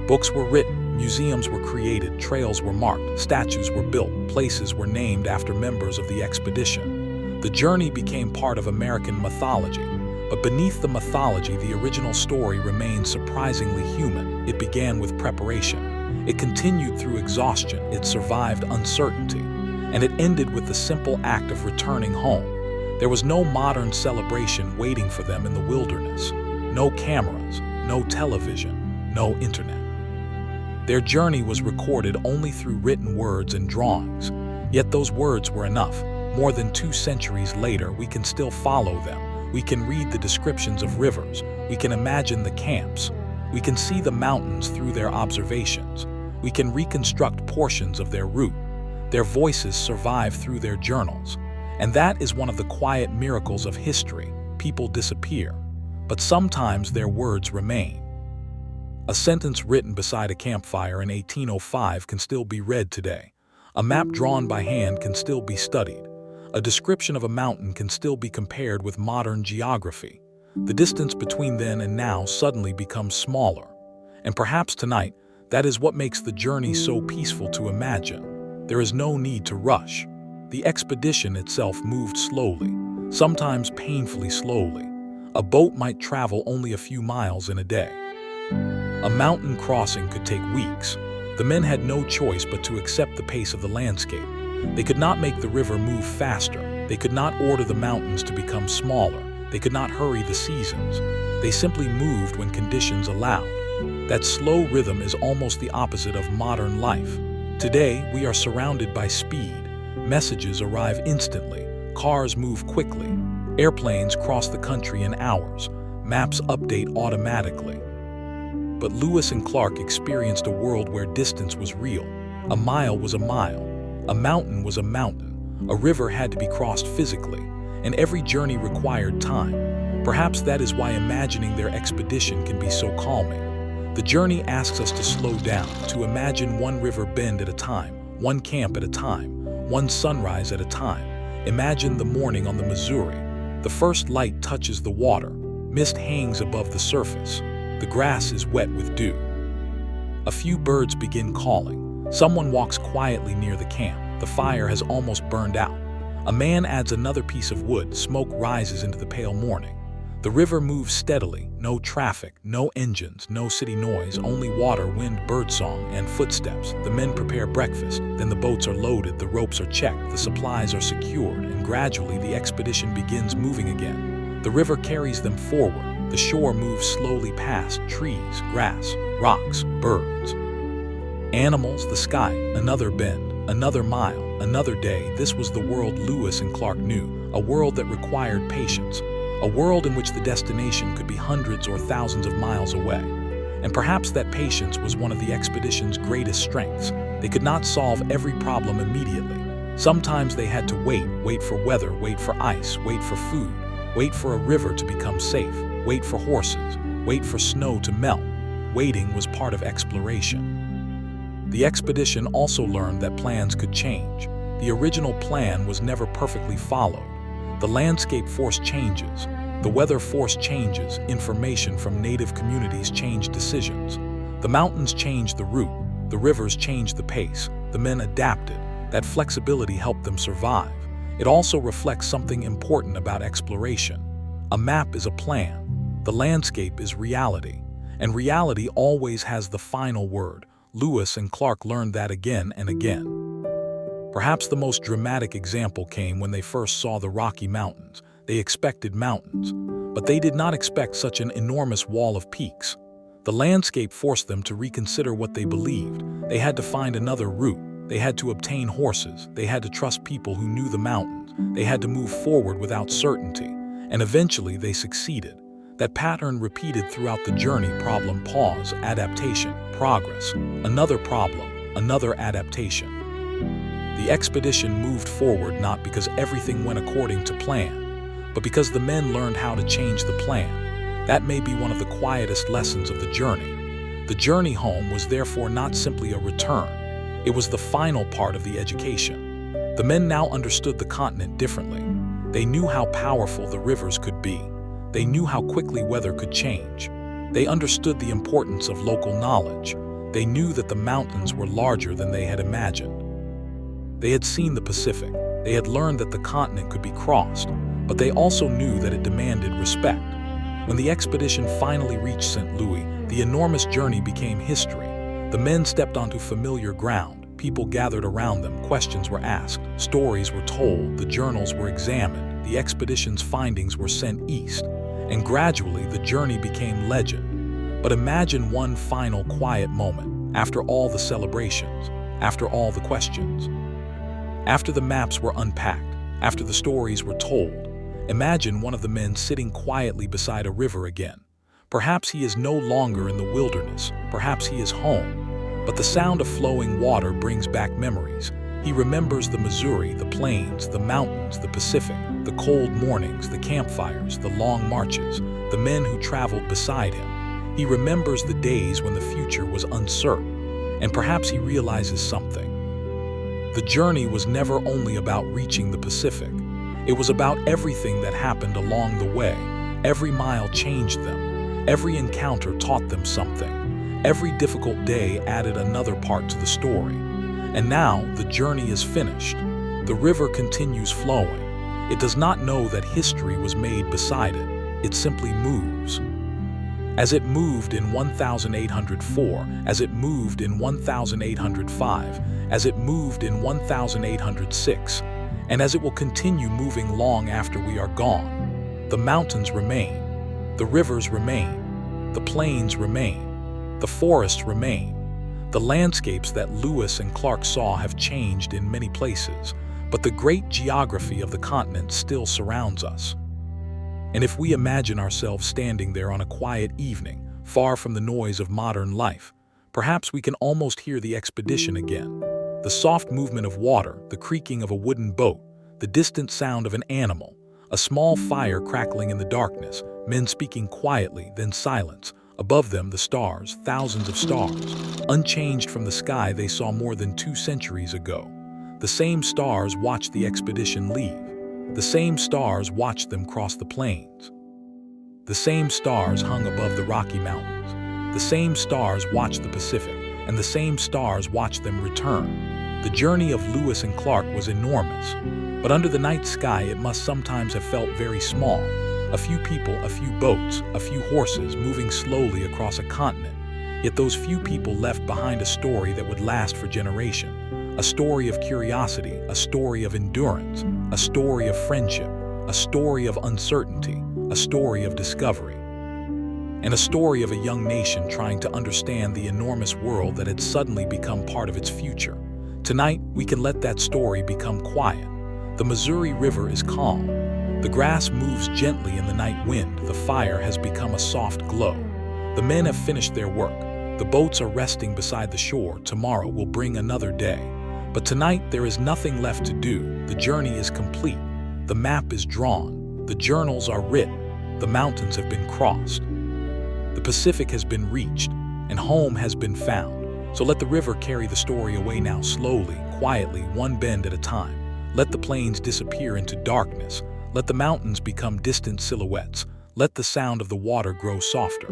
Books were written, museums were created, trails were marked, statues were built, places were named after members of the expedition. The journey became part of American mythology, but beneath the mythology, the original story remained surprisingly human. It began with preparation. It continued through exhaustion. It survived uncertainty. And it ended with the simple act of returning home. There was no modern celebration waiting for them in the wilderness. No cameras, no television, no internet. Their journey was recorded only through written words and drawings. Yet those words were enough. More than 2 centuries later, we can still follow them. We can read the descriptions of rivers. We can imagine the camps. We can see the mountains through their observations. We can reconstruct portions of their route. Their voices survive through their journals. And that is one of the quiet miracles of history. People disappear, but sometimes their words remain. A sentence written beside a campfire in 1805 can still be read today. A map drawn by hand can still be studied. A description of a mountain can still be compared with modern geography. The distance between then and now suddenly becomes smaller. And perhaps tonight, that is what makes the journey so peaceful to imagine. There is no need to rush. The expedition itself moved slowly, sometimes painfully slowly. A boat might travel only a few miles in a day. A mountain crossing could take weeks. The men had no choice but to accept the pace of the landscape. They could not make the river move faster. They could not order the mountains to become smaller. They could not hurry the seasons. They simply moved when conditions allowed. That slow rhythm is almost the opposite of modern life. Today, we are surrounded by speed. Messages arrive instantly. Cars move quickly. Airplanes cross the country in hours. Maps update automatically. But Lewis and Clark experienced a world where distance was real. A mile was a mile. A mountain was a mountain. A river had to be crossed physically, and every journey required time. Perhaps that is why imagining their expedition can be so calming. The journey asks us to slow down, to imagine one river bend at a time, one camp at a time, one sunrise at a time. Imagine the morning on the Missouri. The first light touches the water. Mist hangs above the surface. The grass is wet with dew. A few birds begin calling. Someone walks quietly near the camp. The fire has almost burned out. A man adds another piece of wood. Smoke rises into the pale morning. The river moves steadily. No traffic, no engines, no city noise, only water, wind, birdsong, and footsteps. The men prepare breakfast. Then the boats are loaded, the ropes are checked, the supplies are secured, and gradually the expedition begins moving again. The river carries them forward. The shore moves slowly past trees, grass, rocks, birds. Animals, the sky, another bend, another mile, another day. This was the world Lewis and Clark knew, a world that required patience, a world in which the destination could be hundreds or thousands of miles away. And perhaps that patience was one of the expedition's greatest strengths. They could not solve every problem immediately. Sometimes they had to wait for weather, wait for ice, wait for food, wait for a river to become safe, wait for horses, wait for snow to melt. Waiting was part of exploration. The expedition also learned that plans could change. The original plan was never perfectly followed. The landscape forced changes. The weather forced changes. Information from native communities changed decisions. The mountains changed the route. The rivers changed the pace. The men adapted. That flexibility helped them survive. It also reflects something important about exploration. A map is a plan. The landscape is reality. And reality always has the final word. Lewis and Clark learned that again and again. Perhaps the most dramatic example came when they first saw the Rocky Mountains. They expected mountains, but they did not expect such an enormous wall of peaks. The landscape forced them to reconsider what they believed. They had to find another route. They had to obtain horses. They had to trust people who knew the mountains. They had to move forward without certainty. And eventually they succeeded. That pattern repeated throughout the journey: problem, pause, adaptation, progress, another problem, another adaptation. The expedition moved forward not because everything went according to plan, but because the men learned how to change the plan. That may be one of the quietest lessons of the journey. The journey home was therefore not simply a return. It was the final part of the education. The men now understood the continent differently. They knew how powerful the rivers could be. They knew how quickly weather could change. They understood the importance of local knowledge. They knew that the mountains were larger than they had imagined. They had seen the Pacific. They had learned that the continent could be crossed, but they also knew that it demanded respect. When the expedition finally reached St. Louis, the enormous journey became history. The men stepped onto familiar ground. People gathered around them, questions were asked, stories were told, the journals were examined, the expedition's findings were sent east, and gradually the journey became legend. But imagine one final quiet moment, after all the celebrations, after all the questions. After the maps were unpacked, after the stories were told, imagine one of the men sitting quietly beside a river again. Perhaps he is no longer in the wilderness, perhaps he is home. But the sound of flowing water brings back memories. He remembers the Missouri, the plains, the mountains, the Pacific, the cold mornings, the campfires, the long marches, the men who traveled beside him. He remembers the days when the future was uncertain, and perhaps he realizes something. The journey was never only about reaching the Pacific. It was about everything that happened along the way. Every mile changed them. Every encounter taught them something. Every difficult day added another part to the story. And now the journey is finished. The river continues flowing. It does not know that history was made beside it. It simply moves. As it moved in 1804, as it moved in 1805, as it moved in 1806, and as it will continue moving long after we are gone. The mountains remain. The rivers remain. The plains remain. The forests remain. The landscapes that Lewis and Clark saw have changed in many places, but the great geography of the continent still surrounds us. And if we imagine ourselves standing there on a quiet evening, far from the noise of modern life, perhaps we can almost hear the expedition again. The soft movement of water, the creaking of a wooden boat, the distant sound of an animal, a small fire crackling in the darkness, men speaking quietly, then silence. Above them, the stars, thousands of stars, unchanged from the sky they saw more than 2 centuries ago. The same stars watched the expedition leave. The same stars watched them cross the plains. The same stars hung above the Rocky Mountains. The same stars watched the Pacific, and the same stars watched them return. The journey of Lewis and Clark was enormous, but under the night sky it must sometimes have felt very small. A few people, a few boats, a few horses moving slowly across a continent. Yet those few people left behind a story that would last for generations. A story of curiosity, a story of endurance, a story of friendship, a story of uncertainty, a story of discovery. And a story of a young nation trying to understand the enormous world that had suddenly become part of its future. Tonight, we can let that story become quiet. The Missouri River is calm. The grass moves gently in the night wind. The fire has become a soft glow. The men have finished their work. The boats are resting beside the shore. Tomorrow will bring another day. But tonight there is nothing left to do. The journey is complete. The map is drawn. The journals are written. The mountains have been crossed. The Pacific has been reached, and home has been found. So let the river carry the story away now, slowly, quietly, one bend at a time. Let the plains disappear into darkness. Let the mountains become distant silhouettes. Let the sound of the water grow softer.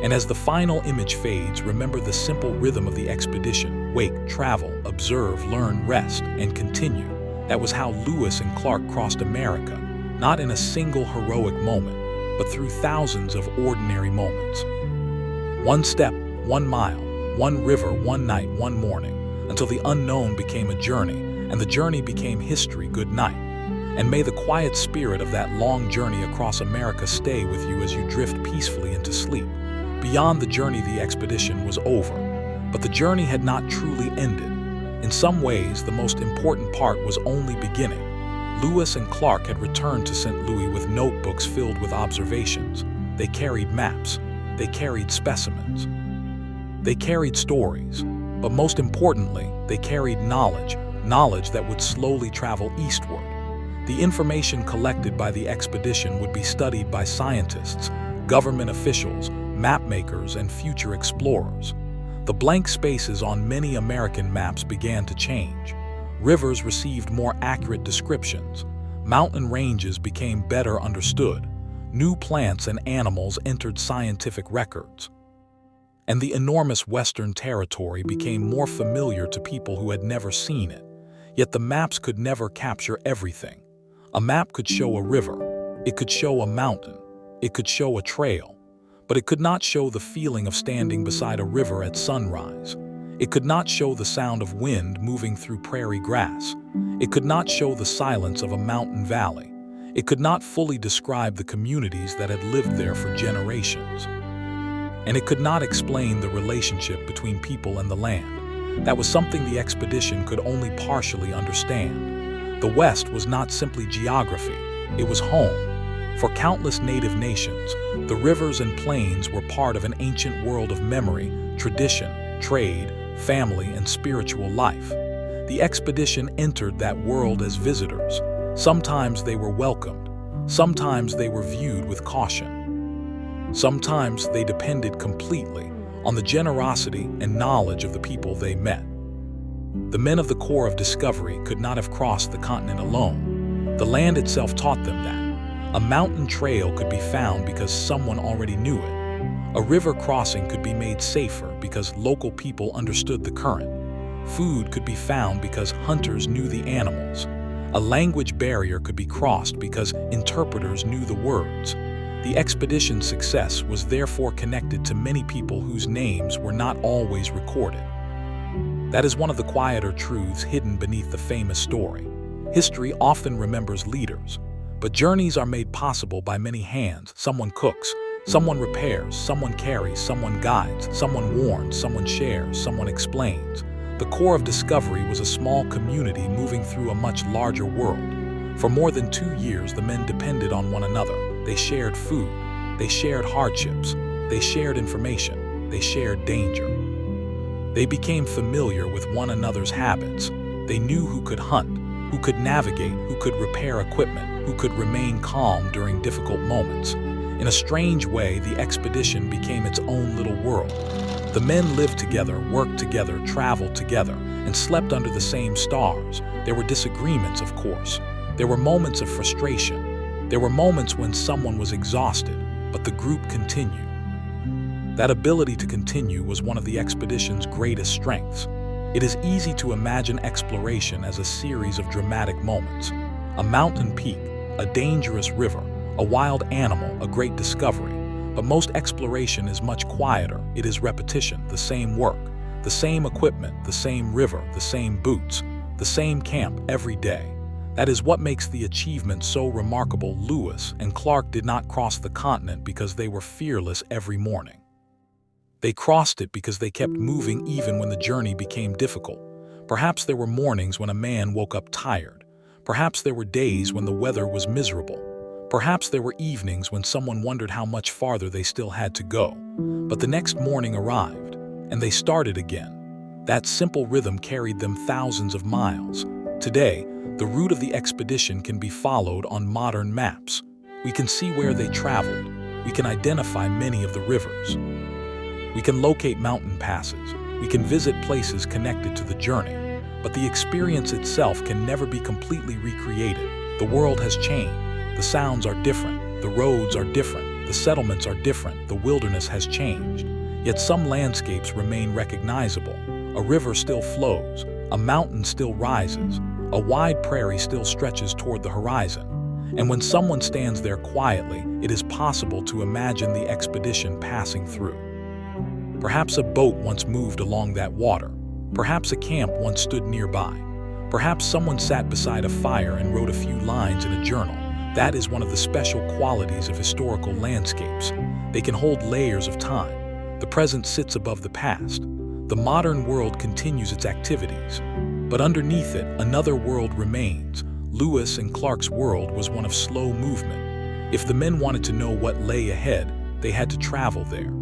And as the final image fades, remember the simple rhythm of the expedition. Wake, travel, observe, learn, rest, and continue. That was how Lewis and Clark crossed America, not in a single heroic moment, but through thousands of ordinary moments. One step, 1 mile, one river, one night, one morning, until the unknown became a journey, and the journey became history. Good night. And may the quiet spirit of that long journey across America stay with you as you drift peacefully into sleep. Beyond the journey, the expedition was over, but the journey had not truly ended. In some ways, the most important part was only beginning. Lewis and Clark had returned to St. Louis with notebooks filled with observations. They carried maps. They carried specimens. They carried stories. But most importantly, they carried knowledge that would slowly travel eastward. The information collected by the expedition would be studied by scientists, government officials, mapmakers, and future explorers. The blank spaces on many American maps began to change. Rivers received more accurate descriptions. Mountain ranges became better understood. New plants and animals entered scientific records. And the enormous Western territory became more familiar to people who had never seen it. Yet the maps could never capture everything. A map could show a river, it could show a mountain, it could show a trail, but it could not show the feeling of standing beside a river at sunrise. It could not show the sound of wind moving through prairie grass. It could not show the silence of a mountain valley. It could not fully describe the communities that had lived there for generations. And it could not explain the relationship between people and the land. That was something the expedition could only partially understand. The West was not simply geography, it was home. For countless native nations, the rivers and plains were part of an ancient world of memory, tradition, trade, family, and spiritual life. The expedition entered that world as visitors. Sometimes they were welcomed. Sometimes they were viewed with caution. Sometimes they depended completely on the generosity and knowledge of the people they met. The men of the Corps of Discovery could not have crossed the continent alone. The land itself taught them that. A mountain trail could be found because someone already knew it. A river crossing could be made safer because local people understood the current. Food could be found because hunters knew the animals. A language barrier could be crossed because interpreters knew the words. The expedition's success was therefore connected to many people whose names were not always recorded. That is one of the quieter truths hidden beneath the famous story. History often remembers leaders, but journeys are made possible by many hands. Someone cooks, someone repairs, someone carries, someone guides, someone warns, someone shares, someone explains. The Corps of Discovery was a small community moving through a much larger world. For more than 2 years, the men depended on one another. They shared food, they shared hardships, they shared information, they shared danger. They became familiar with one another's habits. They knew who could hunt, who could navigate, who could repair equipment, who could remain calm during difficult moments. In a strange way, the expedition became its own little world. The men lived together, worked together, traveled together, and slept under the same stars. There were disagreements, of course. There were moments of frustration. There were moments when someone was exhausted, but the group continued. That ability to continue was one of the expedition's greatest strengths. It is easy to imagine exploration as a series of dramatic moments. A mountain peak, a dangerous river, a wild animal, a great discovery. But most exploration is much quieter. It is repetition, the same work, the same equipment, the same river, the same boots, the same camp every day. That is what makes the achievement so remarkable. Lewis and Clark did not cross the continent because they were fearless every morning. They crossed it because they kept moving even when the journey became difficult. Perhaps there were mornings when a man woke up tired. Perhaps there were days when the weather was miserable. Perhaps there were evenings when someone wondered how much farther they still had to go. But the next morning arrived, and they started again. That simple rhythm carried them thousands of miles. Today, the route of the expedition can be followed on modern maps. We can see where they traveled. We can identify many of the rivers. We can locate mountain passes. We can visit places connected to the journey. But the experience itself can never be completely recreated. The world has changed. The sounds are different, the roads are different, the settlements are different, the wilderness has changed. Yet some landscapes remain recognizable. A river still flows, a mountain still rises, a wide prairie still stretches toward the horizon. And when someone stands there quietly, it is possible to imagine the expedition passing through. Perhaps a boat once moved along that water. Perhaps a camp once stood nearby. Perhaps someone sat beside a fire and wrote a few lines in a journal. That is one of the special qualities of historical landscapes. They can hold layers of time. The present sits above the past. The modern world continues its activities. But underneath it, another world remains. Lewis and Clark's world was one of slow movement. If the men wanted to know what lay ahead, they had to travel there.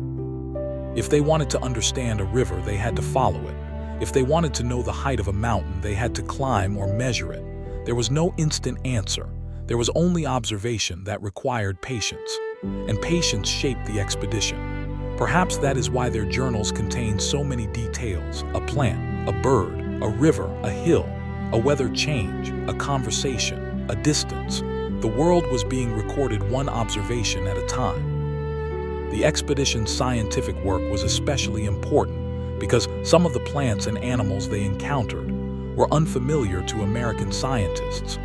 If they wanted to understand a river, they had to follow it. If they wanted to know the height of a mountain, they had to climb or measure it. There was no instant answer. There was only observation that required patience, and patience shaped the expedition. Perhaps that is why their journals contain so many details: a plant, a bird, a river, a hill, a weather change, a conversation, a distance. The world was being recorded one observation at a time. The expedition's scientific work was especially important because some of the plants and animals they encountered were unfamiliar to American scientists.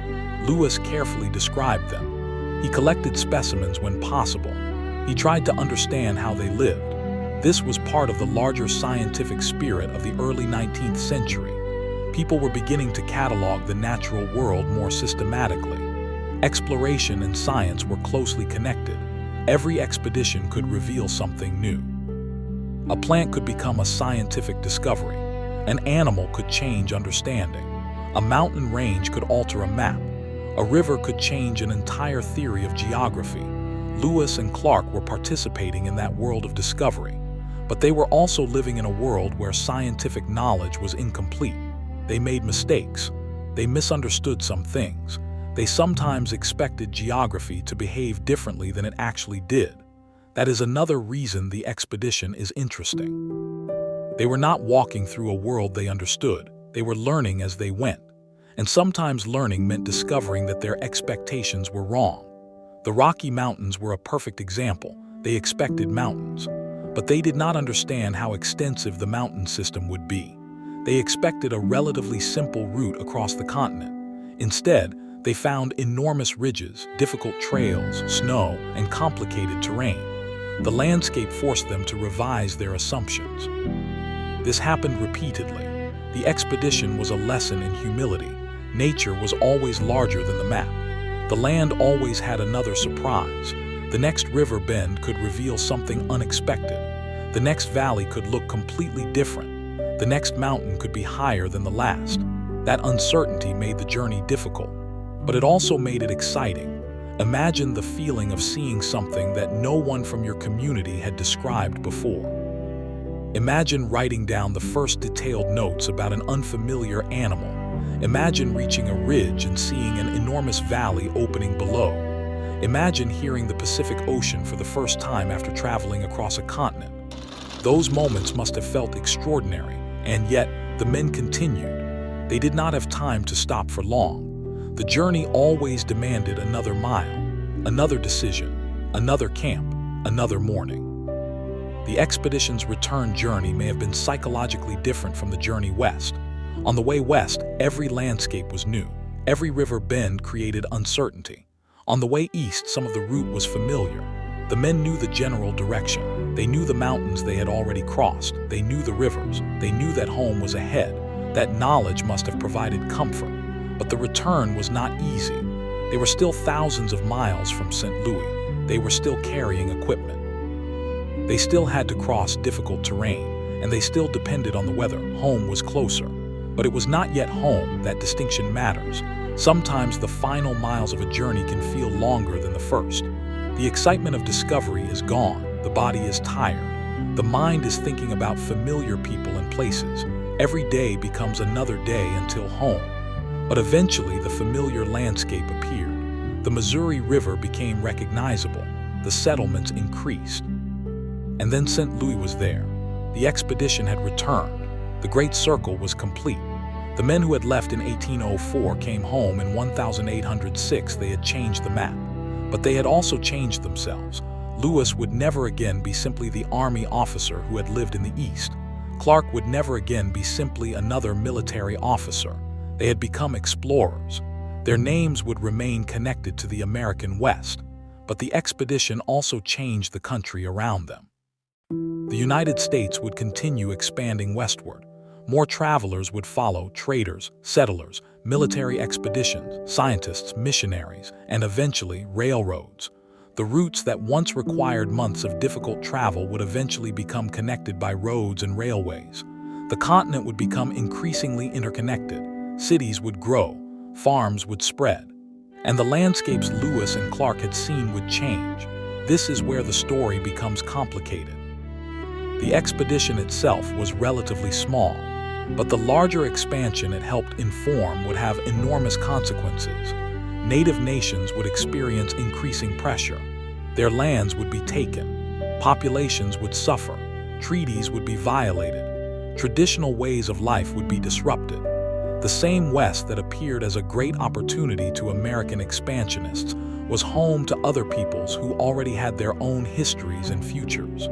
Lewis carefully described them. He collected specimens when possible. He tried to understand how they lived. This was part of the larger scientific spirit of the early 19th century. People were beginning to catalog the natural world more systematically. Exploration and science were closely connected. Every expedition could reveal something new. A plant could become a scientific discovery. An animal could change understanding. A mountain range could alter a map. A river could change an entire theory of geography. Lewis and Clark were participating in that world of discovery, but they were also living in a world where scientific knowledge was incomplete. They made mistakes. They misunderstood some things. They sometimes expected geography to behave differently than it actually did. That is another reason the expedition is interesting. They were not walking through a world they understood. They were learning as they went. And sometimes learning meant discovering that their expectations were wrong. The Rocky Mountains were a perfect example. They expected mountains, but they did not understand how extensive the mountain system would be. They expected a relatively simple route across the continent. Instead, they found enormous ridges, difficult trails, snow, and complicated terrain. The landscape forced them to revise their assumptions. This happened repeatedly. The expedition was a lesson in humility. Nature was always larger than the map. The land always had another surprise. The next river bend could reveal something unexpected. The next valley could look completely different. The next mountain could be higher than the last. That uncertainty made the journey difficult, but it also made it exciting. Imagine the feeling of seeing something that no one from your community had described before. Imagine writing down the first detailed notes about an unfamiliar animal. Imagine reaching a ridge and seeing an enormous valley opening below. Imagine hearing the Pacific Ocean for the first time after traveling across a continent. Those moments must have felt extraordinary, and yet the men continued. They did not have time to stop for long. The journey always demanded another mile, another decision, another camp, another morning. The expedition's return journey may have been psychologically different from the journey west. On the way west, every landscape was new. Every river bend created uncertainty. On the way east, some of the route was familiar. The men knew the general direction. They knew the mountains they had already crossed. They knew the rivers. They knew that home was ahead. That knowledge must have provided comfort. But the return was not easy. They were still thousands of miles from St. Louis. They were still carrying equipment. They still had to cross difficult terrain, and they still depended on the weather. Home was closer. But it was not yet home. That distinction matters. Sometimes the final miles of a journey can feel longer than the first. The excitement of discovery is gone. The body is tired. The mind is thinking about familiar people and places. Every day becomes another day until home. But eventually the familiar landscape appeared. The Missouri River became recognizable. The settlements increased. And then St. Louis was there. The expedition had returned. The Great Circle was complete. The men who had left in 1804 came home in 1806. They had changed the map. But they had also changed themselves. Lewis would never again be simply the army officer who had lived in the East. Clark would never again be simply another military officer. They had become explorers. Their names would remain connected to the American West, but the expedition also changed the country around them. The United States would continue expanding westward. More travelers would follow: traders, settlers, military expeditions, scientists, missionaries, and eventually railroads. The routes that once required months of difficult travel would eventually become connected by roads and railways. The continent would become increasingly interconnected. Cities would grow, farms would spread, and the landscapes Lewis and Clark had seen would change. This is where the story becomes complicated. The expedition itself was relatively small, but the larger expansion it helped inform would have enormous consequences. Native nations would experience increasing pressure. Their lands would be taken. Populations would suffer. Treaties would be violated. Traditional ways of life would be disrupted. The same West that appeared as a great opportunity to American expansionists was home to other peoples who already had their own histories and futures.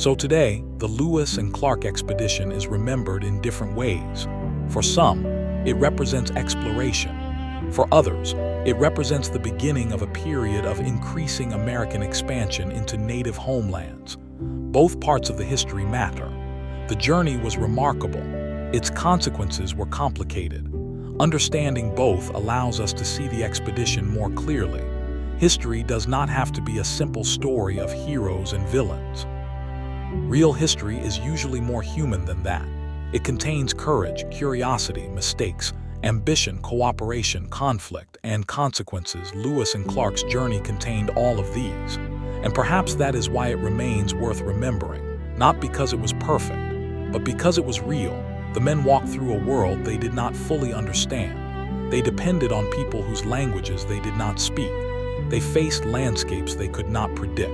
So today, the Lewis and Clark expedition is remembered in different ways. For some, it represents exploration. For others, it represents the beginning of a period of increasing American expansion into native homelands. Both parts of the history matter. The journey was remarkable. Its consequences were complicated. Understanding both allows us to see the expedition more clearly. History does not have to be a simple story of heroes and villains. Real history is usually more human than that. It contains courage, curiosity, mistakes, ambition, cooperation, conflict, and consequences. Lewis and Clark's journey contained all of these. And perhaps that is why it remains worth remembering. Not because it was perfect, but because it was real. The men walked through a world they did not fully understand. They depended on people whose languages they did not speak. They faced landscapes they could not predict.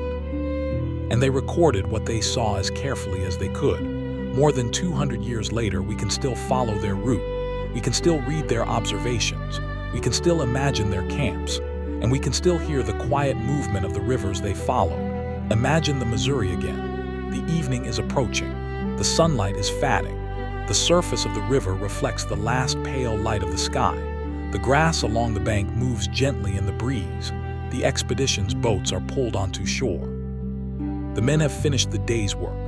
And they recorded what they saw as carefully as they could. More than 200 years later, we can still follow their route. We can still read their observations. We can still imagine their camps. And we can still hear the quiet movement of the rivers they followed. Imagine the Missouri again. The evening is approaching. The sunlight is fading. The surface of the river reflects the last pale light of the sky. The grass along the bank moves gently in the breeze. The expedition's boats are pulled onto shore. The men have finished the day's work.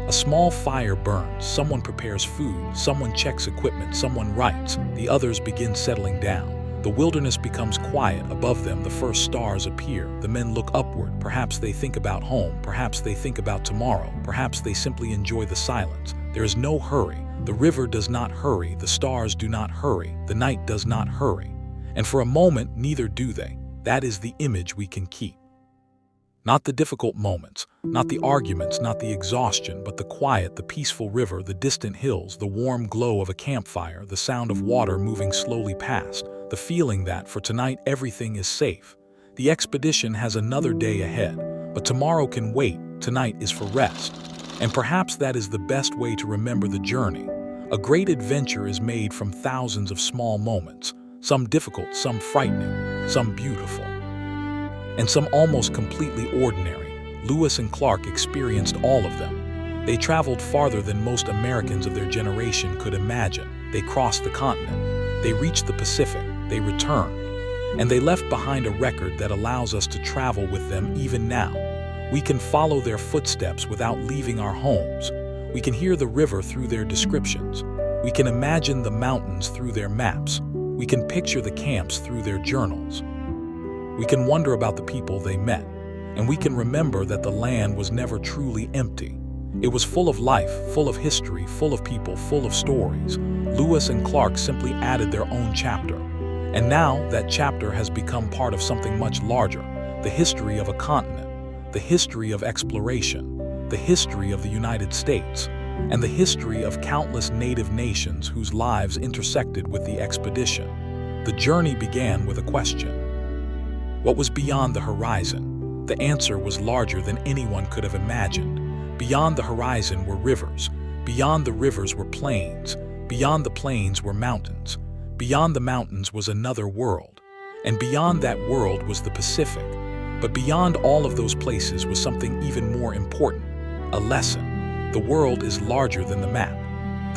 A small fire burns, someone prepares food, someone checks equipment, someone writes, the others begin settling down. The wilderness becomes quiet. Above them, the first stars appear. The men look upward. Perhaps they think about home, perhaps they think about tomorrow, perhaps they simply enjoy the silence. There is no hurry. The river does not hurry, the stars do not hurry, the night does not hurry. And for a moment, neither do they. That is the image we can keep. Not the difficult moments, not the arguments, not the exhaustion, but the quiet, the peaceful river, the distant hills, the warm glow of a campfire, the sound of water moving slowly past, the feeling that, for tonight, everything is safe. The expedition has another day ahead, but tomorrow can wait. Tonight is for rest. And perhaps that is the best way to remember the journey. A great adventure is made from thousands of small moments, some difficult, some frightening, some beautiful, and some almost completely ordinary. Lewis and Clark experienced all of them. They traveled farther than most Americans of their generation could imagine. They crossed the continent. They reached the Pacific. They returned. And they left behind a record that allows us to travel with them even now. We can follow their footsteps without leaving our homes. We can hear the river through their descriptions. We can imagine the mountains through their maps. We can picture the camps through their journals. We can wonder about the people they met. And we can remember that the land was never truly empty. It was full of life, full of history, full of people, full of stories. Lewis and Clark simply added their own chapter. And now that chapter has become part of something much larger, the history of a continent, the history of exploration, the history of the United States, and the history of countless native nations whose lives intersected with the expedition. The journey began with a question. What was beyond the horizon? The answer was larger than anyone could have imagined. Beyond the horizon were rivers. Beyond the rivers were plains. Beyond the plains were mountains. Beyond the mountains was another world. And beyond that world was the Pacific. But beyond all of those places was something even more important, a lesson. The world is larger than the map.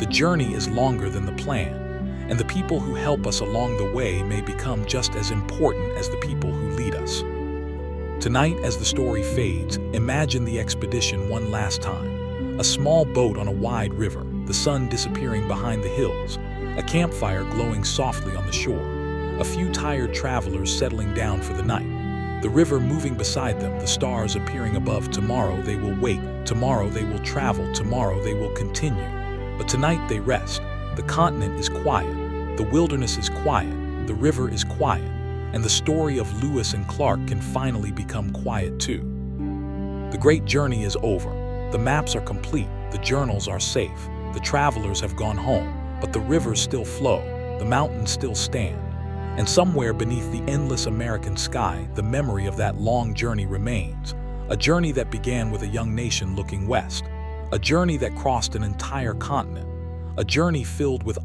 The journey is longer than the plan. And the people who help us along the way may become just as important as the people who lead us. Tonight, as the story fades, imagine the expedition one last time. A small boat on a wide river, the sun disappearing behind the hills, a campfire glowing softly on the shore, a few tired travelers settling down for the night, the river moving beside them, the stars appearing above. Tomorrow they will wait, tomorrow they will travel, tomorrow they will continue. But tonight they rest. The continent is quiet, the wilderness is quiet, the river is quiet, and the story of Lewis and Clark can finally become quiet too. The great journey is over. The maps are complete, the journals are safe, the travelers have gone home, but the rivers still flow, the mountains still stand. And somewhere beneath the endless American sky, the memory of that long journey remains. A journey that began with a young nation looking west. A journey that crossed an entire continent. A journey filled with